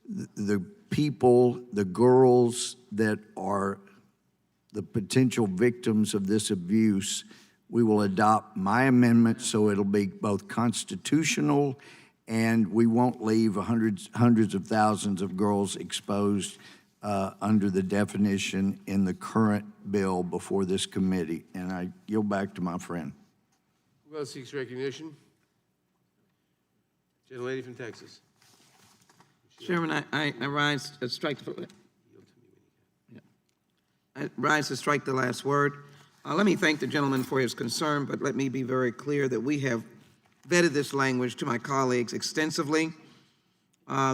the people, the girls that are the potential victims of this abuse, we will adopt my amendment so it'll be both constitutional and we won't leave hundreds of thousands of girls exposed under the definition in the current bill before this committee. And I yield back to my friend. Who else seeks recognition? Gentlelady from Texas. Chairman, I rise to strike the last word. Let me thank the gentleman for his concern, but let me be very clear that we have vetted this language to my colleagues extensively.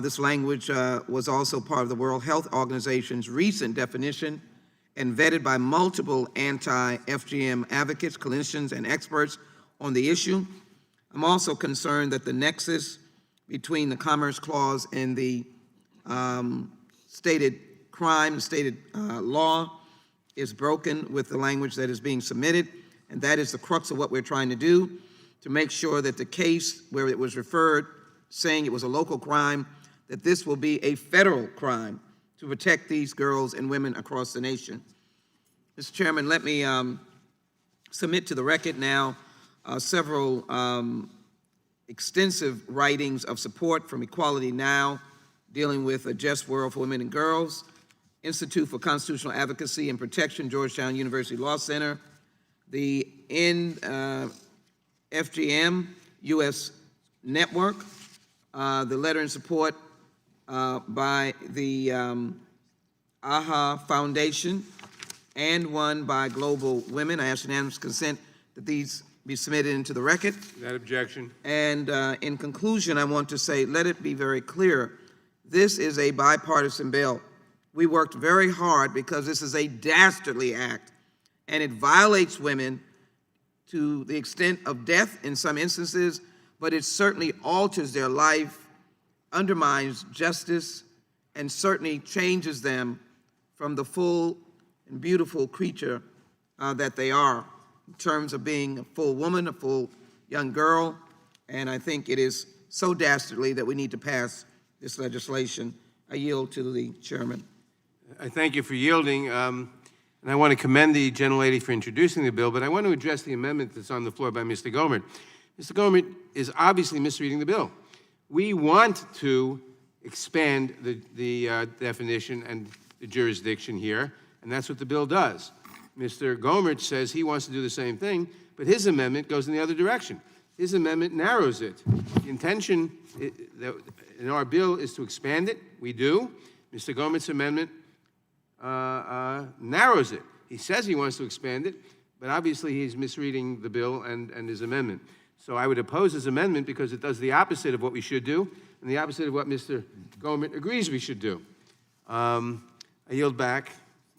This language was also part of the World Health Organization's recent definition and vetted by multiple anti-FGM advocates, clinicians, and experts on the issue. I'm also concerned that the nexus between the Commerce Clause and the stated crime, stated law, is broken with the language that is being submitted, and that is the crux of what we're trying to do, to make sure that the case where it was referred, saying it was a local crime, that this will be a federal crime to protect these girls and women across the nation. Mr. Chairman, let me submit to the record now several extensive writings of support from Equality Now, dealing with a just world for women and girls, Institute for Constitutional Advocacy and Protection, Georgetown University Law Center, the FGM U.S. Network, the letter in support by the AHA Foundation, and one by Global Women. I ask unanimous consent that these be submitted into the record. Without objection. And in conclusion, I want to say, let it be very clear, this is a bipartisan bill. We worked very hard because this is a dastardly act, and it violates women to the extent of death in some instances, but it certainly alters their life, undermines justice, and certainly changes them from the full and beautiful creature that they are, in terms of being a full woman, a full young girl. And I think it is so dastardly that we need to pass this legislation. I yield to the chairman. I thank you for yielding, and I want to commend the gentlelady for introducing the bill, but I want to address the amendment that's on the floor by Mr. Gohmert. Mr. Gohmert is obviously misreading the bill. We want to expand the definition and the jurisdiction here, and that's what the bill does. Mr. Gohmert says he wants to do the same thing, but his amendment goes in the other direction. His amendment narrows it. The intention in our bill is to expand it. We do. Mr. Gohmert's amendment narrows it. He says he wants to expand it, but obviously he's misreading the bill and his amendment. So I would oppose his amendment because it does the opposite of what we should do and the opposite of what Mr. Gohmert agrees we should do. I yield back.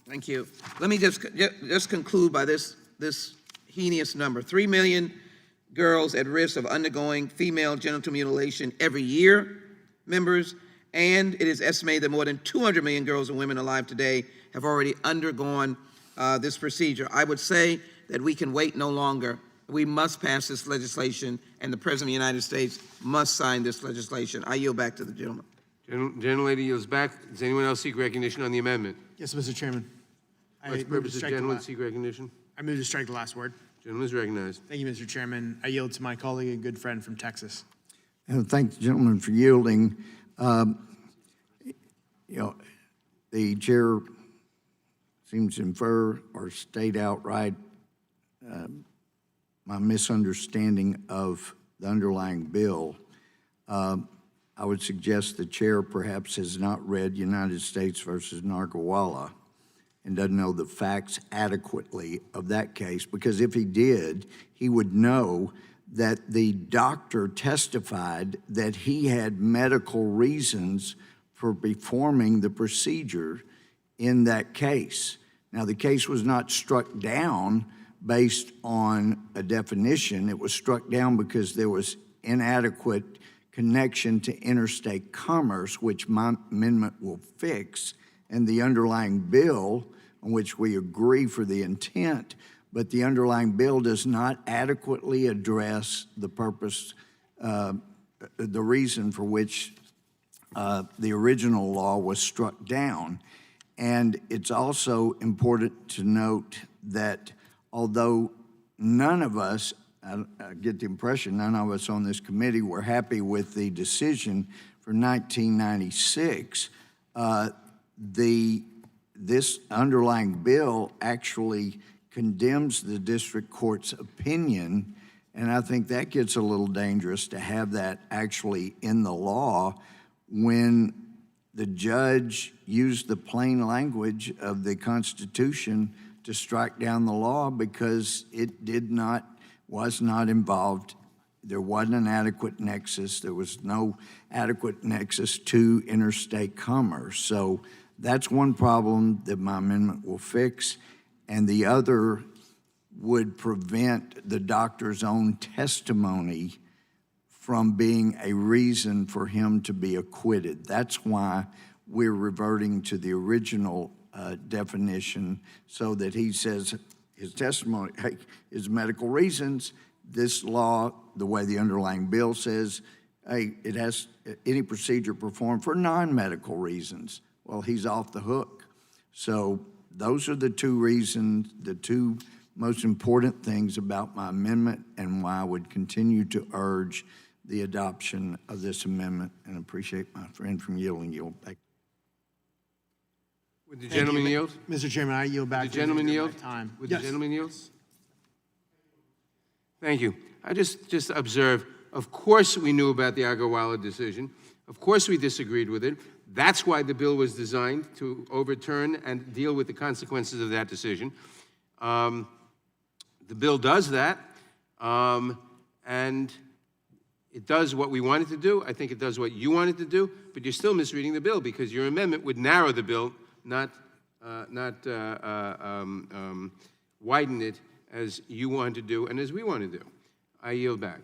Thank you. Let me just conclude by this heinous number. 3 million girls at risk of undergoing female genital mutilation every year, members, and it is estimated that more than 200 million girls and women alive today have already undergone this procedure. I would say that we can wait no longer. We must pass this legislation, and the President of the United States must sign this legislation. I yield back to the gentleman. Gentlelady yields back. Does anyone else seek recognition on the amendment? Yes, Mr. Chairman. What purpose does gentleman seek recognition? I move to strike the last word. Gentleman is recognized. Thank you, Mr. Chairman. I yield to my colleague and good friend from Texas. And thank the gentleman for yielding. The chair seems to infer or state outright my misunderstanding of the underlying bill. I would suggest the chair perhaps has not read United States versus Nargawala and doesn't know the facts adequately of that case, because if he did, he would know that the doctor testified that he had medical reasons for performing the procedure in that case. Now, the case was not struck down based on a definition. It was struck down because there was inadequate connection to interstate commerce, which my amendment will fix, and the underlying bill, on which we agree for the intent, but the underlying bill does not adequately address the purpose, the reason for which the original law was struck down. And it's also important to note that although none of us, I get the impression none of us on this committee were happy with the decision for 1996, this underlying bill actually condemns the district court's opinion, and I think that gets a little dangerous to have that actually in the law when the judge used the plain language of the Constitution to strike down the law because it was not involved. There wasn't an adequate nexus. There was no adequate nexus to interstate commerce. So that's one problem that my amendment will fix, and the other would prevent the doctor's own testimony from being a reason for him to be acquitted. That's why we're reverting to the original definition so that he says his testimony, hey, his medical reasons, this law, the way the underlying bill says, hey, it has any procedure performed for non-medical reasons. Well, he's off the hook. So those are the two reasons, the two most important things about my amendment and why I would continue to urge the adoption of this amendment, and appreciate my friend from yielding. Yield back. Would the gentleman yield? Mr. Chairman, I yield back. Would the gentleman yield? Would Yes. the gentleman yield? Thank you. I just observe, of course we knew about the Agarwala decision. Of course we disagreed with it. That's why the bill was designed, to overturn and deal with the consequences of that decision. The bill does that, and it does what we wanted to do. I think it does what you wanted to do, but you're still misreading the bill because your amendment would narrow the bill, not widen it as you want to do and as we want to do. I yield back.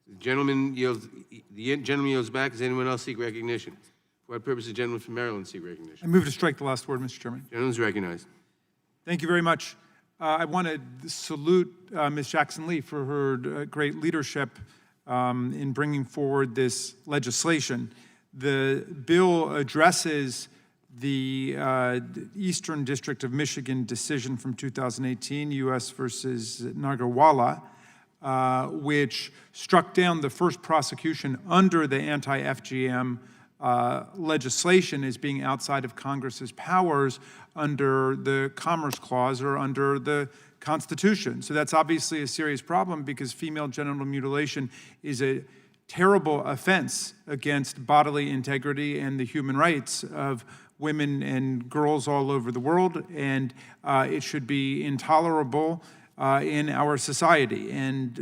The gentleman yields back. Does anyone else seek recognition? For what purpose does the gentleman from Maryland seek recognition? I move to strike the last word, Mr. Chairman. Gentleman's recognized. Thank you very much. I want to salute Ms. Jackson-Lee for her great leadership in bringing forward this legislation. The bill addresses the Eastern District of Michigan decision from 2018, U.S. versus Nagarwala, which struck down the first prosecution under the anti-FGM legislation as being outside of Congress's powers under the Commerce Clause or under the Constitution. So that's obviously a serious problem because female genital mutilation is a terrible offense against bodily integrity and the human rights of women and girls all over the world, and it should be intolerable in our society, and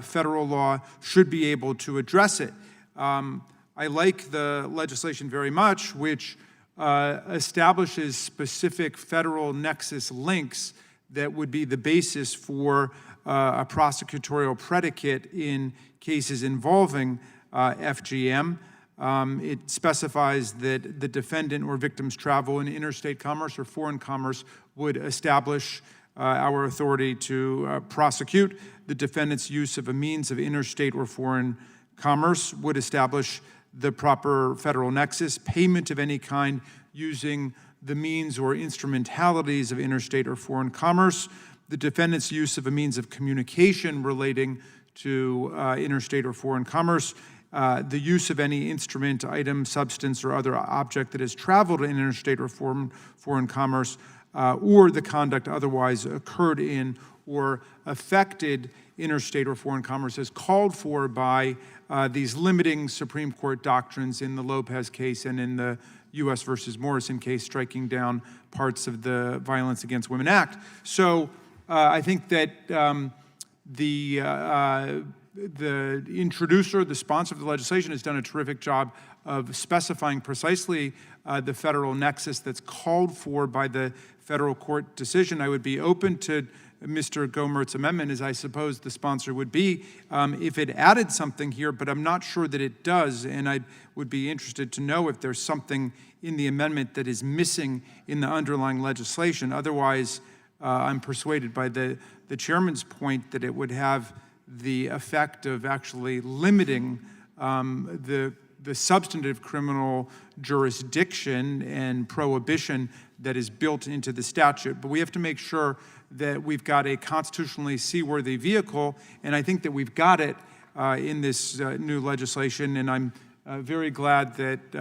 federal law should be able to address it. I like the legislation very much, which establishes specific federal nexus links that would be the basis for a prosecutorial predicate in cases involving FGM. It specifies that the defendant or victim's travel in interstate commerce or foreign commerce would establish our authority to prosecute. The defendant's use of a means of interstate or foreign commerce would establish the proper federal nexus. Payment of any kind using the means or instrumentalities of interstate or foreign commerce. The defendant's use of a means of communication relating to interstate or foreign commerce. The use of any instrument, item, substance, or other object that has traveled in interstate or foreign commerce, or the conduct otherwise occurred in or affected interstate or foreign commerce as called for by these limiting Supreme Court doctrines in the Lopez case and in the U.S. versus Morrison case, striking down parts of the Violence Against Women Act. So I think that the introducer, the sponsor of the legislation, has done a terrific job of specifying precisely the federal nexus that's called for by the federal court decision. I would be open to Mr. Gomert's amendment, as I suppose the sponsor would be, if it added something here, but I'm not sure that it does, and I would be interested to know if there's something in the amendment that is missing in the underlying legislation. Otherwise, I'm persuaded by the chairman's point that it would have the effect of actually limiting the substantive criminal jurisdiction and prohibition that is built into the statute. But we have to make sure that we've got a constitutionally seaworthy vehicle, and I think that we've got it in this new legislation, and I'm very glad that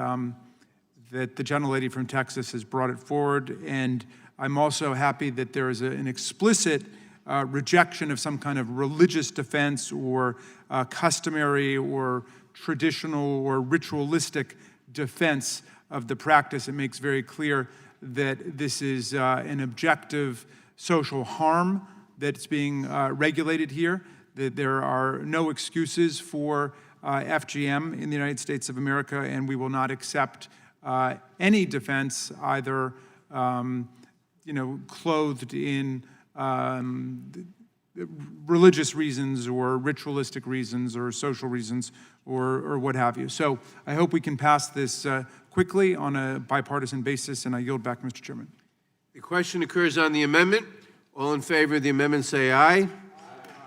that the gentlelady from Texas has brought it forward, and I'm also happy that there is an explicit rejection of some kind of religious defense or customary or traditional or ritualistic defense of the practice. It makes very clear that this is an objective social harm that's being regulated here, that there are no excuses for FGM in the United States of America, and we will not accept any defense, either clothed in religious reasons or ritualistic reasons or social reasons or what have you. So I hope we can pass this quickly on a bipartisan basis, and I yield back, Mr. Chairman. The question occurs on the amendment. All in favor of the amendment say aye. Aye.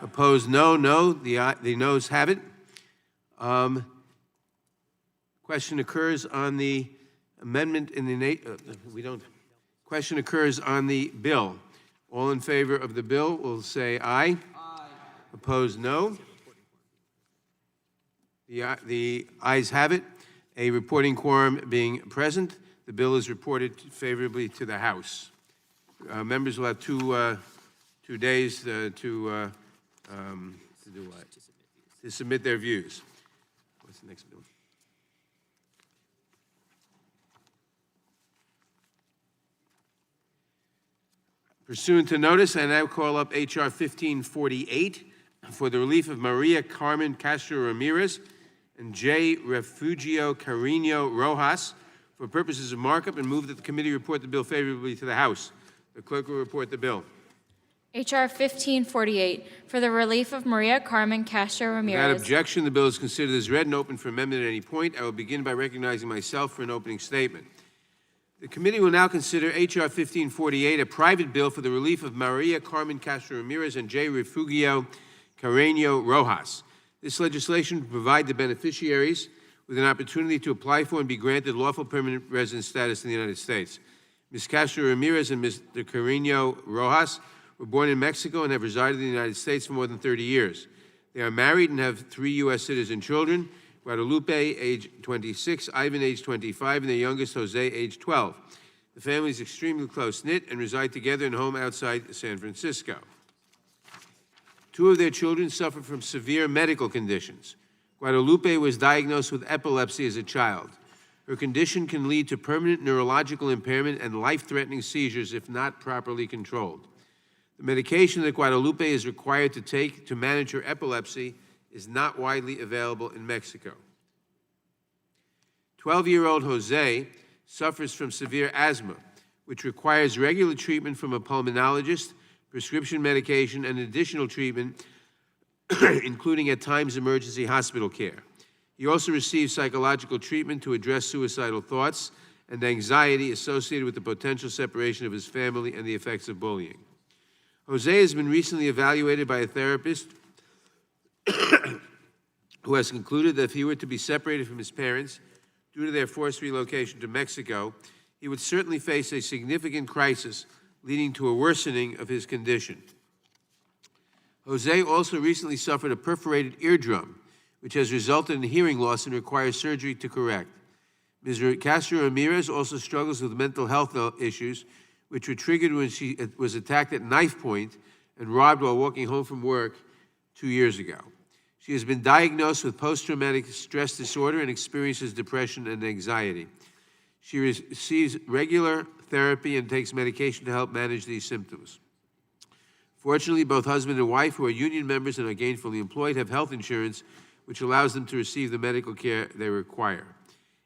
Opposed, no. No. The noes have it. Question occurs on the amendment in the question occurs on the bill. All in favor of the bill will say aye. Aye. Opposed, no. The ayes have it. A reporting quorum being present, the bill is reported favorably to the House. Members will have two days to do what? To submit their views. What's the next bill? Pursuant to notice, I now call up H.R. 1548 for the relief of Maria Carmen Castro Ramirez and J. Refugio Carreno Rojas for purposes of markup, and move that the committee report the bill favorably to the House. The clerk will report the bill. H.R. 1548 for the relief of Maria Carmen Castro Ramirez. Without objection, the bill is considered as read and open for amendment at any point. I will begin by recognizing myself for an opening statement. The committee will now consider H.R. 1548, a private bill for the relief of Maria Carmen Castro Ramirez and J. Refugio Carreno Rojas. This legislation will provide the beneficiaries with an opportunity to apply for and be granted lawful permanent resident status in the United States. Ms. Castro Ramirez and Mr. Carreno Rojas were born in Mexico and have resided in the United States for more than 30 years. They are married and have 3 U.S. citizen children: Guadalupe, age 26, Ivan, age 25, and their youngest, Jose, age 12. The family is extremely close-knit and reside together in a home outside San Francisco. 2 of their children suffer from severe medical conditions. Guadalupe was diagnosed with epilepsy as a child. Her condition can lead to permanent neurological impairment and life-threatening seizures if not properly controlled. The medication that Guadalupe is required to take to manage her epilepsy is not widely available in Mexico. 12-year-old Jose suffers from severe asthma, which requires regular treatment from a pulmonologist, prescription medication, and additional treatment, including at times emergency hospital care. He also receives psychological treatment to address suicidal thoughts and anxiety associated with the potential separation of his family and the effects of bullying. Jose has been recently evaluated by a therapist who has concluded that if he were to be separated from his parents due to their forced relocation to Mexico, he would certainly face a significant crisis leading to a worsening of his condition. Jose also recently suffered a perforated eardrum, which has resulted in hearing loss and requires surgery to correct. Ms. Castro Ramirez also struggles with mental health issues, which were triggered when she was attacked at knife point and robbed while walking home from work 2 years ago. She has been diagnosed with post-traumatic stress disorder and experiences depression and anxiety. She receives regular therapy and takes medication to help manage these symptoms. Fortunately, both husband and wife, who are union members and are gainfully employed, have health insurance, which allows them to receive the medical care they require.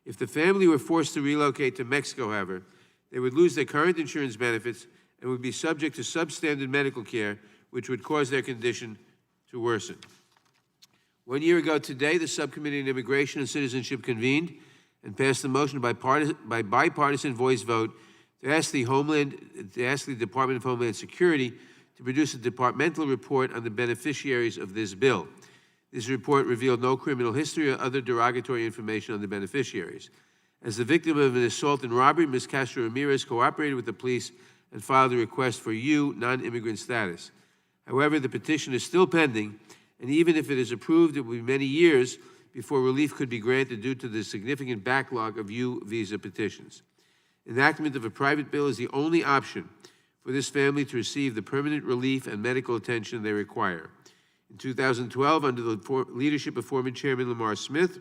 If the family were forced to relocate to Mexico, however, they would lose their current insurance benefits and would be subject to substandard medical care, which would cause their condition to worsen. 1 year ago today, the Subcommittee on Immigration and Citizenship convened and passed a motion by bipartisan voice vote to ask the Department of Homeland Security to produce a departmental report on the beneficiaries of this bill. This report revealed no criminal history or other derogatory information on the beneficiaries. As the victim of an assault and robbery, Ms. Castro Ramirez cooperated with the police and filed a request for non-immigrant status. However, the petition is still pending, and even if it is approved, it will be many years before relief could be granted due to the significant backlog of visa petitions. Enactment of a private bill is the only option for this family to receive the permanent relief and medical attention they require. In 2012, under the leadership of former Chairman Lamar Smith,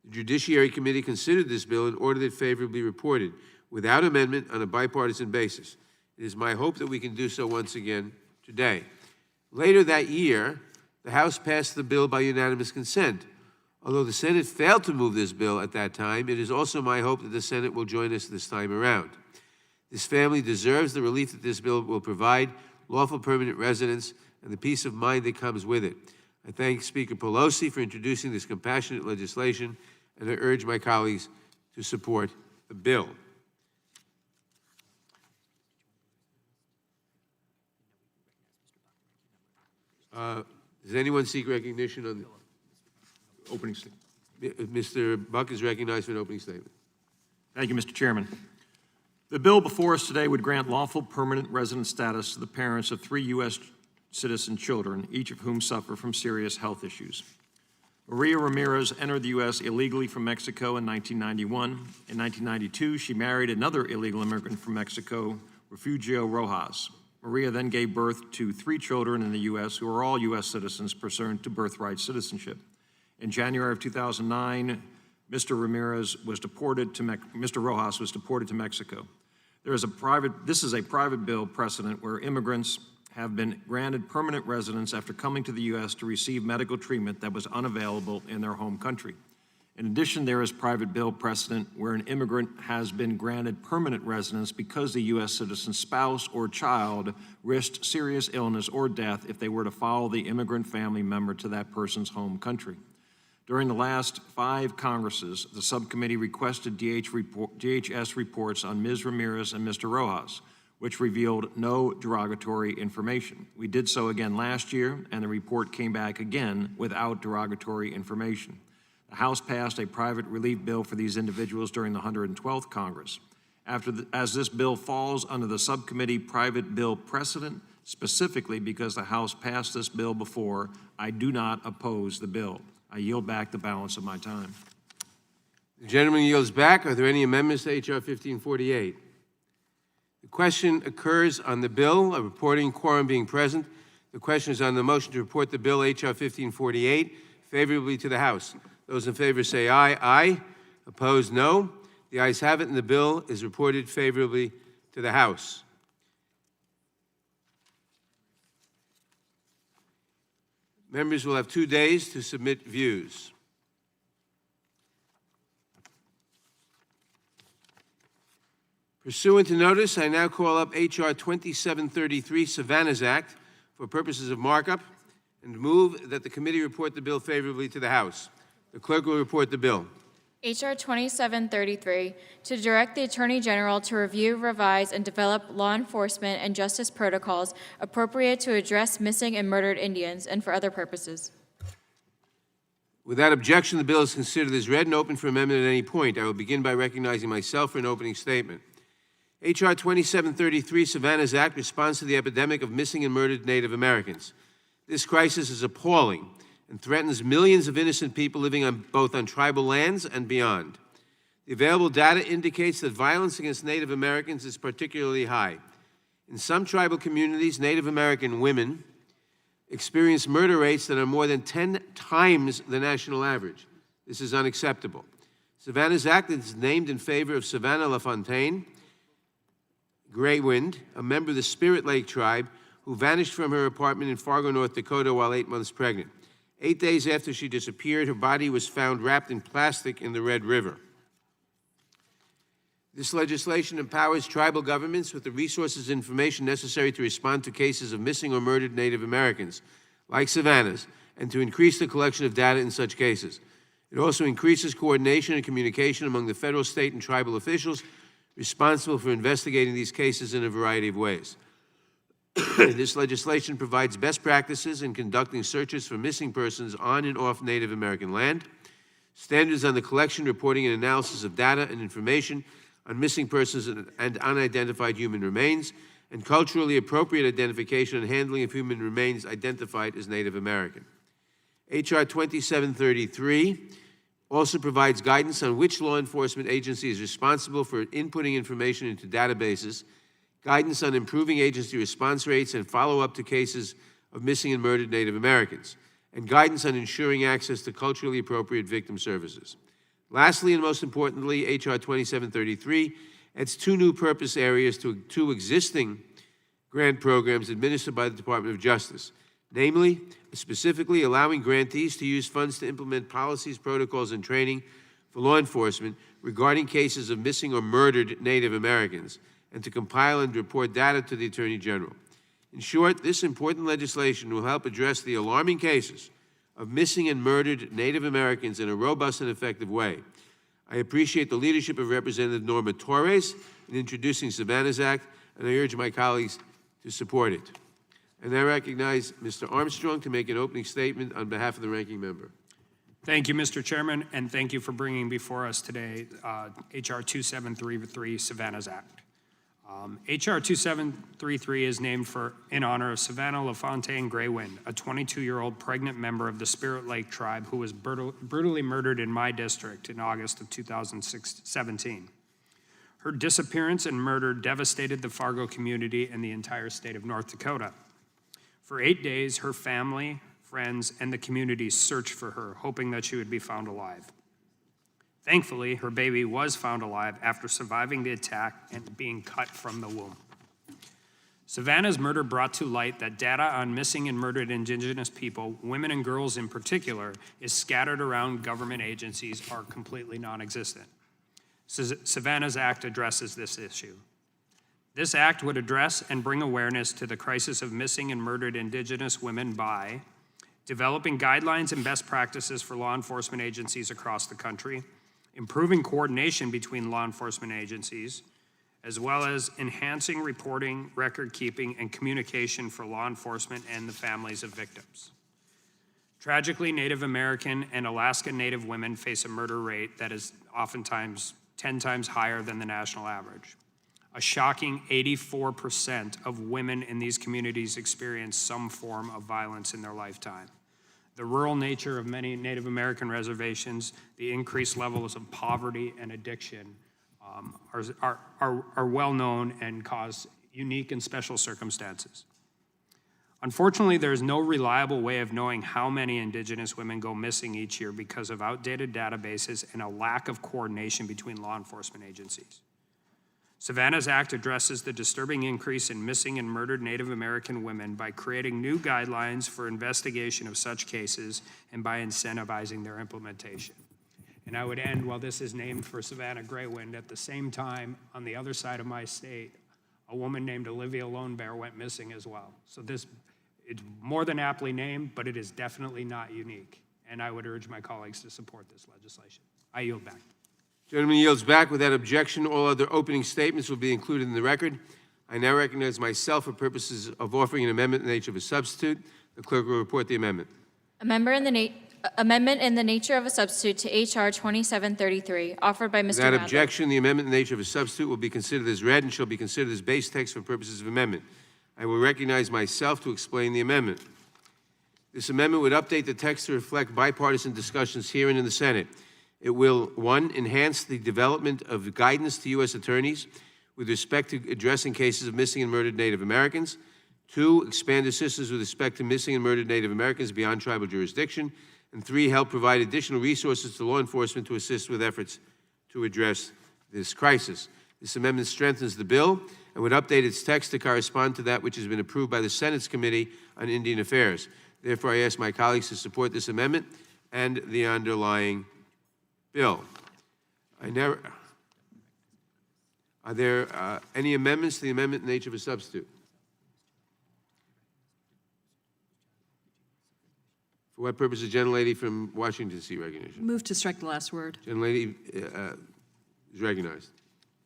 the Judiciary Committee considered this bill and ordered it favorably reported, without amendment, on a bipartisan basis. It is my hope that we can do so once again today. Later that year, the House passed the bill by unanimous consent. Although the Senate failed to move this bill at that time, it is also my hope that the Senate will join us this time around. This family deserves the relief that this bill will provide: lawful permanent residence, and the peace of mind that comes with it. I thank Speaker Pelosi for introducing this compassionate legislation, and I urge my colleagues to support the bill. Does anyone seek recognition on the Opening statement. Mr. Buck is recognized for an opening statement. Thank you, Mr. Chairman. The bill before us today would grant lawful permanent resident status to the parents of 3 U.S. citizen children, each of whom suffer from serious health issues. Maria Ramirez entered the U.S. illegally from Mexico in 1991. In 1992, she married another illegal immigrant from Mexico, Refugio Rojas. Maria then gave birth to 3 children in the U.S. who are all U.S. citizens pursuant to birthright citizenship. In January of 2009, Mr. Rojas was deported to Mexico. This is a private bill precedent where immigrants have been granted permanent residence after coming to the U.S. to receive medical treatment that was unavailable in their home country. In addition, there is private bill precedent where an immigrant has been granted permanent residence because the U.S. citizen's spouse or child risked serious illness or death if they were to follow the immigrant family member to that person's home country. During the last 5 Congresses, the subcommittee requested DHS reports on Ms. Ramirez and Mr. Rojas, which revealed no derogatory information. We did so again last year, and the report came back again without derogatory information. The House passed a private relief bill for these individuals during the 112th Congress. As this bill falls under the subcommittee private bill precedent, specifically because the House passed this bill before, I do not oppose the bill. I yield back the balance of my time. The gentleman yields back. Are there any amendments to H.R. 1548? The question occurs on the bill, a reporting quorum being present. The question is on the motion to report the bill H.R. 1548 favorably to the House. Those in favor say aye. Aye. Opposed, no. The ayes have it, and the bill is reported favorably to the House. Members will have 2 days to submit views. Pursuant to notice, I now call up H.R. 2733, Savannas Act, for purposes of markup, and move that the committee report the bill favorably to the House. The clerk will report the bill. H.R. 2733, to direct the Attorney General to review, revise, and develop law enforcement and justice protocols appropriate to address missing and murdered Indians and for other purposes. Without objection, the bill is considered as read and open for amendment at any point. I will begin by recognizing myself for an opening statement. H.R. 2733, Savannas Act, responds to the epidemic of missing and murdered Native Americans. This crisis is appalling and threatens millions of innocent people living both on tribal lands and beyond. The available data indicates that violence against Native Americans is particularly high. In some tribal communities, Native American women experience murder rates that are more than 10 times the national average. This is unacceptable. Savannas Act is named in favor of Savannah LaFontaine Graywind, a member of the Spirit Lake tribe, who vanished from her apartment in Fargo, North Dakota while 8 months pregnant. 8 days after she disappeared, her body was found wrapped in plastic in the Red River. This legislation empowers tribal governments with the resources and information necessary to respond to cases of missing or murdered Native Americans, like Savannas, and to increase the collection of data in such cases. It also increases coordination and communication among the federal, state, and tribal officials responsible for investigating these cases in a variety of ways. This legislation provides best practices in conducting searches for missing persons on and off Native American land, standards on the collection, reporting, and analysis of data and information on missing persons and unidentified human remains, and culturally appropriate identification and handling of human remains identified as Native American. H.R. 2733 also provides guidance on which law enforcement agency is responsible for inputting information into databases, guidance on improving agency response rates and follow-up to cases of missing and murdered Native Americans, and guidance on ensuring access to culturally appropriate victim services. Lastly, and most importantly, H.R. 2733 adds 2 new purpose areas to 2 existing grant programs administered by the Department of Justice, namely, specifically allowing grantees to use funds to implement policies, protocols, and training for law enforcement regarding cases of missing or murdered Native Americans, and to compile and report data to the Attorney General. In short, this important legislation will help address the alarming cases of missing and murdered Native Americans in a robust and effective way. I appreciate the leadership of Representative Norma Torres in introducing Savannas Act, and I urge my colleagues to support it. And I recognize Mr. Armstrong to make an opening statement on behalf of the ranking member. Thank you, Mr. Chairman, and thank you for bringing before us today H.R. 2733, Savannas Act. H.R. 2733 is named in honor of Savannah LaFontaine Graywind, a 22-year-old pregnant member of the Spirit Lake tribe who was brutally murdered in my district in August of 2017. Her disappearance and murder devastated the Fargo community and the entire state of North Dakota. For 8 days, her family, friends, and the community searched for her, hoping that she would be found alive. Thankfully, her baby was found alive after surviving the attack and being cut from the womb. Savannah's murder brought to light that data on missing and murdered Indigenous people, women and girls in particular, is scattered around government agencies or completely non-existent. Savannas Act addresses this issue. This act would address and bring awareness to the crisis of missing and murdered Indigenous women by developing guidelines and best practices for law enforcement agencies across the country, improving coordination between law enforcement agencies, as well as enhancing reporting, record keeping, and communication for law enforcement and the families of victims. Tragically, Native American and Alaska Native women face a murder rate that is oftentimes 10 times higher than the national average. A shocking 84% of women in these communities experience some form of violence in their lifetime. The rural nature of many Native American reservations, the increased levels of poverty and addiction are well known and cause unique and special circumstances. Unfortunately, there is no reliable way of knowing how many Indigenous women go missing each year because of outdated databases and a lack of coordination between law enforcement agencies. Savannas Act addresses the disturbing increase in missing and murdered Native American women by creating new guidelines for investigation of such cases and by incentivizing their implementation. And I would end, while this is named for Savannah Graywind, at the same time, on the other side of my state, a woman named Olivia Lone Bear went missing as well. So it's more than aptly named, but it is definitely not unique. And I would urge my colleagues to support this legislation. I yield back. Gentleman yields back. Without objection, all other opening statements will be included in the record. I now recognize myself for purposes of offering an amendment in the nature of a substitute. The clerk will report the amendment. Amendment in the nature of a substitute to H.R. 2733, offered by Mr. Without Madler. objection, the amendment in the nature of a substitute will be considered as read and shall be considered as base text for purposes of amendment. I will recognize myself to explain the amendment. This amendment would update the text to reflect bipartisan discussions here and in the Senate. It will, 1, enhance the development of guidance to U.S. attorneys with respect to addressing cases of missing and murdered Native Americans. 2, expand assistance with respect to missing and murdered Native Americans beyond tribal jurisdiction. And 3, help provide additional resources to law enforcement to assist with efforts to address this crisis. This amendment strengthens the bill and would update its text to correspond to that which has been approved by the Senate's Committee on Indian Affairs. Therefore, I ask my colleagues to support this amendment and the underlying bill. Are there any amendments to the amendment in the nature of a substitute? For what purpose is gentlelady from Washington seek recognition? Move to strike the last word. Gentlelady is recognized.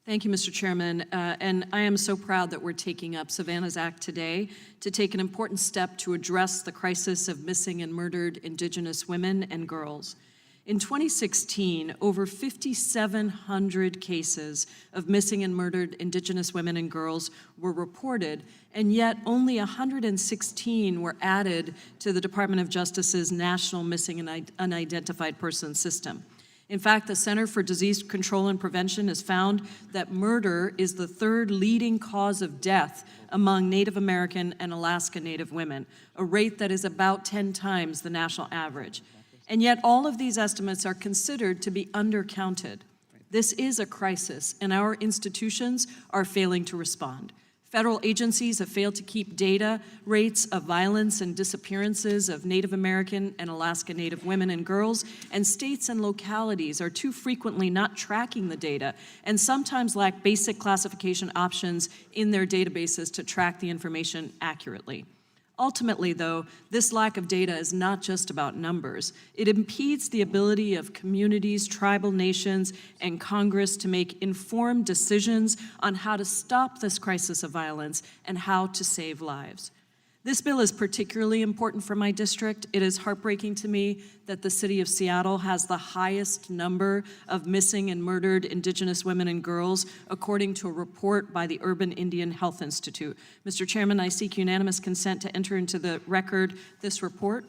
Thank you, Mr. Chairman. And I am so proud that we're taking up Savannas Act today to take an important step to address the crisis of missing and murdered Indigenous women and girls. In 2016, over 5,700 cases of missing and murdered Indigenous women and girls were reported, and yet only 116 were added to the Department of Justice's National Missing and Unidentified Persons System. In fact, the Center for Disease Control and Prevention has found that murder is the third leading cause of death among Native American and Alaska Native women, a rate that is about 10 times the national average. And yet all of these estimates are considered to be undercounted. This is a crisis, and our institutions are failing to respond. Federal agencies have failed to keep data rates of violence and disappearances of Native American and Alaska Native women and girls, and states and localities are too frequently not tracking the data and sometimes lack basic classification options in their databases to track the information accurately. Ultimately, though, this lack of data is not just about numbers. It impedes the ability of communities, tribal nations, and Congress to make informed decisions on how to stop this crisis of violence and how to save lives. This bill is particularly important for my district. It is heartbreaking to me that the city of Seattle has the highest number of missing and murdered Indigenous women and girls, according to a report by the Urban Indian Health Institute. Mr. Chairman, I seek unanimous consent to enter into the record this report.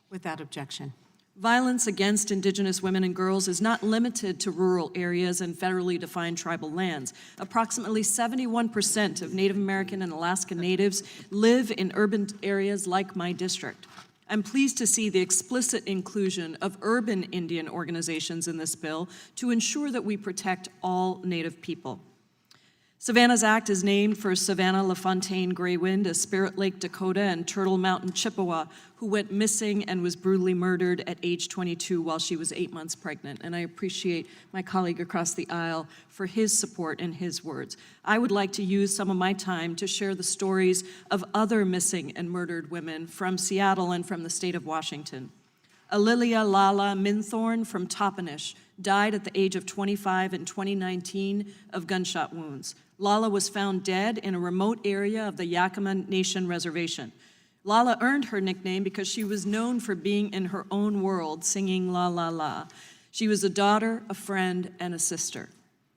Without objection. Violence against Indigenous women and girls is not limited to rural areas and federally defined tribal lands. Approximately 71% of Native American and Alaska Natives live in urban areas like my district. I'm pleased to see the explicit inclusion of urban Indian organizations in this bill to ensure that we protect all Native people. Savannas Act is named for Savannah LaFontaine Graywind, a Spirit Lake, Dakota, and Turtle Mountain Chippewa who went missing and was brutally murdered at age 22 while she was 8 months pregnant. And I appreciate my colleague across the aisle for his support and his words. I would like to use some of my time to share the stories of other missing and murdered women from Seattle and from the state of Washington. Alilia Lala Minthorn from Toppenish died at the age of 25 in 2019 of gunshot wounds. Lala was found dead in a remote area of the Yakima Nation Reservation. Lala earned her nickname because she was known for being in her own world, singing la la la. She was a daughter, a friend, and a sister.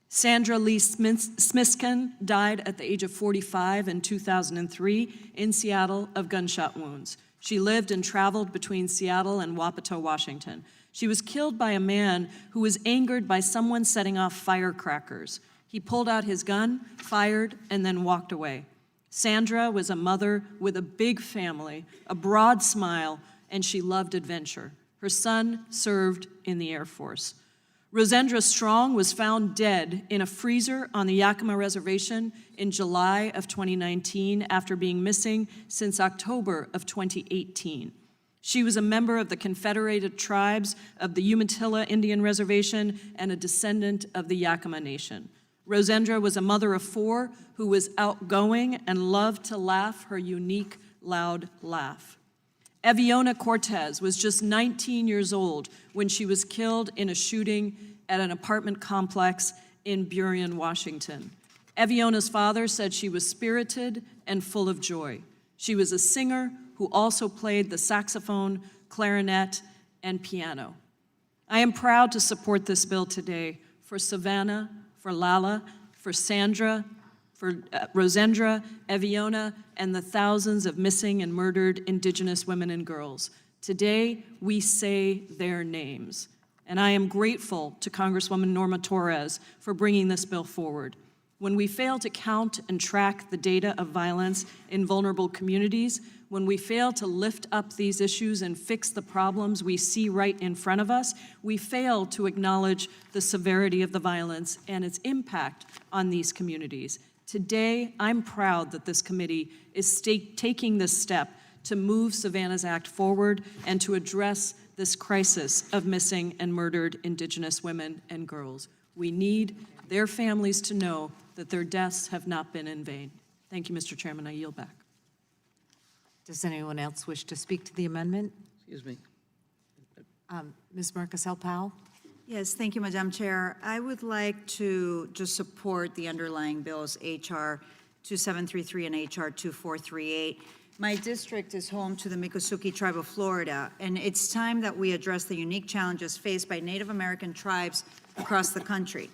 Sandra Lee Smiskin died at the age of 45 in 2003 in Seattle of gunshot wounds. She lived and traveled between Seattle and Wapato, Washington. She was killed by a man who was angered by someone setting off firecrackers. He pulled out his gun, fired, and then walked away. Sandra was a mother with a big family, a broad smile, and she loved adventure. Her son served in the Air Force. Rosendra Strong was found dead in a freezer on the Yakima Reservation in July of 2019 after being missing since October of 2018. She was a member of the Confederated Tribes of the Umatilla Indian Reservation and a descendant of the Yakima Nation. Rosendra was a mother of 4 who was outgoing and loved to laugh her unique, loud laugh. Eviona Cortez was just 19 years old when she was killed in a shooting at an apartment complex in Burien, Washington. Eviona's father said she was spirited and full of joy. She was a singer who also played the saxophone, clarinet, and piano. I am proud to support this bill today for Savannah, for Lala, for Sandra, for Rosendra, Eviona, and the thousands of missing and murdered Indigenous women and girls. Today, we say their names. And I am grateful to Congresswoman Norma Torres for bringing this bill forward. When we fail to count and track the data of violence in vulnerable communities, when we fail to lift up these issues and fix the problems we see right in front of us, we fail to acknowledge the severity of the violence and its impact on these communities. Today, I'm proud that this committee is taking this step to move Savannas Act forward and to address this crisis of missing and murdered Indigenous women and girls. We need their families to know that their deaths have not been in vain. Thank you, Mr. Chairman. I yield back. Does anyone else wish to speak to the amendment? Excuse me. Ms. Marcus-Powell? Yes, thank you, Madam Chair. I would like to just support the underlying bills, H.R. 2733 and H.R. 2438. My district is home to the Miccosukee Tribe of Florida, and it's time that we address the unique challenges faced by Native American tribes across the country.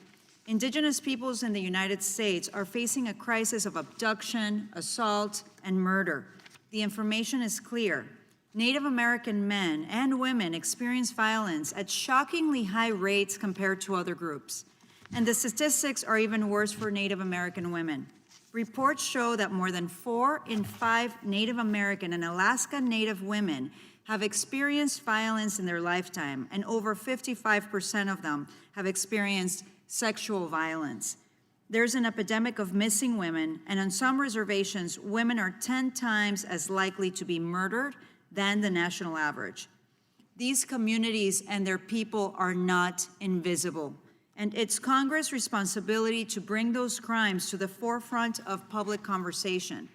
Indigenous peoples in the United States are facing a crisis of abduction, assault, and murder. The information is clear. Native American men and women experience violence at shockingly high rates compared to other groups. And the statistics are even worse for Native American women. Reports show that more than 4 in 5 Native American and Alaska Native women have experienced violence in their lifetime, and over 55% of them have experienced sexual violence. There's an epidemic of missing women, and on some reservations, women are 10 times as likely to be murdered than the national average. These communities and their people are not invisible, and it's Congress' responsibility to bring those crimes to the forefront of public conversation.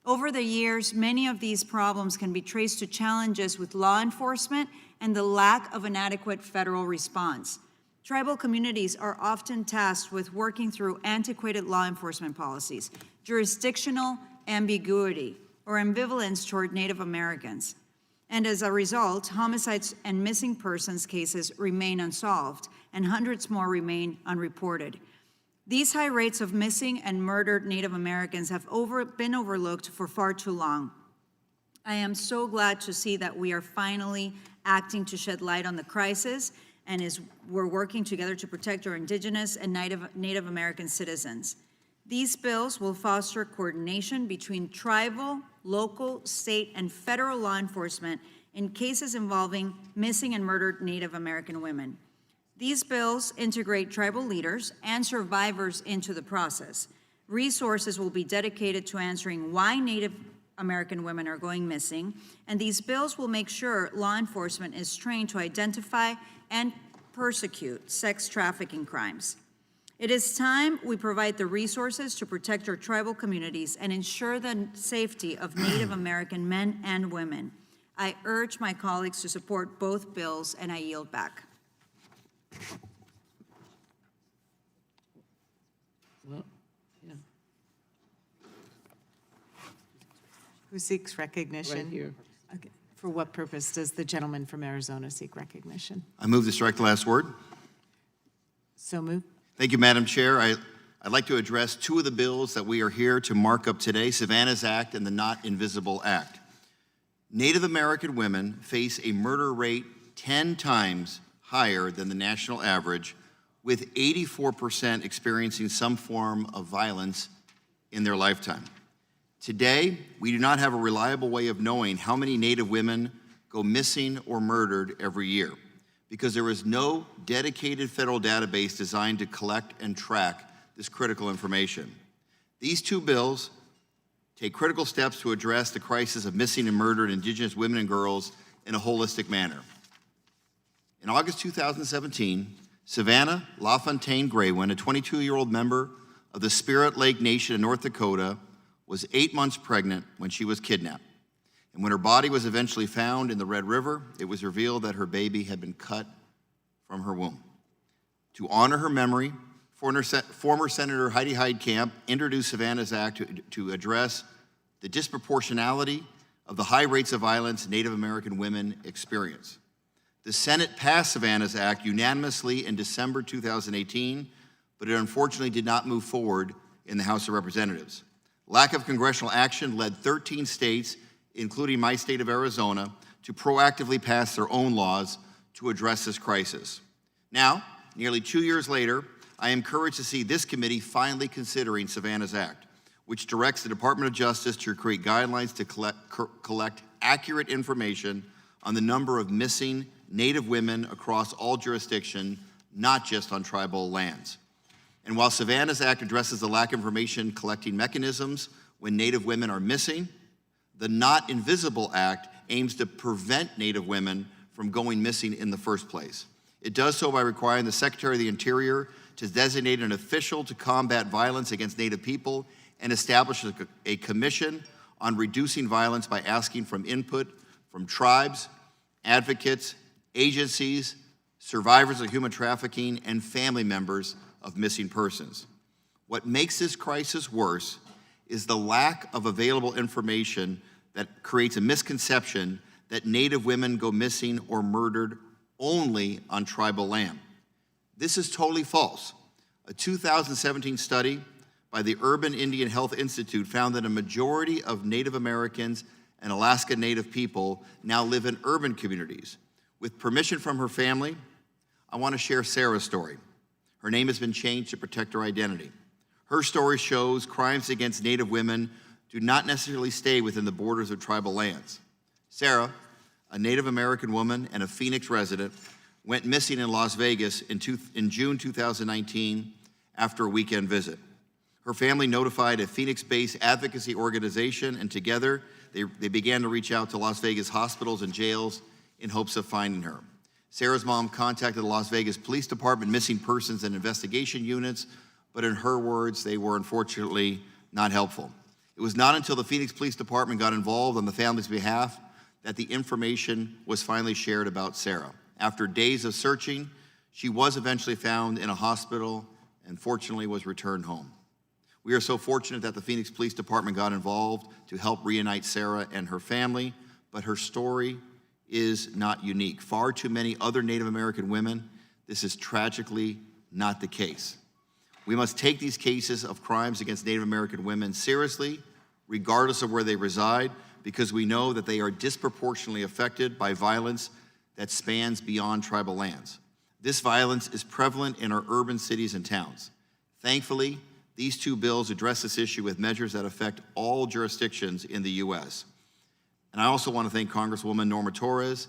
Over the years, many of these problems can be traced to challenges with law enforcement and the lack of an adequate federal response. Tribal communities are often tasked with working through antiquated law enforcement policies, jurisdictional ambiguity, or ambivalence toward Native Americans. And as a result, homicides and missing persons cases remain unsolved, and hundreds more remain unreported. These high rates of missing and murdered Native Americans have been overlooked for far too long. I am so glad to see that we are finally acting to shed light on the crisis, and we're working together to protect our Indigenous and Native American citizens. These bills will foster coordination between tribal, local, state, and federal law enforcement in cases involving missing and murdered Native American women. These bills integrate tribal leaders and survivors into the process. Resources will be dedicated to answering why Native American women are going missing, and these bills will make sure law enforcement is trained to identify and persecute sex trafficking crimes. It is time we provide the resources to protect our tribal communities and ensure the safety of Native American men and women. I urge my colleagues to support both bills, and I yield back. Well, yeah. Who seeks recognition? Right here. Okay. For what purpose does the gentleman from Arizona seek recognition? I move to strike the last word. So moved. Thank you, Madam Chair. I'd like to address two of the bills that we are here to mark up today, Savannas Act and the Not Invisible Act. Native American women face a murder rate 10 times higher than the national average, with 84% experiencing some form of violence in their lifetime. Today, we do not have a reliable way of knowing how many Native women go missing or murdered every year, because there is no dedicated federal database designed to collect and track this critical information. These two bills take critical steps to address the crisis of missing and murdered Indigenous women and girls in a holistic manner. In August 2017, Savannah LaFontaine Graywin, a 22-year-old member of the Spirit Lake Nation in North Dakota, was 8 months pregnant when she was kidnapped. And when her body was eventually found in the Red River, it was revealed that her baby had been cut from her womb. To honor her memory, former Senator Heidi Heitkamp introduced Savannas Act to address the disproportionality of the high rates of violence Native American women experience. The Senate passed Savannas Act unanimously in December 2018, but it unfortunately did not move forward in the House of Representatives. Lack of congressional action led 13 states, including my state of Arizona, to proactively pass their own laws to address this crisis. Now, nearly 2 years later, I am encouraged to see this committee finally considering Savannas Act, which directs the Department of Justice to create guidelines to collect accurate information on the number of missing Native women across all jurisdictions, not just on tribal lands. And while Savannas Act addresses the lack of information collecting mechanisms when Native women are missing, the Not Invisible Act aims to prevent Native women from going missing in the first place. It does so by requiring the Secretary of the Interior to designate an official to combat violence against Native people and establish a commission on reducing violence by asking for input from tribes, advocates, agencies, survivors of human trafficking, and family members of missing persons. What makes this crisis worse is the lack of available information that creates a misconception that Native women go missing or murdered only on tribal land. This is totally false. A 2017 study by the Urban Indian Health Institute found that a majority of Native Americans and Alaska Native people now live in urban communities. With permission from her family, I want to share Sarah's story. Her name has been changed to protect her identity. Her story shows crimes against Native women do not necessarily stay within the borders of tribal lands. Sarah, a Native American woman and a Phoenix resident, went missing in Las Vegas in June 2019 after a weekend visit. Her family notified a Phoenix-based advocacy organization, and together they began to reach out to Las Vegas hospitals and jails in hopes of finding her. Sarah's mom contacted the Las Vegas Police Department Missing Persons and Investigation Units, but in her words, they were unfortunately not helpful. It was not until the Phoenix Police Department got involved on the family's behalf that the information was finally shared about Sarah. After days of searching, she was eventually found in a hospital and fortunately was returned home. We are so fortunate that the Phoenix Police Department got involved to help reunite Sarah and her family, but her story is not unique. Far too many other Native American women, this is tragically not the case. We must take these cases of crimes against Native American women seriously, regardless of where they reside, because we know that they are disproportionately affected by violence that spans beyond tribal lands. This violence is prevalent in our urban cities and towns. Thankfully, these two bills address this issue with measures that affect all jurisdictions in the U.S. And I also want to thank Congresswoman Norma Torres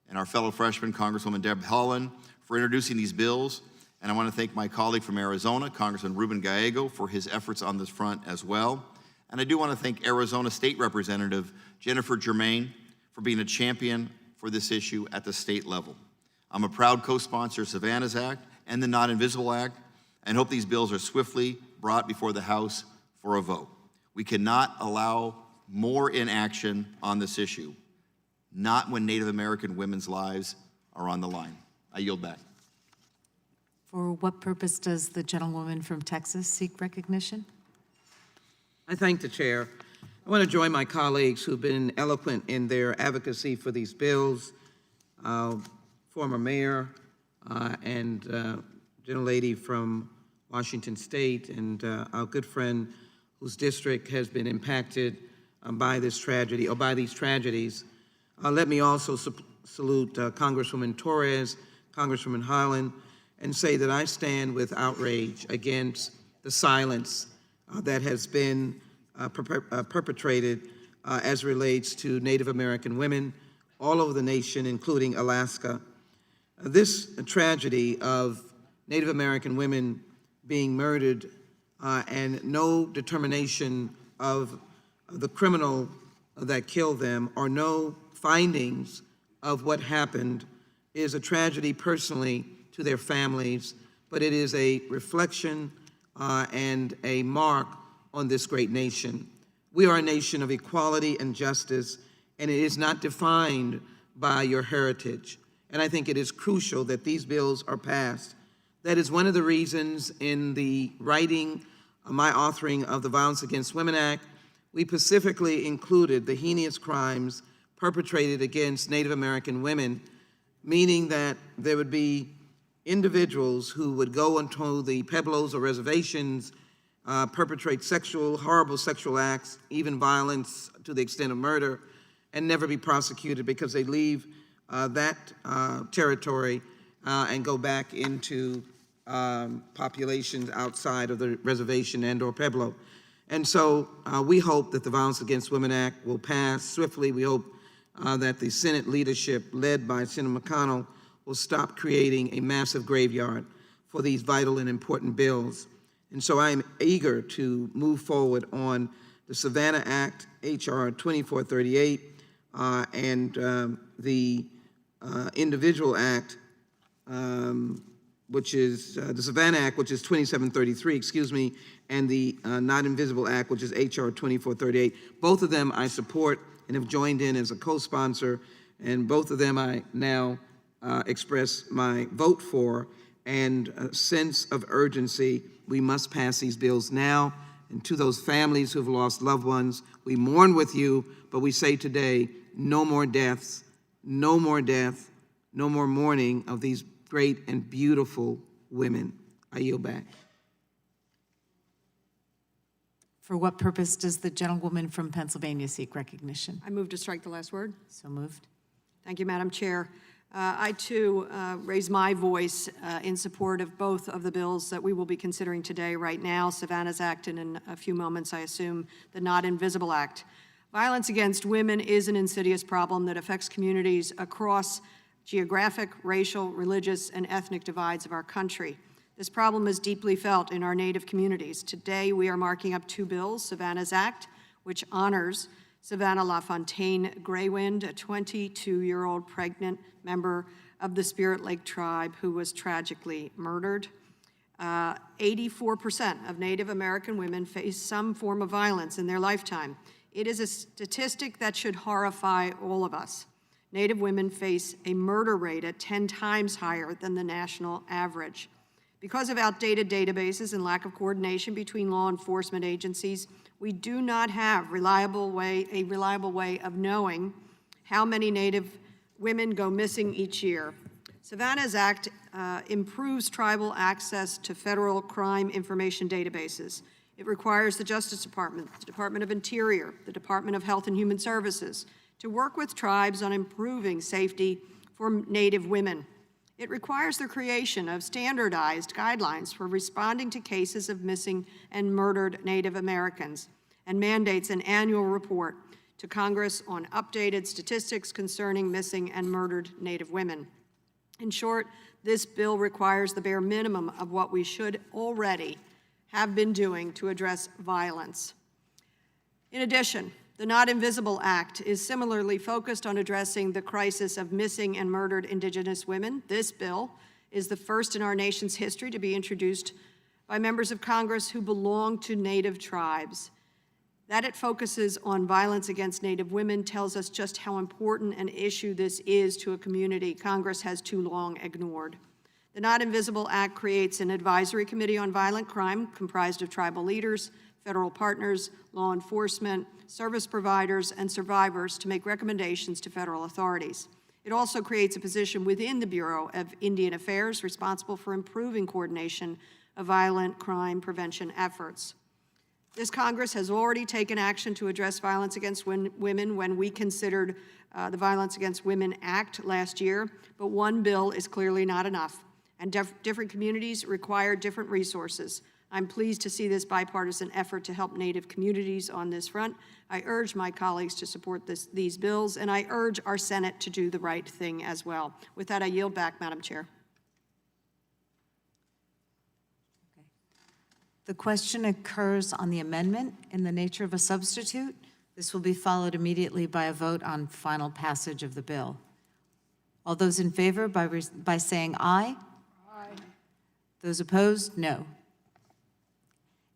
and our fellow freshman, Congresswoman Deb Haaland, for introducing these bills. And I want to thank my colleague from Arizona, Congressman Ruben Gallego, for his efforts on this front as well. And I do want to thank Arizona State Representative Jennifer Germain for being a champion for this issue at the state level. I'm a proud co-sponsor of Savannas Act and the Not Invisible Act, and hope these bills are swiftly brought before the House for a vote. We cannot allow more inaction on this issue, not when Native American women's lives are on the line. I yield back. For what purpose does the gentlewoman from Texas seek recognition? I thank the chair. I want to join my colleagues who've been eloquent in their advocacy for these bills. Former mayor and gentlelady from Washington State, and our good friend whose district has been impacted by this tragedy, or by these tragedies. Let me also salute Congresswoman Torres, Congresswoman Haaland, and say that I stand with outrage against the silence that has been perpetrated as relates to Native American women all over the nation, including Alaska. This tragedy of Native American women being murdered and no determination of the criminal that killed them, or no findings of what happened, is a tragedy personally to their families, but it is a reflection and a mark on this great nation. We are a nation of equality and justice, and it is not defined by your heritage. And I think it is crucial that these bills are passed. That is one of the reasons in the writing, my authoring of the Violence Against Women Act, we specifically included the heinous crimes perpetrated against Native American women, meaning that there would be individuals who would go onto the pueblos or reservations, perpetrate horrible sexual acts, even violence to the extent of murder, and never be prosecuted because they leave that territory and go back into populations outside of the reservation and or pueblo. And so we hope that the Violence Against Women Act will pass swiftly. We hope that the Senate leadership, led by Senator McConnell, will stop creating a massive graveyard for these vital and important bills. And so I am eager to move forward on the Savannah Act, H.R. 2438, and the Individual Act, which is the Savannah Act, which is 2733, excuse me, and the Not Invisible Act, which is H.R. 2438. Both of them I support and have joined in as a co-sponsor, and both of them I now express my vote for, and a sense of urgency. We must pass these bills now. And to those families who've lost loved ones, we mourn with you, but we say today, no more deaths, no more death, no more mourning of these great and beautiful women. I yield back. For what purpose does the gentlewoman from Pennsylvania seek recognition? I move to strike the last word. So moved. Thank you, Madam Chair. I, too, raise my voice in support of both of the bills that we will be considering today, right now, Savannas Act, and in a few moments, I assume, the Not Invisible Act. Violence against women is an insidious problem that affects communities across geographic, racial, religious, and ethnic divides of our country. This problem is deeply felt in our Native communities. Today, we are marking up two bills, Savannas Act, which honors Savannah LaFontaine Graywind, a 22-year-old pregnant member of the Spirit Lake tribe who was tragically murdered. 84% of Native American women face some form of violence in their lifetime. It is a statistic that should horrify all of us. Native women face a murder rate at 10 times higher than the national average. Because of outdated databases and lack of coordination between law enforcement agencies, we do not have a reliable way of knowing how many Native women go missing each year. Savannas Act improves tribal access to federal crime information databases. It requires the Justice Department, the Department of Interior, the Department of Health and Human Services to work with tribes on improving safety for Native women. It requires the creation of standardized guidelines for responding to cases of missing and murdered Native Americans and mandates an annual report to Congress on updated statistics concerning missing and murdered Native women. In short, this bill requires the bare minimum of what we should already have been doing to address violence. In addition, the Not Invisible Act is similarly focused on addressing the crisis of missing and murdered Indigenous women. This bill is the first in our nation's history to be introduced by members of Congress who belong to Native tribes. That it focuses on violence against Native women tells us just how important an issue this is to a community Congress has too long ignored. The Not Invisible Act creates an advisory committee on violent crime comprised of tribal leaders, federal partners, law enforcement, service providers, and survivors to make recommendations to federal authorities. It also creates a position within the Bureau of Indian Affairs responsible for improving coordination of violent crime prevention efforts. This Congress has already taken action to address violence against women when we considered the Violence Against Women Act last year, but one bill is clearly not enough, and different communities require different resources. I'm pleased to see this bipartisan effort to help Native communities on this front. I urge my colleagues to support these bills, and I urge our Senate to do the right thing as well. With that, I yield back, Madam Chair. The question occurs on the amendment in the nature of a substitute. This will be followed immediately by a vote on final passage of the bill. All those in favor by saying aye. Aye. Those opposed, no.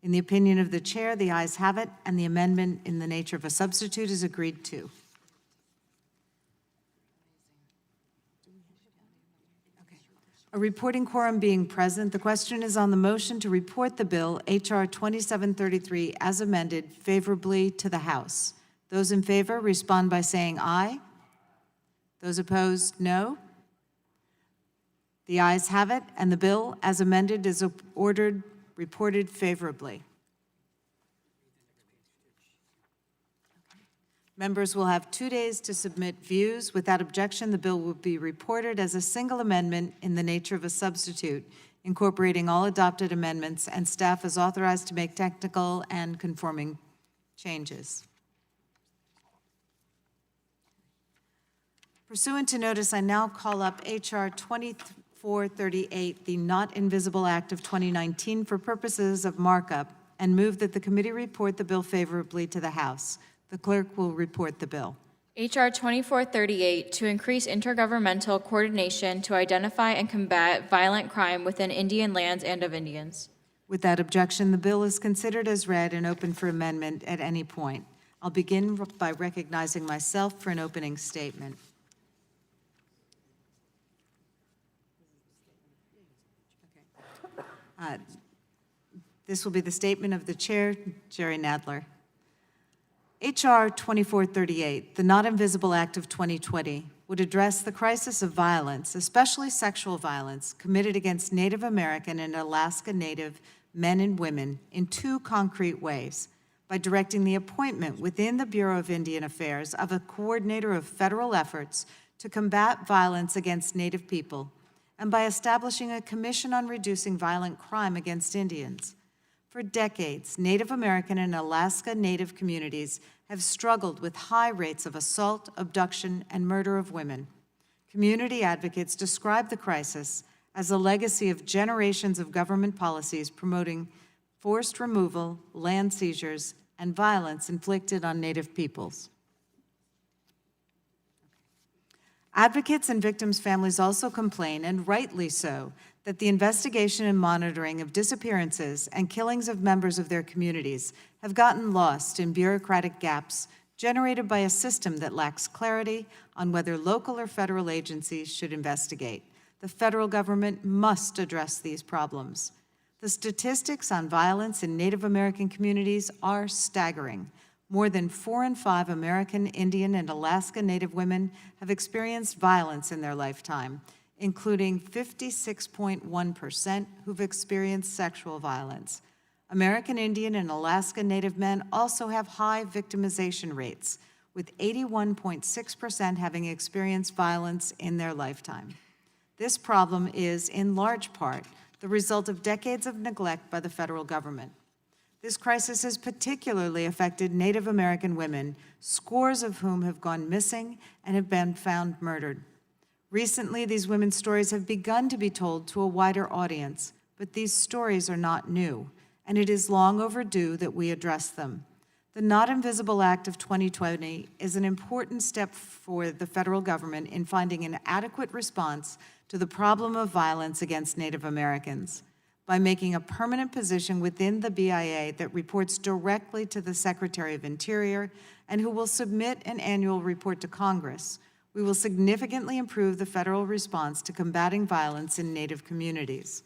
In the opinion of the chair, the ayes have it, and the amendment in the nature of a substitute is agreed to. A reporting quorum being present, the question is on the motion to report the bill, H.R. 2733, as amended, favorably to the House. Those in favor respond by saying aye. Those opposed, no. The ayes have it, and the bill, as amended, is reported favorably. Members will have 2 days to submit views. Without objection, the bill will be reported as a single amendment in the nature of a substitute, incorporating all adopted amendments, and staff is authorized to make technical and conforming changes. Pursuant to notice, I now call up H.R. 2438, the Not Invisible Act of 2019, for purposes of markup, and move that the committee report the bill favorably to the House. The clerk will report the bill. H.R. 2438, to increase intergovernmental coordination to identify and combat violent crime within Indian lands and of Indians. Without objection, the bill is considered as read and open for amendment at any point. I'll begin by recognizing myself for an opening statement. This will be the statement of the chair, Jerry Nadler. H.R. 2438, the Not Invisible Act of 2020, would address the crisis of violence, especially sexual violence, committed against Native American and Alaska Native men and women in two concrete ways: by directing the appointment within the Bureau of Indian Affairs of a coordinator of federal efforts to combat violence against Native people, and by establishing a commission on reducing violent crime against Indians. For decades, Native American and Alaska Native communities have struggled with high rates of assault, abduction, and murder of women. Community advocates describe the crisis as a legacy of generations of government policies promoting forced removal, land seizures, and violence inflicted on Native peoples. Advocates and victims' families also complain, and rightly so, that the investigation and monitoring of disappearances and killings of members of their communities have gotten lost in bureaucratic gaps generated by a system that lacks clarity on whether local or federal agencies should investigate. The federal government must address these problems. The statistics on violence in Native American communities are staggering. More than 4 in 5 American, Indian, and Alaska Native women have experienced violence in their lifetime, including 56.1% who've experienced sexual violence. American Indian and Alaska Native men also have high victimization rates, with 81.6% having experienced violence in their lifetime. This problem is, in large part, the result of decades of neglect by the federal government. This crisis has particularly affected Native American women, scores of whom have gone missing and have been found murdered. Recently, these women's stories have begun to be told to a wider audience, but these stories are not new, and it is long overdue that we address them. The Not Invisible Act of 2020 is an important step for the federal government in finding an adequate response to the problem of violence against Native Americans by making a permanent position within the BIA that reports directly to the Secretary of Interior and who will submit an annual report to Congress. We will significantly improve the federal response to combating violence in Native communities.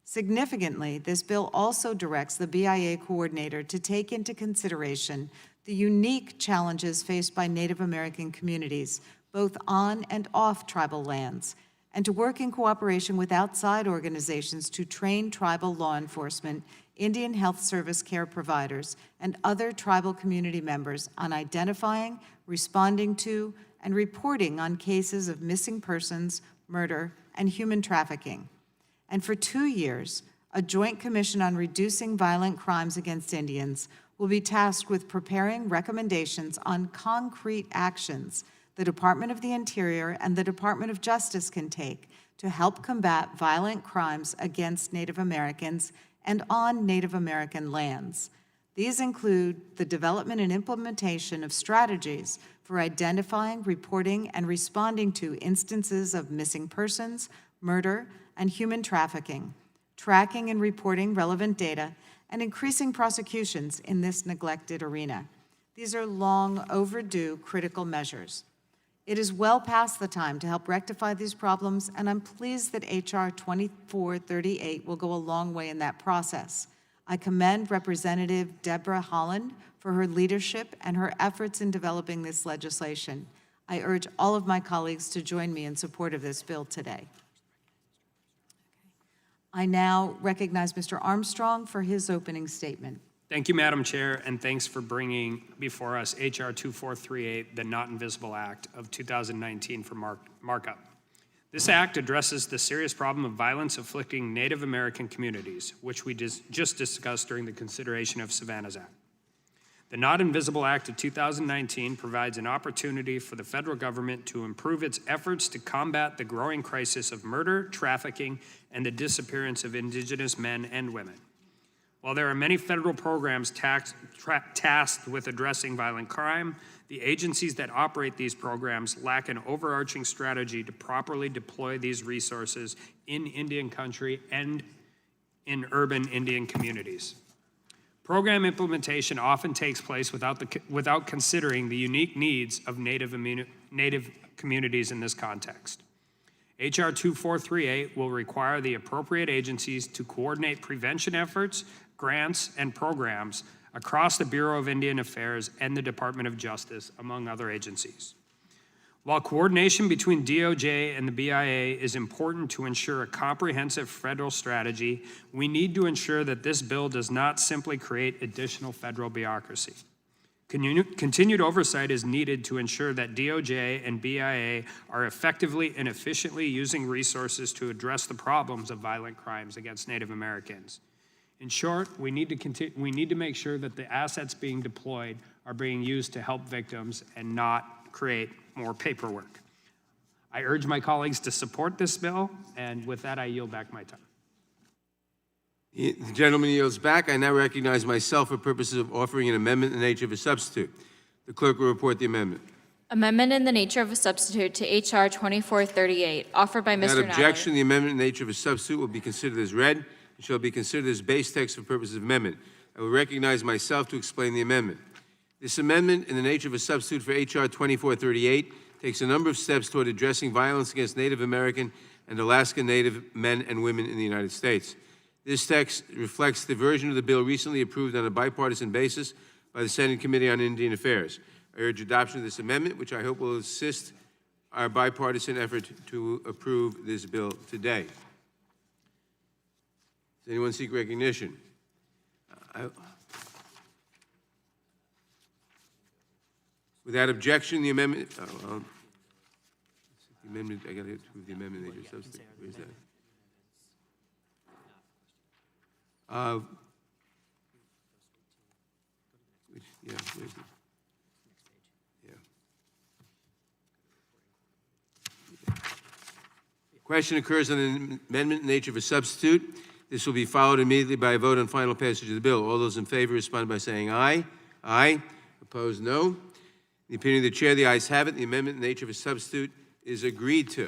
Significantly, this bill also directs the BIA coordinator to take into consideration the unique challenges faced by Native American communities, both on and off tribal lands, and to work in cooperation with outside organizations to train tribal law enforcement, Indian Health Service care providers, and other tribal community members on identifying, responding to, and reporting on cases of missing persons, murder, and human trafficking. And for 2 years, a Joint Commission on Reducing Violent Crimes Against Indians will be tasked with preparing recommendations on concrete actions the Department of the Interior and the Department of Justice can take to help combat violent crimes against Native Americans and on Native American lands. These include the development and implementation of strategies for identifying, reporting, and responding to instances of missing persons, murder, and human trafficking, tracking and reporting relevant data, and increasing prosecutions in this neglected arena. These are long overdue critical measures. It is well past the time to help rectify these problems, and I'm pleased that H.R. 2438 will go a long way in that process. I commend Representative Deborah Holland for her leadership and her efforts in developing this legislation. I urge all of my colleagues to join me in support of this bill today. I now recognize Mr. Armstrong for his opening statement. Thank you, Madam Chair, and thanks for bringing before us H.R. 2438, the Not Invisible Act of 2019 for markup. This act addresses the serious problem of violence afflicting Native American communities, which we just discussed during the consideration of Savannas Act. The Not Invisible Act of 2019 provides an opportunity for the federal government to improve its efforts to combat the growing crisis of murder, trafficking, and the disappearance of Indigenous men and women. While there are many federal programs tasked with addressing violent crime, the agencies that operate these programs lack an overarching strategy to properly deploy these resources in Indian country and in urban Indian communities. Program implementation often takes place without considering the unique needs of Native communities in this context. H.R. 2438 will require the appropriate agencies to coordinate prevention efforts, grants, and programs across the Bureau of Indian Affairs and the Department of Justice, among other agencies. While coordination between DOJ and the BIA is important to ensure a comprehensive federal strategy, we need to ensure that this bill does not simply create additional federal bureaucracy. Continued oversight is needed to ensure that DOJ and BIA are effectively and efficiently using resources to address the problems of violent crimes against Native Americans. In short, we need to make sure that the assets being deployed are being used to help victims and not create more paperwork. I urge my colleagues to support this bill, and with that, I yield back my time. The gentleman yields back. I now recognize myself for purposes of offering an amendment in the nature of a substitute. The clerk will report the amendment. Amendment in the nature of a substitute to H.R. 2438, offered by Mr. Without Natalie. objection, the amendment in the nature of a substitute will be considered as read and shall be considered as base text for purposes of amendment. I will recognize myself to explain the amendment. This amendment in the nature of a substitute for H.R. 2438 takes a number of steps toward addressing violence against Native American and Alaska Native men and women in the United States. This text reflects the version of the bill recently approved on a bipartisan basis by the Senate Committee on Indian Affairs. I urge adoption of this amendment, which I hope will assist our bipartisan effort to approve this bill today. Does anyone seek recognition? Without objection, the amendment. The amendment. I got to approve the amendment. Where is that? Where's it? Question occurs on the amendment in the nature of a substitute. This will be followed immediately by a vote on final passage of the bill. All those in favor respond by saying aye. Aye. Opposed, no. In the opinion of the chair, the ayes have it. The amendment in the nature of a substitute is agreed to.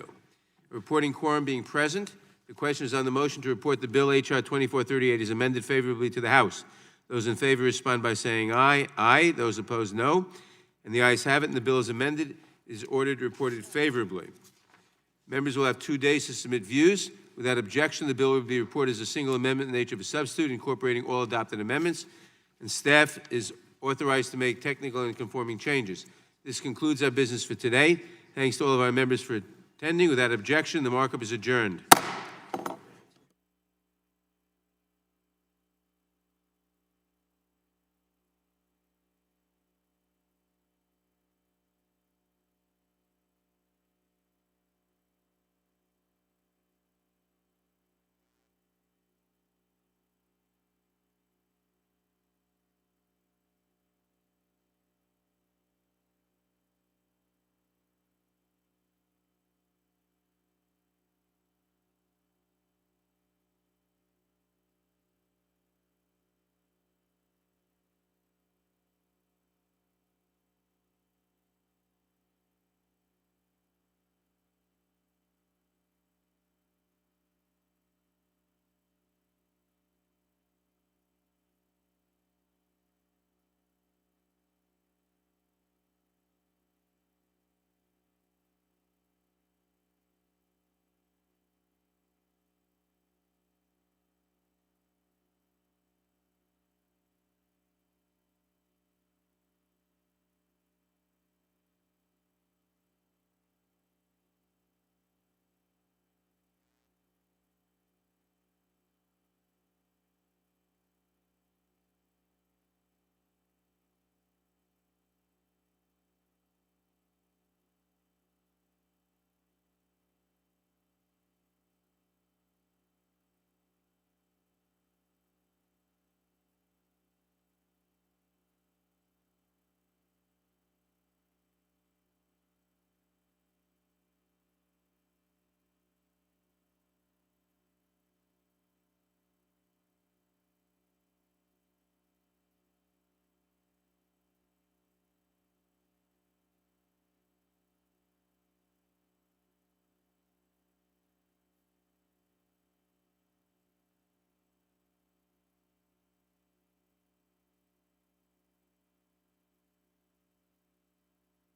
A reporting quorum being present, the question is on the motion to report the bill H.R. 2438 is amended favorably to the House. Those in favor respond by saying aye. Aye. Those opposed, no. And the ayes have it, and the bill is amended, is ordered reported favorably. Members will have 2 days to submit views. Without objection, the bill will be reported as a single amendment in the nature of a substitute, incorporating all adopted amendments, and staff is authorized to make technical and conforming changes. This concludes our business for today. Thanks to all of our members for attending. Without objection, the markup is adjourned.